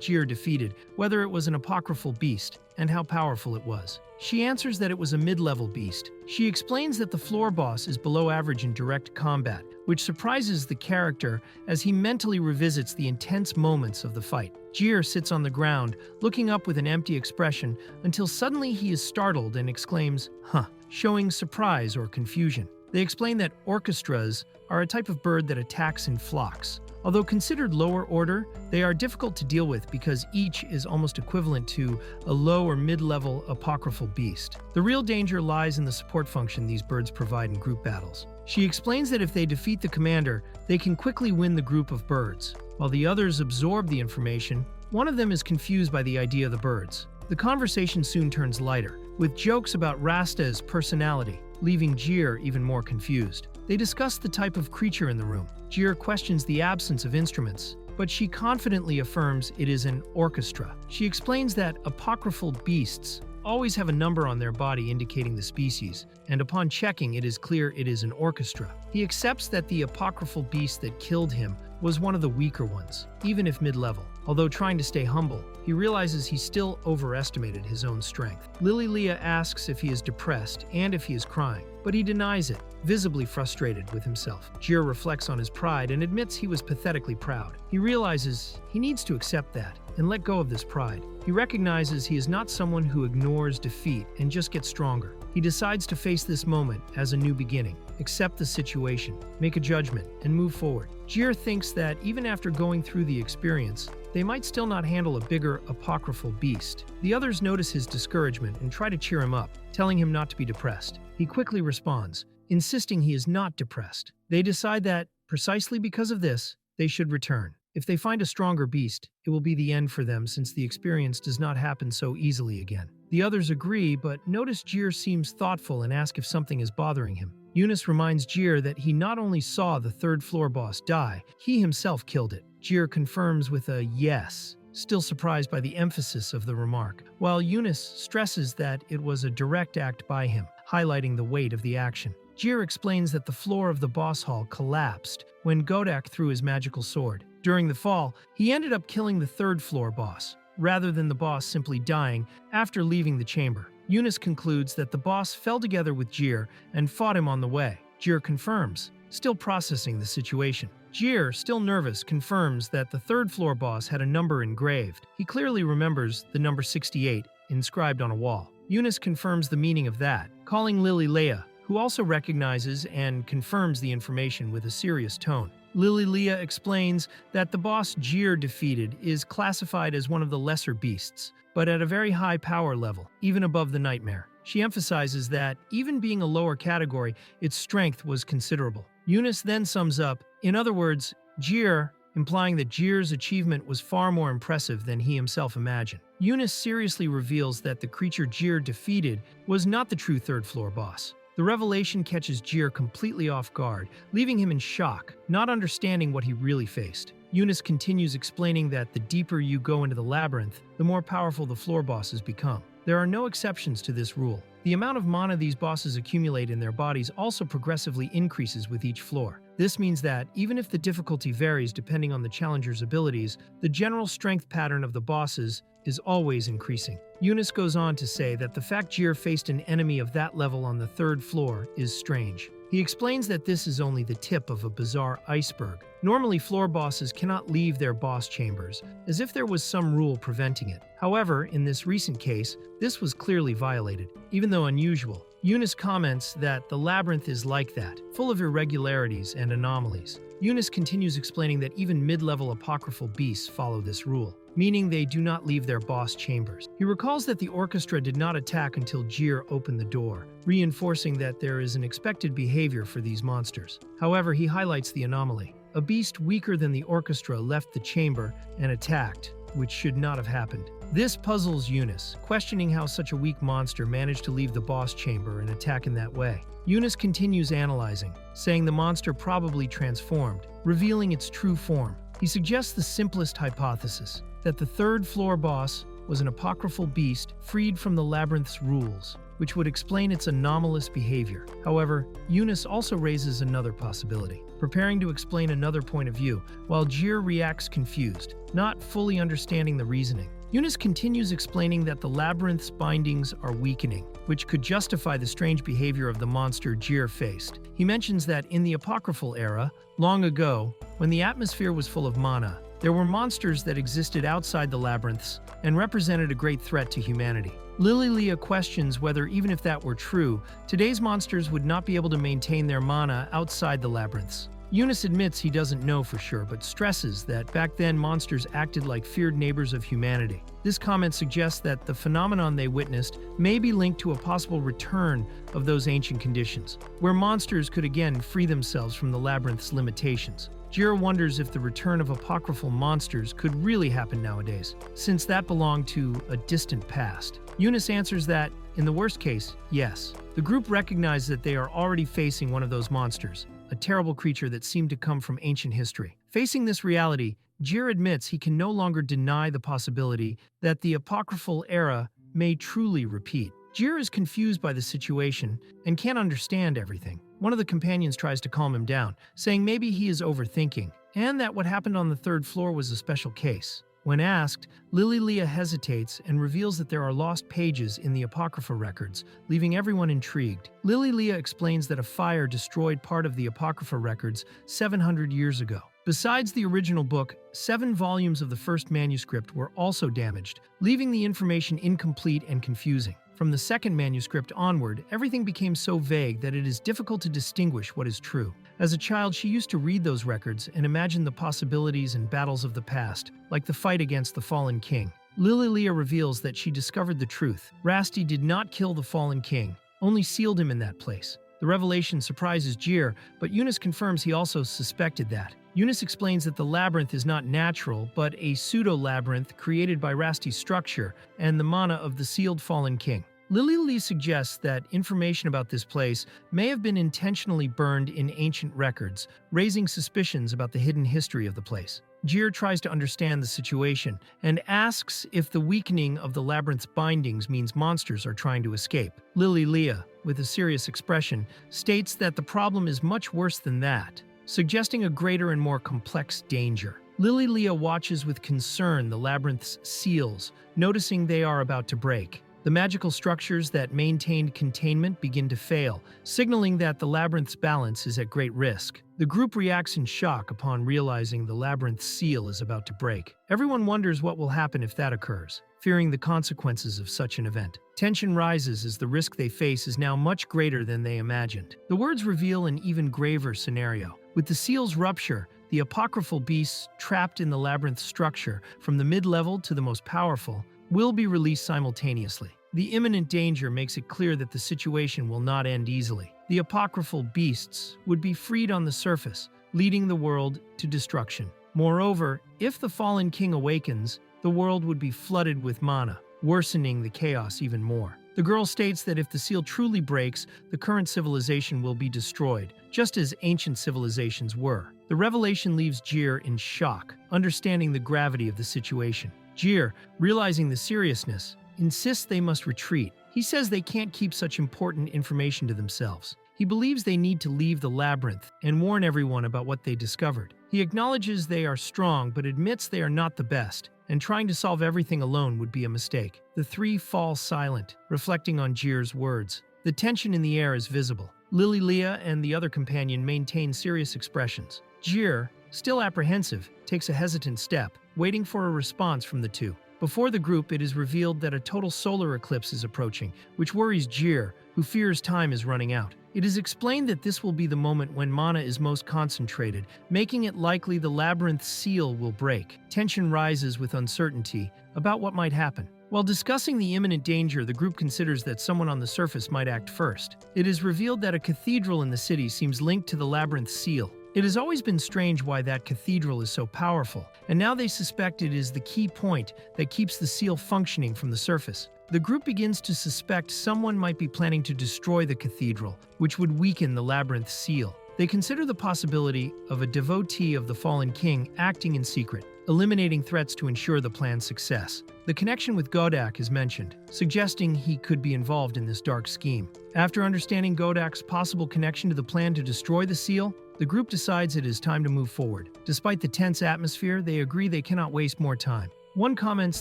[SPEAKER 1] Jir defeated, whether it was an apocryphal beast, and how powerful it was. She answers that it was a mid-level beast. She explains that the floor boss is below average in direct combat, which surprises the character as he mentally revisits the intense moments of the fight. Jir sits on the ground, looking up with an empty expression, until suddenly he is startled and exclaims, "Huh," showing surprise or confusion. They explain that orchestras are a type of bird that attacks in flocks. Although considered lower order, they are difficult to deal with because each is almost equivalent to a low or mid-level apocryphal beast. The real danger lies in the support function these birds provide in group battles. She explains that if they defeat the commander, they can quickly win the group of birds. While the others absorb the information, one of them is confused by the idea of the birds. The conversation soon turns lighter, with jokes about Rasta's personality, leaving Jir even more confused. They discuss the type of creature in the room. Jir questions the absence of instruments, but she confidently affirms it is an orchestra. She explains that apocryphal beasts always have a number on their body indicating the species, and upon checking it is clear it is an orchestra. He accepts that the apocryphal beast that killed him was one of the weaker ones, even if mid-level. Although trying to stay humble, he realizes he still overestimated his own strength. Lily Leah asks if he is depressed and if he is crying, but he denies it, visibly frustrated with himself. Jir reflects on his pride and admits he was pathetically proud. He realizes he needs to accept that and let go of this pride. He recognizes he is not someone who ignores defeat and just gets stronger. He decides to face this moment as a new beginning, accept the situation, make a judgment, and move forward. Jir thinks that even after going through the experience, they might still not handle a bigger apocryphal beast. The others notice his discouragement and try to cheer him up, telling him not to be depressed. He quickly responds, insisting he is not depressed. They decide that, precisely because of this, they should return. If they find a stronger beast, it will be the end for them since the experience does not happen so easily again. The others agree, but notice Jir seems thoughtful and ask if something is bothering him. Ununice reminds Jir that he not only saw the third floor boss die, he himself killed it. Jir confirms with a yes, still surprised by the emphasis of the remark, while Ununice stresses that it was a direct act by him, highlighting the weight of the action. Jir explains that the floor of the boss hall collapsed when Godak threw his magical sword. During the fall, he ended up killing the third floor boss, rather than the boss simply dying after leaving the chamber. Ununice concludes that the boss fell together with Jir and fought him on the way. Jir confirms, still processing the situation. Jir, still nervous, confirms that the third floor boss had a number engraved. He clearly remembers the number 68 inscribed on a wall. Ununice confirms the meaning of that, calling Lily Leah, who also recognizes and confirms the information with a serious tone. Lily Leah explains that the boss Jir defeated is classified as one of the lesser beasts, but at a very high power level, even above the nightmare. She emphasizes that, even being a lower category, its strength was considerable. Ununice then sums up, in other words, Jir, implying that Jir's achievement was far more impressive than he himself imagined. Ununice seriously reveals that the creature Jir defeated was not the true third floor boss. The revelation catches Jir completely off guard, leaving him in shock, not understanding what he really faced. Eunice continues explaining that the deeper you go into the labyrinth, the more powerful the floor bosses become. There are no exceptions to this rule. The amount of mana these bosses accumulate in their bodies also progressively increases with each floor. This means that, even if the difficulty varies depending on the challenger's abilities, the general strength pattern of the bosses is always increasing. Eunice goes on to say that the fact Jir faced an enemy of that level on the 3rd floor is strange. He explains that this is only the tip of a bizarre iceberg. Normally, floor bosses cannot leave their boss chambers, as if there was some rule preventing it. However, in this recent case, this was clearly violated, even though unusual. Eunice comments that the labyrinth is like that, full of irregularities and anomalies. Eunice continues explaining that even mid-level apocryphal beasts follow this rule, meaning they do not leave their boss chambers. He recalls that the orchestra did not attack until Jir opened the door, reinforcing that there is an expected behavior for these monsters. However, he highlights the anomaly. A beast weaker than the orchestra left the chamber and attacked, which should not have happened. This puzzles Eunice, questioning how such a weak monster managed to leave the boss chamber and attack in that way. Eunice continues analyzing, saying the monster probably transformed, revealing its true form. He suggests the simplest hypothesis, that the 3rd floor boss was an apocryphal beast freed from the labyrinth's rules, which would explain its anomalous behavior. However, Eunice also raises another possibility, preparing to explain another point of view, while Jir reacts confused, not fully understanding the reasoning. Eunice continues explaining that the labyrinth's bindings are weakening, which could justify the strange behavior of the monster Jir faced. He mentions that in the apocryphal era, long ago, when the atmosphere was full of mana, there were monsters that existed outside the labyrinths and represented a great threat to humanity. Leah questions whether, even if that were true, today's monsters would not be able to maintain their mana outside the labyrinths. Eunice admits he doesn't know for sure, but stresses that back then monsters acted like feared neighbors of humanity. This comment suggests that the phenomenon they witnessed may be linked to a possible return of those ancient conditions, where monsters could again free themselves from the labyrinth's limitations. Jir wonders if the return of apocryphal monsters could really happen nowadays, since that belonged to a distant past. Eunice answers that, in the worst case, yes. The group recognizes that they are already facing one of those monsters, a terrible creature that seemed to come from ancient history. Facing this reality, Jir admits he can no longer deny the possibility that the apocryphal era may truly repeat. Jir is confused by the situation and can't understand everything. One of the companions tries to calm him down, saying maybe he is overthinking, and that what happened on the 3rd floor was a special case. When asked, Leah hesitates and reveals that there are lost pages in the Apocrypha records, leaving everyone intrigued. Leah explains that a fire destroyed part of the Apocrypha records 700 years ago. Besides the original book, 7 volumes of the first manuscript were also damaged, leaving the information incomplete and confusing. From the 2nd manuscript onward, everything became so vague that it is difficult to distinguish what is true. As a child, she used to read those records and imagine the possibilities and battles of the past, like the fight against the fallen king. Leah reveals that she discovered the truth. Rasti did not kill the fallen king, only sealed him in that place. The revelation surprises Jir, but Eunice confirms he also suspected that. Eunice explains that the labyrinth is not natural, but a pseudo-labyrinth created by Rasti's structure and the mana of the sealed fallen king. Leah suggests that information about this place may have been intentionally burned in ancient records, raising suspicions about the hidden history of the place. Jir tries to understand the situation and asks if the weakening of the labyrinth's bindings means monsters are trying to escape. Leah, with a serious expression, states that the problem is much worse than that, suggesting a greater and more complex danger. Leah watches with concern the labyrinth's seals, noticing they are about to break. The magical structures that maintained containment begin to fail, signaling that the labyrinth's balance is at great risk. The group reacts in shock upon realizing the labyrinth's seal is about to break. Everyone wonders what will happen if that occurs, fearing the consequences of such an event. Tension rises as the risk they face is now much greater than they imagined. The words reveal an even graver scenario. With the seal's rupture, the apocryphal beasts trapped in the labyrinth's structure, from the mid-level to the most powerful, will be released simultaneously. The imminent danger makes it clear that the situation will not end easily. The apocryphal beasts would be freed on the surface, leading the world to destruction. Moreover, if the fallen king awakens, the world would be flooded with mana, worsening the chaos even more. The girl states that if the seal truly breaks, the current civilization will be destroyed, just as ancient civilizations were. The revelation leaves Jir in shock, understanding the gravity of the situation. Jir, realizing the seriousness, insists they must retreat. He says they can't keep such important information to themselves. He believes they need to leave the labyrinth and warn everyone about what they discovered. He acknowledges they are strong but admits they are not the best, and trying to solve everything alone would be a mistake. The three fall silent, reflecting on Jir's words. The tension in the air is visible. Lily, Leah, and the other companion maintain serious expressions. Jir, still apprehensive, takes a hesitant step, waiting for a response from the two. Before the group, it is revealed that a total solar eclipse is approaching, which worries Jir, who fears time is running out. It is explained that this will be the moment when mana is most concentrated, making it likely the labyrinth's seal will break. Tension rises with uncertainty about what might happen. While discussing the imminent danger, the group considers that someone on the surface might act first. It is revealed that a cathedral in the city seems linked to the labyrinth's seal. It has always been strange why that cathedral is so powerful, and now they suspect it is the key point that keeps the seal functioning from the surface. The group begins to suspect someone might be planning to destroy the cathedral, which would weaken the labyrinth's seal. They consider the possibility of a devotee of the fallen king acting in secret, eliminating threats to ensure the plan's success. The connection with Godak is mentioned, suggesting he could be involved in this dark scheme. After understanding Godak's possible connection to the plan to destroy the seal, the group decides it is time to move forward. Despite the tense atmosphere, they agree they cannot waste more time. One comments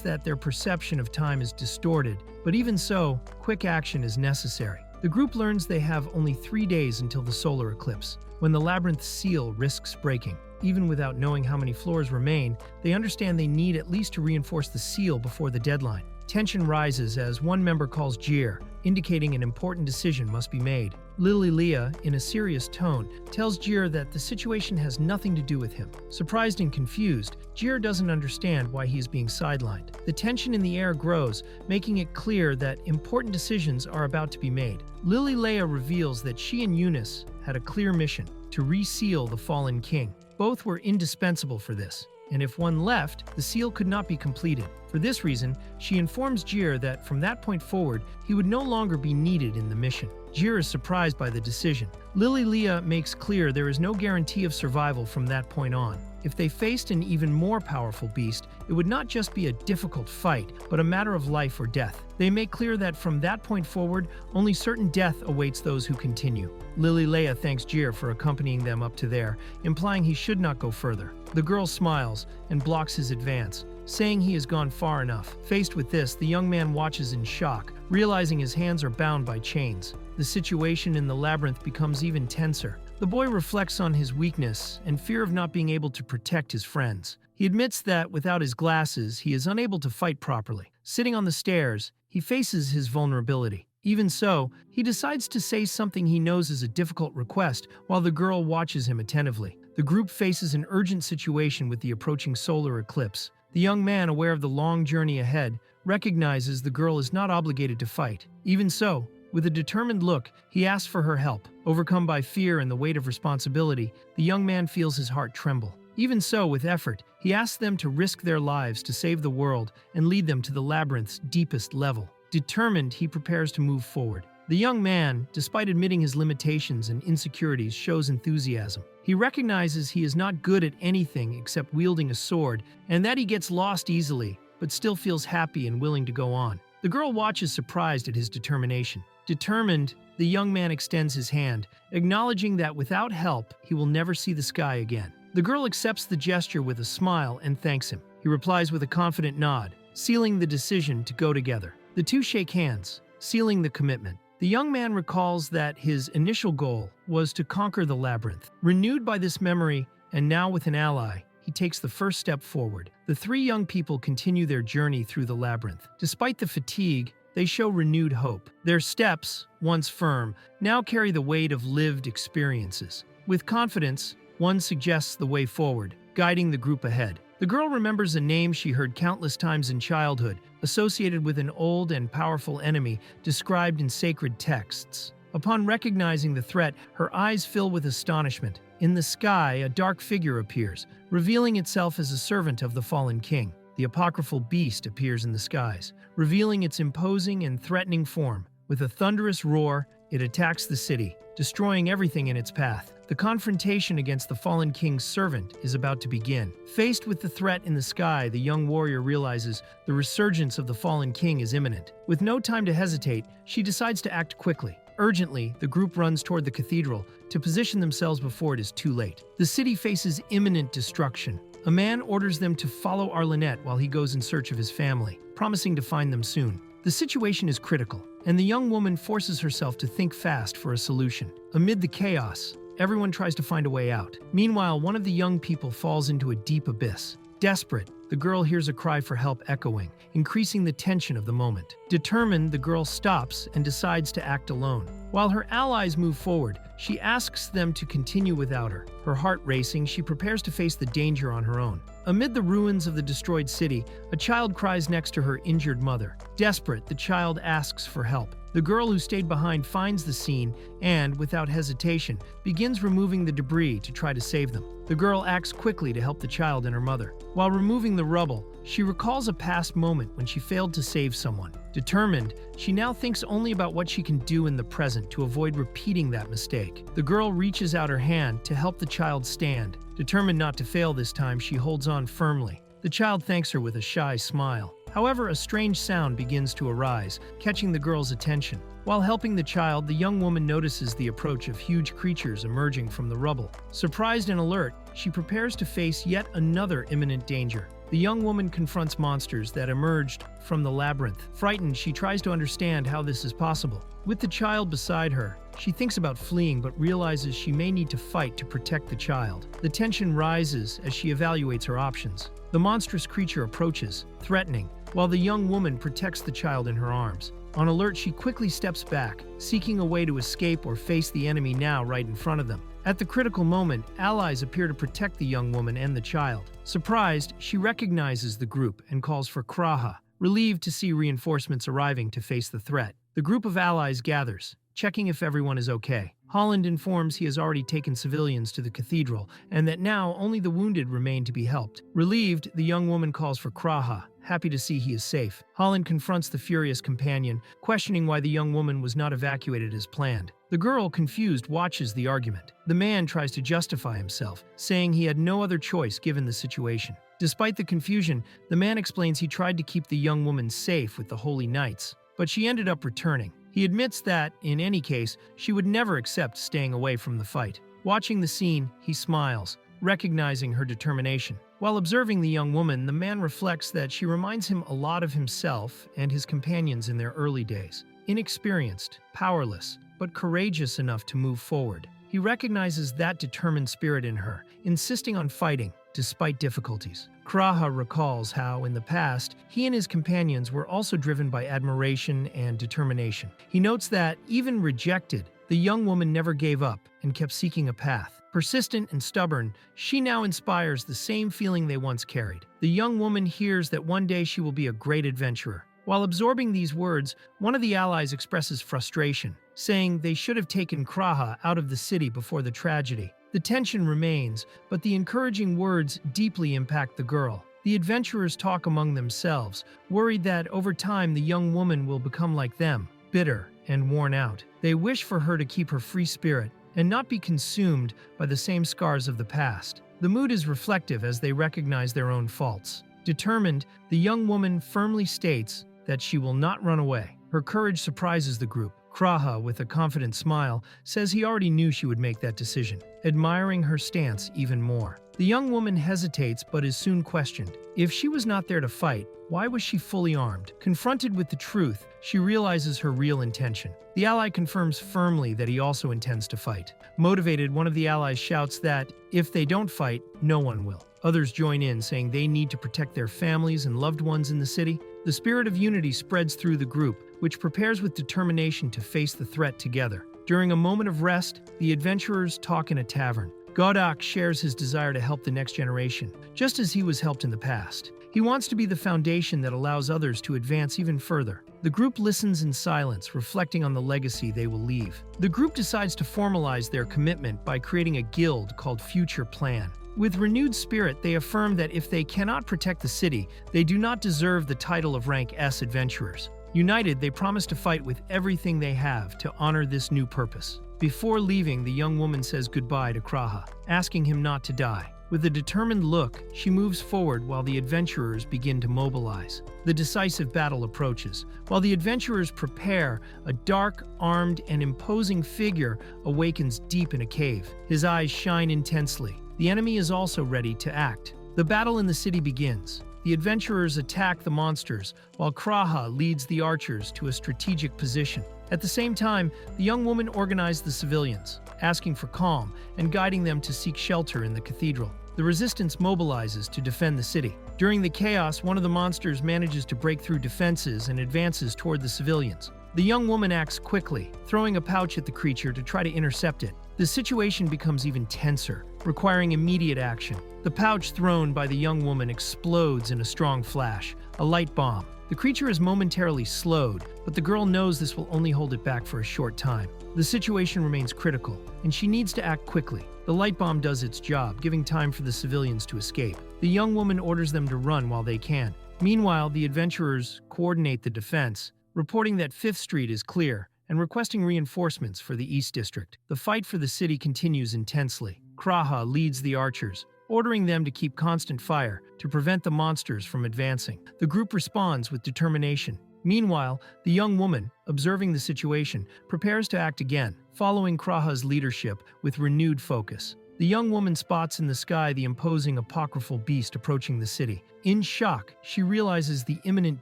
[SPEAKER 1] that their perception of time is distorted, but even so, quick action is necessary. The group learns they have only 3 days until the solar eclipse, when the labyrinth's seal risks breaking. Even without knowing how many floors remain, they understand they need at least to reinforce the seal before the deadline. Tension rises as one member calls Jir, indicating an important decision must be made. Lily, Leah, in a serious tone, tells Jir that the situation has nothing to do with him. Surprised and confused, Jir doesn't understand why he is being sidelined. The tension in the air grows, making it clear that important decisions are about to be made. Lily, Leah reveals that she and Ununice had a clear mission: to reseal the fallen king. Both were indispensable for this, and if one left, the seal could not be completed. For this reason, she informs Jir that from that point forward, he would no longer be needed in the mission. Jir is surprised by the decision. Lily, Leah makes clear there is no guarantee of survival from that point on. If they faced an even more powerful beast, it would not just be a difficult fight, but a matter of life or death. They make clear that from that point forward, only certain death awaits those who continue. Lily, Leah thanks Jir for accompanying them up to there, implying he should not go further. The girl smiles and blocks his advance, saying he has gone far enough. Faced with this, the young man watches in shock, realizing his hands are bound by chains. The situation in the labyrinth becomes even tenser. The boy reflects on his weakness and fear of not being able to protect his friends. He admits that without his glasses, he is unable to fight properly. Sitting on the stairs, he faces his vulnerability. Even so, he decides to say something he knows is a difficult request while the girl watches him attentively. The group faces an urgent situation with the approaching solar eclipse. The young man, aware of the long journey ahead, recognizes the girl is not obligated to fight. Even so, with a determined look, he asks for her help. Overcome by fear and the weight of responsibility, the young man feels his heart tremble. Even so, with effort, he asks them to risk their lives to save the world and lead them to the labyrinth's deepest level. Determined, he prepares to move forward. The young man, despite admitting his limitations and insecurities, shows enthusiasm. He recognizes he is not good at anything except wielding a sword, and that he gets lost easily, but still feels happy and willing to go on. The girl watches, surprised at his determination. Determined, the young man extends his hand, acknowledging that without help, he will never see the sky again. The girl accepts the gesture with a smile and thanks him. He replies with a confident nod, sealing the decision to go together. The two shake hands, sealing the commitment. The young man recalls that his initial goal was to conquer the labyrinth. Renewed by this memory, and now with an ally, he takes the first step forward. The three young people continue their journey through the labyrinth. Despite the fatigue, they show renewed hope. Their steps, once firm, now carry the weight of lived experiences. With confidence, one suggests the way forward, guiding the group ahead. The girl remembers a name she heard countless times in childhood, associated with an old and powerful enemy described in sacred texts. Upon recognizing the threat, her eyes fill with astonishment. In the sky, a dark figure appears, revealing itself as a servant of the fallen king. the apocryphal beast appears in the skies, revealing its imposing and threatening form. With a thunderous roar, it attacks the city, destroying everything in its path. The confrontation against the fallen king's servant is about to begin. Faced with the threat in the sky, the young warrior realizes the resurgence of the fallen king is imminent. With no time to hesitate, she decides to act quickly. Urgently, the group runs toward the cathedral to position themselves before it is too late. The city faces imminent destruction. A man orders them to follow Arlinette while he goes in search of his family, promising to find them soon. The situation is critical, and the young woman forces herself to think fast for a solution. Amid the chaos, everyone tries to find a way out. Meanwhile, one of the young people falls into a deep abyss. Desperate, the girl hears a cry for help echoing, increasing the tension of the moment. Determined, the girl stops and decides to act alone. While her allies move forward, she asks them to continue without her. Her heart racing, she prepares to face the danger on her own. Amid the ruins of the destroyed city, a child cries next to her injured mother. Desperate, the child asks for help. The girl who stayed behind finds the scene and, without hesitation, begins removing the debris to try to save them. The girl acts quickly to help the child and her mother. While removing the rubble, she recalls a past moment when she failed to save someone. Determined, she now thinks only about what she can do in the present to avoid repeating that mistake. The girl reaches out her hand to help the child stand. Determined not to fail this time, she holds on firmly. The child thanks her with a shy smile. However, a strange sound begins to arise, catching the girl's attention. While helping the child, the young woman notices the approach of huge creatures emerging from the rubble. Surprised and alert, she prepares to face yet another imminent danger. The young woman confronts monsters that emerged from the labyrinth. Frightened, she tries to understand how this is possible. With the child beside her, she thinks about fleeing but realizes she may need to fight to protect the child. The tension rises as she evaluates her options. The monstrous creature approaches, threatening, while the young woman protects the child in her arms. On alert, she quickly steps back, seeking a way to escape or face the enemy now right in front of them. At the critical moment, allies appear to protect the young woman and the child. Surprised, she recognizes the group and calls for Kraa, relieved to see reinforcements arriving to face the threat. The group of allies gathers, checking if everyone is okay. Holland informs he has already taken civilians to the cathedral and that now only the wounded remain to be helped. Relieved, the young woman calls for Kraa, happy to see he is safe. Holland confronts the furious companion, questioning why the young woman was not evacuated as planned. The girl, confused, watches the argument. The man tries to justify himself, saying he had no other choice given the situation. Despite the confusion, the man explains he tried to keep the young woman safe with the Holy Knights, but she ended up returning. He admits that, in any case, she would never accept staying away from the fight. Watching the scene, he smiles, recognizing her determination. While observing the young woman, the man reflects that she reminds him a lot of himself and his companions in their early days. Inexperienced, powerless, but courageous enough to move forward. He recognizes that determined spirit in her, insisting on fighting, despite difficulties. Kraa recalls how, in the past, he and his companions were also driven by admiration and determination. He notes that, even rejected, the young woman never gave up and kept seeking a path. Persistent and stubborn, she now inspires the same feeling they once carried. The young woman hears that one day she will be a great adventurer. While absorbing these words, one of the allies expresses frustration, saying they should have taken Kraa out of the city before the tragedy. The tension remains, but the encouraging words deeply impact the girl. The adventurers talk among themselves, worried that over time the young woman will become like them, bitter and worn out. They wish for her to keep her free spirit and not be consumed by the same scars of the past. The mood is reflective as they recognize their own faults. Determined, the young woman firmly states that she will not run away. Her courage surprises the group. Kraa, with a confident smile, says he already knew she would make that decision, admiring her stance even more. The young woman hesitates but is soon questioned. If she was not there to fight, why was she fully armed? Confronted with the truth, she realizes her real intention. The ally confirms firmly that he also intends to fight. Motivated, one of the allies shouts that, if they don't fight, no one will. Others join in, saying they need to protect their families and loved ones in the city. The spirit of unity spreads through the group, which prepares with determination to face the threat together. During a moment of rest, the adventurers talk in a tavern. Godak shares his desire to help the next generation, just as he was helped in the past. He wants to be the foundation that allows others to advance even further. The group listens in silence, reflecting on the legacy they will leave. The group decides to formalize their commitment by creating a guild called Future Plan. With renewed spirit, they affirm that if they cannot protect the city, they do not deserve the title of rank S adventurers. United, they promise to fight with everything they have to honor this new purpose. Before leaving, the young woman says goodbye to Kraa, asking him not to die. With a determined look, she moves forward while the adventurers begin to mobilize. The decisive battle approaches. While the adventurers prepare, a dark, armed, and imposing figure awakens deep in a cave. His eyes shine intensely. The enemy is also ready to act. The battle in the city begins. The adventurers attack the monsters, while Kraa leads the archers to a strategic position. At the same time, the young woman organized the civilians, asking for calm and guiding them to seek shelter in the cathedral. The resistance mobilizes to defend the city. During the chaos, one of the monsters manages to break through defenses and advances toward the civilians. The young woman acts quickly, throwing a pouch at the creature to try to intercept it. The situation becomes even tenser, requiring immediate action. The pouch thrown by the young woman explodes in a strong flash, a light bomb. The creature is momentarily slowed, but the girl knows this will only hold it back for a short time. The situation remains critical, and she needs to act quickly. The light bomb does its job, giving time for the civilians to escape. The young woman orders them to run while they can. Meanwhile, the adventurers coordinate the defense, reporting that 5th Street is clear and requesting reinforcements for the East District. The fight for the city continues intensely. Kraa leads the archers, ordering them to keep constant fire to prevent the monsters from advancing. The group responds with determination. Meanwhile, the young woman, observing the situation, prepares to act again, following Kraa's leadership with renewed focus. The young woman spots in the sky the imposing apocryphal beast approaching the city. In shock, she realizes the imminent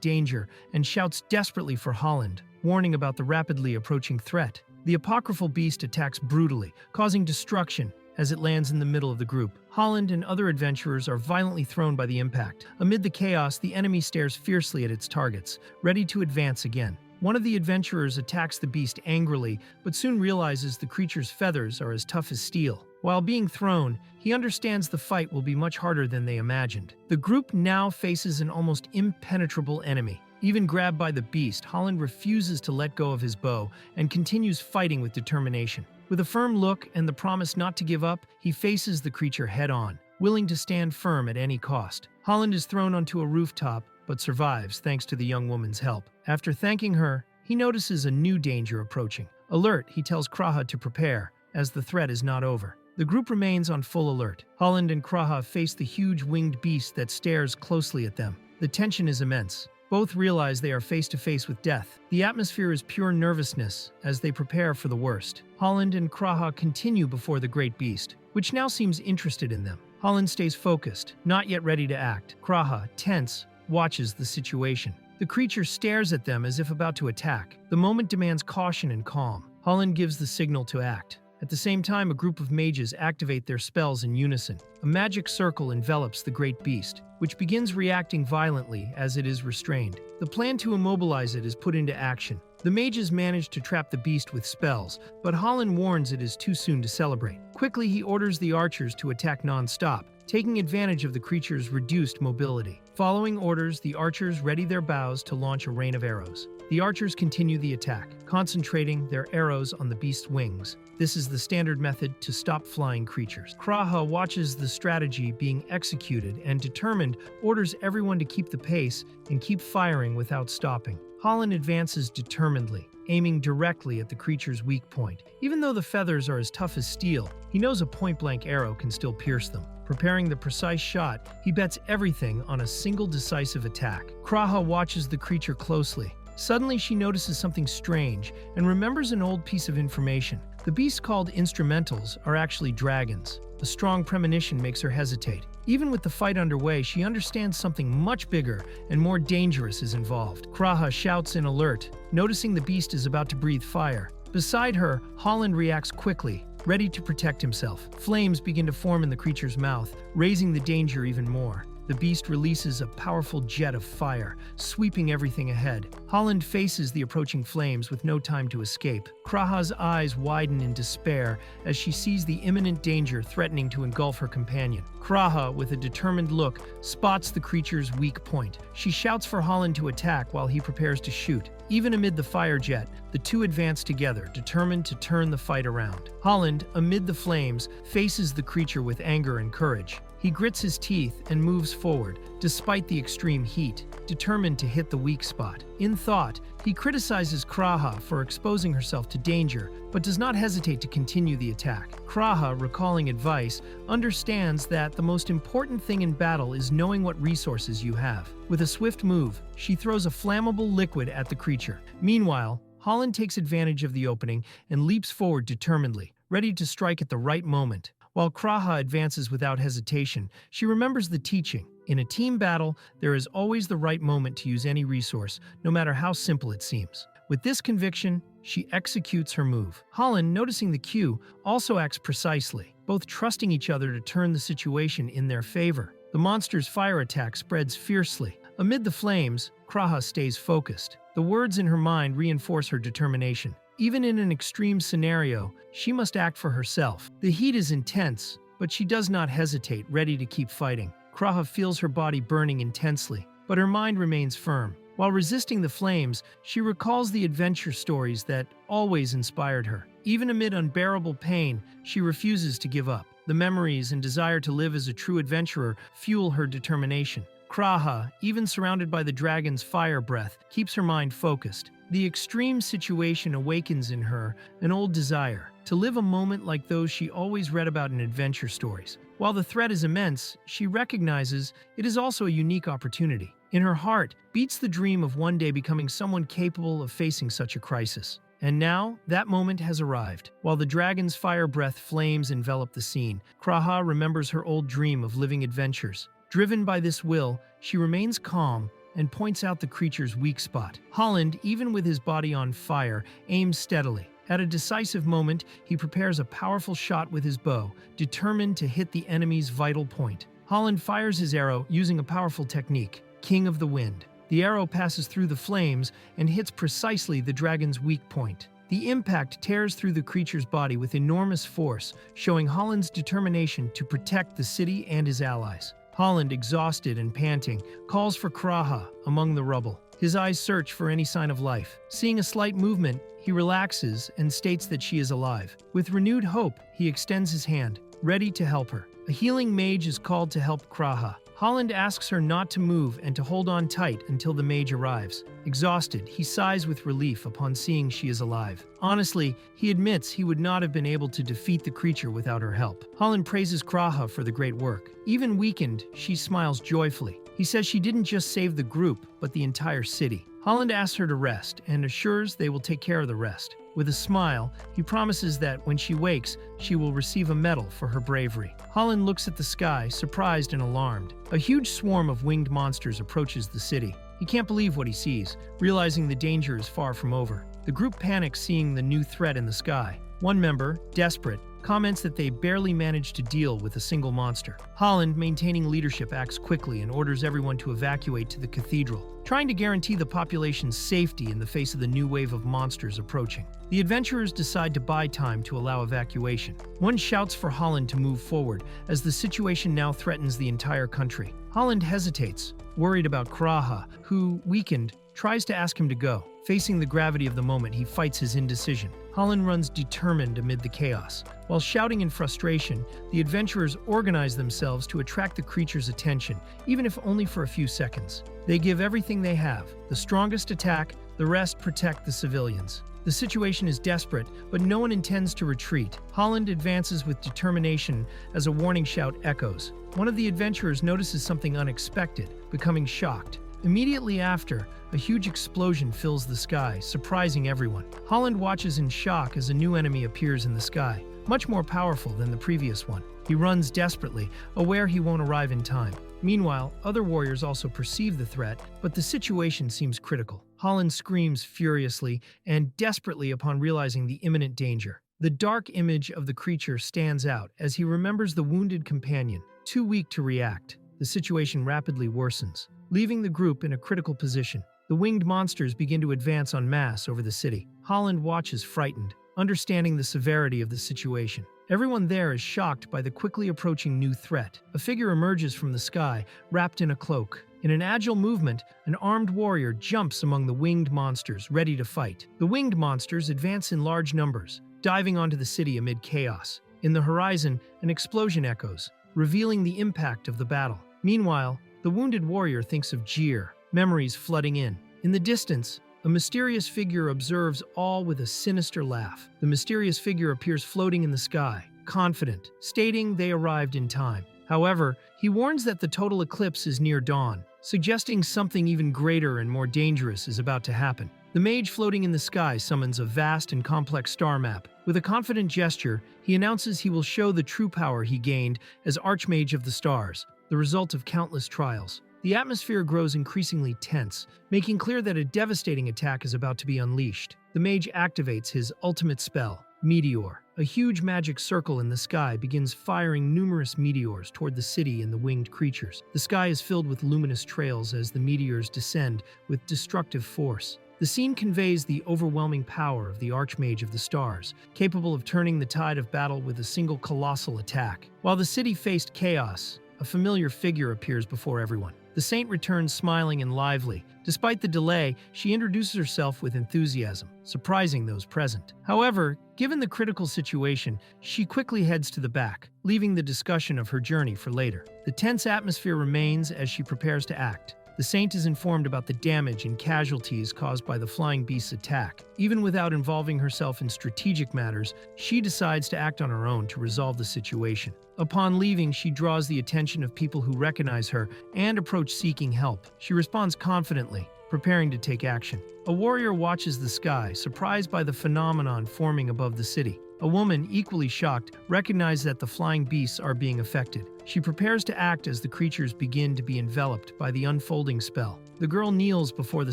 [SPEAKER 1] danger and shouts desperately for Holland, warning about the rapidly approaching threat. The apocryphal beast attacks brutally, causing destruction as it lands in the middle of the group. Holland and other adventurers are violently thrown by the impact. Amid the chaos, the enemy stares fiercely at its targets, ready to advance again. One of the adventurers attacks the beast angrily, but soon realizes the creature's feathers are as tough as steel. While being thrown, he understands the fight will be much harder than they imagined. The group now faces an almost impenetrable enemy. Even grabbed by the beast, Holland refuses to let go of his bow and continues fighting with determination. With a firm look and the promise not to give up, he faces the creature head-on, willing to stand firm at any cost. Holland is thrown onto a rooftop, but survives thanks to the young woman's help. After thanking her, he notices a new danger approaching. Alert, he tells Kraa to prepare, as the threat is not over. The group remains on full alert. Holland and Kraa face the huge winged beast that stares closely at them. The tension is immense. Both realize they are face-to-face with death. The atmosphere is pure nervousness as they prepare for the worst. Holland and Kraa continue before the great beast, which now seems interested in them. Holland stays focused, not yet ready to act. Kraa, tense, watches the situation. The creature stares at them as if about to attack. The moment demands caution and calm. Holland gives the signal to act. At the same time, a group of mages activate their spells in unison. A magic circle envelops the great beast, which begins reacting violently as it is restrained. The plan to immobilize it is put into action. The mages manage to trap the beast with spells, but Holland warns it is too soon to celebrate. Quickly, he orders the archers to attack non-stop, taking advantage of the creature's reduced mobility. Following orders, the archers ready their bows to launch a rain of arrows. The archers continue the attack, concentrating their arrows on the beast's wings. This is the standard method to stop flying creatures. Kraa watches the strategy being executed and, determined, orders everyone to keep the pace and keep firing without stopping. Holland advances determinedly, aiming directly at the creature's weak point. Even though the feathers are as tough as steel, he knows a point-blank arrow can still pierce them. Preparing the precise shot, he bets everything on a single decisive attack. Kraa watches the creature closely. Suddenly, she notices something strange and remembers an old piece of information. The beasts called instrumentals are actually dragons. A strong premonition makes her hesitate. Even with the fight underway, she understands something much bigger and more dangerous is involved. Kraa shouts in alert, noticing the beast is about to breathe fire. Beside her, Holland reacts quickly, ready to protect himself. Flames begin to form in the creature's mouth, raising the danger even more. the beast releases a powerful jet of fire, sweeping everything ahead. Holland faces the approaching flames with no time to escape. Kraa's eyes widen in despair as she sees the imminent danger threatening to engulf her companion. Kraa, with a determined look, spots the creature's weak point. She shouts for Holland to attack while he prepares to shoot. Even amid the fire jet, the two advance together, determined to turn the fight around. Holland, amid the flames, faces the creature with anger and courage. He grits his teeth and moves forward, despite the extreme heat, determined to hit the weak spot. In thought, he criticizes Kraa for exposing herself to danger, but does not hesitate to continue the attack. Kraa, recalling advice, understands that the most important thing in battle is knowing what resources you have. With a swift move, she throws a flammable liquid at the creature. Meanwhile, Holland takes advantage of the opening and leaps forward determinedly, ready to strike at the right moment. While Kraa advances without hesitation, she remembers the teaching. In a team battle, there is always the right moment to use any resource, no matter how simple it seems. With this conviction, she executes her move. Holland, noticing the cue, also acts precisely, both trusting each other to turn the situation in their favor. The monster's fire attack spreads fiercely. Amid the flames, Kraa stays focused. The words in her mind reinforce her determination. Even in an extreme scenario, she must act for herself. The heat is intense, but she does not hesitate, ready to keep fighting. Kraa feels her body burning intensely, but her mind remains firm. While resisting the flames, she recalls the adventure stories that always inspired her. Even amid unbearable pain, she refuses to give up. The memories and desire to live as a true adventurer fuel her determination. Kraa, even surrounded by the dragon's fire breath, keeps her mind focused. The extreme situation awakens in her an old desire to live a moment like those she always read about in adventure stories. While the threat is immense, she recognizes it is also a unique opportunity. In her heart beats the dream of one day becoming someone capable of facing such a crisis. And now, that moment has arrived. While the dragon's fire breath flames envelop the scene, Kraa remembers her old dream of living adventures. Driven by this will, she remains calm and points out the creature's weak spot. Holland, even with his body on fire, aims steadily. At a decisive moment, he prepares a powerful shot with his bow, determined to hit the enemy's vital point. Holland fires his arrow using a powerful technique, King of the Wind. The arrow passes through the flames and hits precisely the dragon's weak point. The impact tears through the creature's body with enormous force, showing Holland's determination to protect the city and his allies. Holland, exhausted and panting, calls for Kraa among the rubble. His eyes search for any sign of life. Seeing a slight movement, he relaxes and states that she is alive. With renewed hope, he extends his hand, ready to help her. A healing mage is called to help Kraa. Holland asks her not to move and to hold on tight until the mage arrives. Exhausted, he sighs with relief upon seeing she is alive. Honestly, he admits he would not have been able to defeat the creature without her help. Holland praises Kraa for the great work. Even weakened, she smiles joyfully. He says she didn't just save the group, but the entire city. Holland asks her to rest and assures they will take care of the rest. With a smile, he promises that when she wakes, she will receive a medal for her bravery. Holland looks at the sky, surprised and alarmed. A huge swarm of winged monsters approaches the city. He can't believe what he sees, realizing the danger is far from over. The group panics seeing the new threat in the sky. One member, desperate, comments that they barely managed to deal with a single monster. Holland, maintaining leadership, acts quickly and orders everyone to evacuate to the cathedral, trying to guarantee the population's safety in the face of the new wave of monsters approaching. The adventurers decide to buy time to allow evacuation. One shouts for Holland to move forward, as the situation now threatens the entire country. Holland hesitates, worried about Kraa, who, weakened, tries to ask him to go. Facing the gravity of the moment, he fights his indecision. Holland runs determined amid the chaos. While shouting in frustration, the adventurers organize themselves to attract the creature's attention, even if only for a few seconds. They give everything they have. The strongest attack, the rest protect the civilians. The situation is desperate, but no one intends to retreat. Holland advances with determination as a warning shout echoes. One of the adventurers notices something unexpected, becoming shocked. Immediately after, a huge explosion fills the sky, surprising everyone. Holland watches in shock as a new enemy appears in the sky, much more powerful than the previous one. He runs desperately, aware he won't arrive in time. Meanwhile, other warriors also perceive the threat, but the situation seems critical. Holland screams furiously and desperately upon realizing the imminent danger. The dark image of the creature stands out as he remembers the wounded companion, too weak to react. The the situation rapidly worsens, leaving the group in a critical position. The winged monsters begin to advance en masse over the city. Holland watches frightened, understanding the severity of the situation. Everyone there is shocked by the quickly approaching new threat. A figure emerges from the sky, wrapped in a cloak. In an agile movement, an armed warrior jumps among the winged monsters, ready to fight. The winged monsters advance in large numbers, diving onto the city amid chaos. In the horizon, an explosion echoes, revealing the impact of the battle. Meanwhile, the wounded warrior thinks of Jir, memories flooding in. In the distance, a mysterious figure observes all with a sinister laugh. The mysterious figure appears floating in the sky, confident, stating they arrived in time. However, he warns that the total eclipse is near dawn, suggesting something even greater and more dangerous is about to happen. The mage floating in the sky summons a vast and complex star map. With a confident gesture, he announces he will show the true power he gained as Archmage of the Stars, the result of countless trials. The atmosphere grows increasingly tense, making clear that a devastating attack is about to be unleashed. The mage activates his ultimate spell, Meteor. A huge magic circle in the sky begins firing numerous meteors toward the city and the winged creatures. The sky is filled with luminous trails as the meteors descend with destructive force. The scene conveys the overwhelming power of the Archmage of the Stars, capable of turning the tide of battle with a single colossal attack. While the city faced chaos, a familiar figure appears before everyone. The saint returns smiling and lively. Despite the delay, she introduces herself with enthusiasm, surprising those present. However, given the critical situation, she quickly heads to the back, leaving the discussion of her journey for later. The tense atmosphere remains as she prepares to act. The saint is informed about the damage and casualties caused by the flying beast's attack. Even without involving herself in strategic matters, she decides to act on her own to resolve the situation. Upon leaving, she draws the attention of people who recognize her and approach seeking help. She responds confidently, preparing to take action. A warrior watches the sky, surprised by the phenomenon forming above the city. A woman, equally shocked, recognizes that the flying beasts are being affected. She prepares to act as the creatures begin to be enveloped by the unfolding spell. The girl kneels before the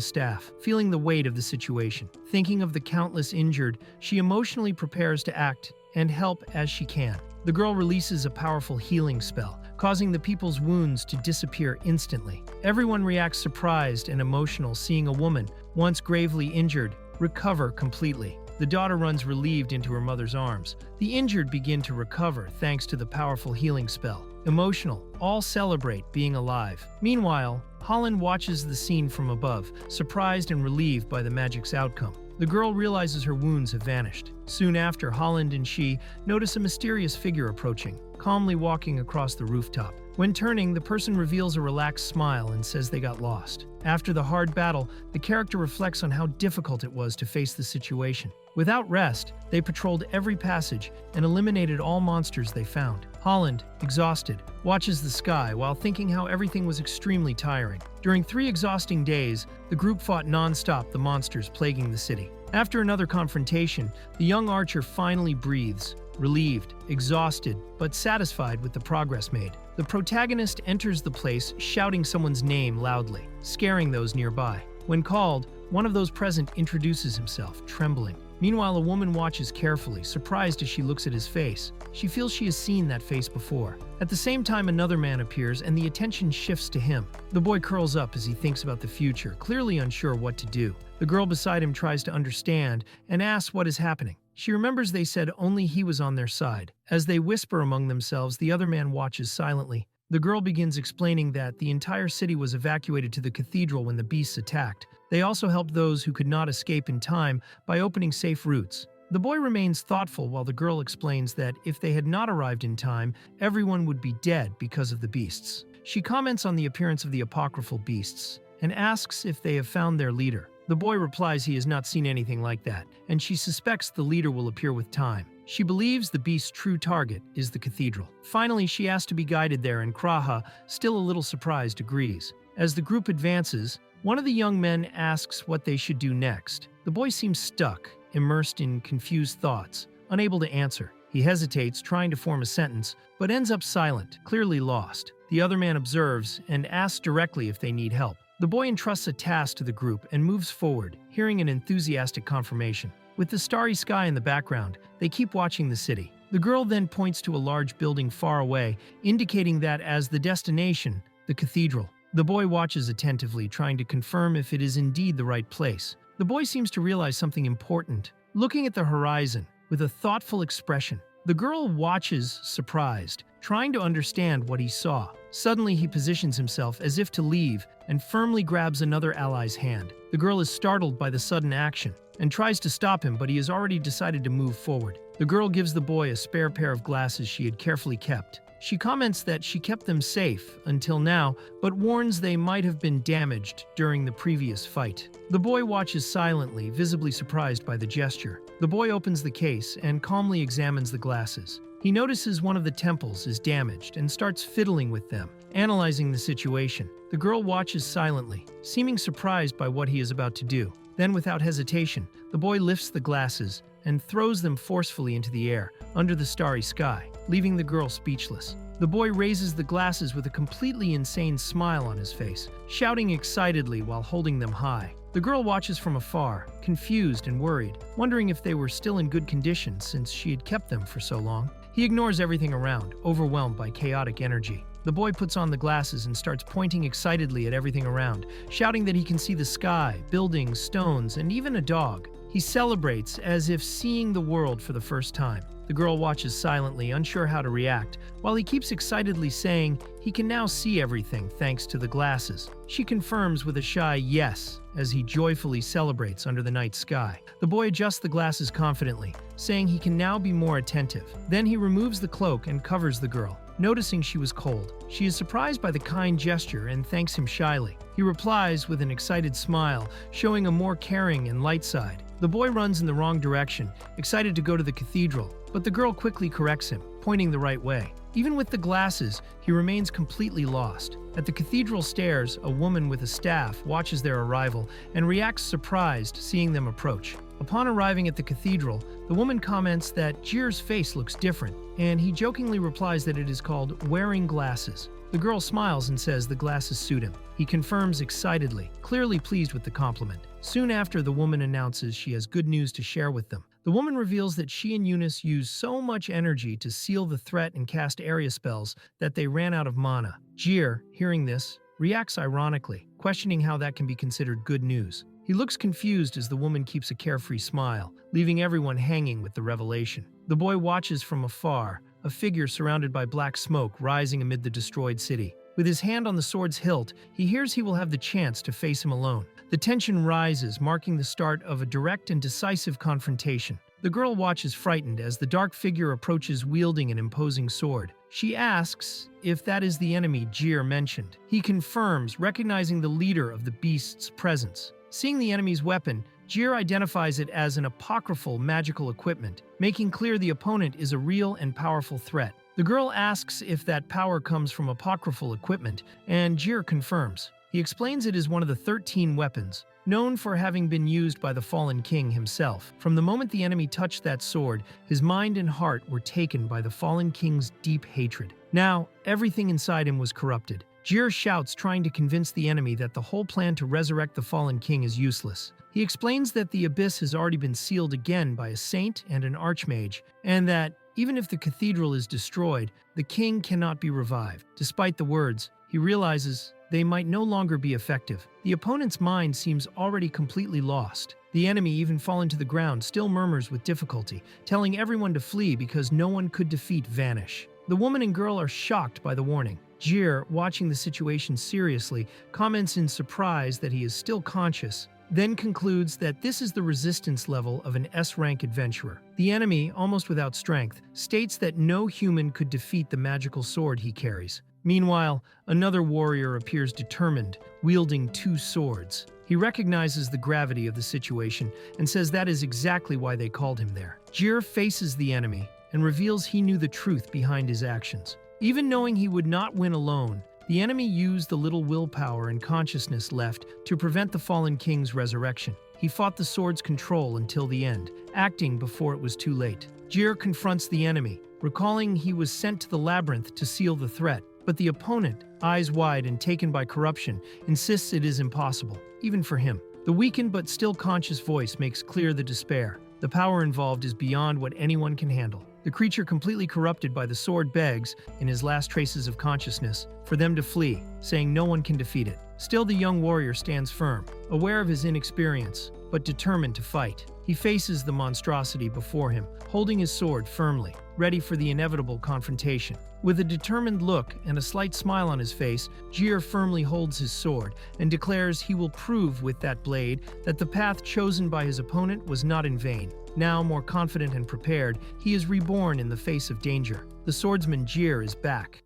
[SPEAKER 1] staff, feeling the weight of the situation. Thinking of the countless injured, she emotionally prepares to act and help as she can. The girl releases a powerful healing spell, causing the people's wounds to disappear instantly. Everyone reacts surprised and emotional seeing a woman, once gravely injured, recover completely. The daughter runs relieved into her mother's arms. The injured begin to recover thanks to the powerful healing spell. Emotional, all celebrate being alive. Meanwhile, Holland watches the scene from above, surprised and relieved by the magic's outcome. The girl realizes her wounds have vanished. Soon after, Holland and she notice a mysterious figure approaching, calmly walking across the rooftop. When turning, the person reveals a relaxed smile and says they got lost. After the hard battle, the character reflects on how difficult it was to face the situation. Without rest, they patrolled every passage and eliminated all monsters they found. Holland, exhausted, watches the sky while thinking how everything was extremely tiring. During 3 exhausting days, the group fought non-stop the monsters plaguing the city. After another confrontation, the young archer finally breathes, relieved, exhausted, but satisfied with the progress made. The protagonist enters the place shouting someone's name loudly, scaring those nearby. When called, one of those present introduces himself, trembling. Meanwhile, a woman watches carefully, surprised as she looks at his face. She feels she has seen that face before. At the same time, another man appears and the attention shifts to him. The boy curls up as he thinks about the future, clearly unsure what to do. The girl beside him tries to understand and asks what is happening. She remembers they said only he was on their side. As they whisper among themselves, the other man watches silently. The girl begins explaining that the entire city was evacuated to the cathedral when the beasts attacked. They also helped those who could not escape in time by opening safe routes. The boy remains thoughtful while the girl explains that if they had not arrived in time, everyone would be dead because of the beasts. She comments on the appearance of the apocryphal beasts and asks if they have found their leader. The boy replies he has not seen anything like that, and she suspects the leader will appear with time. She believes the beast's true target is the cathedral. Finally, she asks to be guided there, and Kraa, still a little surprised, agrees. As the group advances, one of the young men asks what they should do next. The boy seems stuck, immersed in confused thoughts, unable to answer. He hesitates, trying to form a sentence, but ends up silent, clearly lost. The other man observes and asks directly if they need help. The boy entrusts a task to the group and moves forward, hearing an enthusiastic confirmation. With the starry sky in the background, they keep watching the city. The girl then points to a large building far away, indicating that as the destination, the The cathedral. The boy watches attentively, trying to confirm if it is indeed the right place. The boy seems to realize something important, looking at the horizon with a thoughtful expression. The girl watches, surprised, trying to understand what he saw. Suddenly, he positions himself as if to leave and firmly grabs another ally's hand. The girl is startled by the sudden action and tries to stop him, but he has already decided to move forward. The girl gives the boy a spare pair of glasses she had carefully kept. She comments that she kept them safe until now, but warns they might have been damaged during the previous fight. The boy watches silently, visibly surprised by the gesture. The boy opens the case and calmly examines the glasses. He notices one of the temples is damaged and starts fiddling with them, analyzing the situation. The girl watches silently, seeming surprised by what he is about to do. Then, without hesitation, the boy lifts the glasses and throws them forcefully into the air, under the starry sky, leaving the girl speechless. The boy raises the glasses with a completely insane smile on his face, shouting excitedly while holding them high. The girl watches from afar, confused and worried, wondering if they were still in good condition since she had kept them for so long. He ignores everything around, overwhelmed by chaotic energy. The boy puts on the glasses and starts pointing excitedly at everything around, shouting that he can see the sky, buildings, stones, and even a dog. He celebrates as if seeing the world for the first time. The girl watches silently, unsure how to react, while he keeps excitedly saying he can now see everything thanks to the glasses. She confirms with a shy yes as he joyfully celebrates under the night sky. The boy adjusts the glasses confidently, saying he can now be more attentive. Then he removes the cloak and covers the girl. Noticing she was cold, she is surprised by the kind gesture and thanks him shyly. He replies with an excited smile, showing a more caring and light side. The boy runs in the wrong direction, excited to go to the cathedral, but the girl quickly corrects him, pointing the right way. Even with the glasses, he remains completely lost. At the cathedral stairs, a woman with a staff watches their arrival and reacts surprised seeing them approach. Upon arriving at the cathedral, the woman comments that Jir's face looks different, and he jokingly replies that it is called wearing glasses. The girl smiles and says the glasses suit him. He confirms excitedly, clearly pleased with the compliment. Soon after, the woman announces she has good news to share with them. The woman reveals that she and Ununice used so much energy to seal the threat and cast area spells that they ran out of mana. Jir, hearing this, reacts ironically, questioning how that can be considered good news. He looks confused as the woman keeps a carefree smile, leaving everyone hanging with the revelation. The boy watches from afar, a figure surrounded by black smoke rising amid the destroyed city. With his hand on the sword's hilt, he hears he will have the chance to face him alone. The tension rises, marking the start of a direct and decisive confrontation. The girl watches frightened as the dark figure approaches wielding an imposing sword. She asks if that is the enemy Jir mentioned. He confirms, recognizing the leader of the beast's presence. Seeing the enemy's weapon, Jir identifies it as an apocryphal magical equipment, making clear the opponent is a real and powerful threat. The girl asks if that power comes from apocryphal equipment, and Jir confirms. He explains it is one of the 13 weapons, known for having been used by the fallen king himself. From the moment the enemy touched that sword, his mind and heart were taken by the fallen king's deep hatred. Now, everything inside him was corrupted. Jir shouts, trying to convince the enemy that the whole plan to resurrect the fallen king is useless. He explains that the abyss has already been sealed again by a saint and an archmage, and that, even if the cathedral is destroyed, the king cannot be revived. Despite the words, he realizes they might no longer be effective. The opponent's mind seems already completely lost. The enemy, even fallen to the ground, still murmurs with difficulty, telling everyone to flee because no one could defeat Vanish. The woman and girl are shocked by the warning. Jir, watching the situation seriously, comments in surprise that he is still conscious, then concludes that this is the resistance level of an S-rank adventurer. The enemy, almost without strength, states that no human could defeat the magical sword he carries. Meanwhile, another warrior appears determined, wielding 2 swords. He recognizes the gravity of the situation and says that is exactly why they called him there. Jir faces the enemy and reveals he knew the truth behind his actions. Even knowing he would not win alone, the enemy used the little willpower and consciousness left to prevent the fallen king's resurrection. He fought the sword's control until the end, acting before it was too late. Jir confronts the enemy, recalling he was sent to the labyrinth to seal the threat. But the opponent, eyes wide and taken by corruption, insists it is impossible, even for him. The weakened but still conscious voice makes clear the despair. The power involved is beyond what anyone can handle. The creature, completely corrupted by the sword, begs, in his last traces of consciousness, for them to flee, saying no one can defeat it. Still, the young warrior stands firm, aware of his inexperience, but determined to fight. He faces the monstrosity before him, holding his sword firmly, ready for the inevitable confrontation. With a determined look and a slight smile on his face, Jir firmly holds his sword and declares he will prove with that blade that the path chosen by his opponent was not in vain. Now, more confident and prepared, he is reborn in the face of danger. The swordsman Jir is back.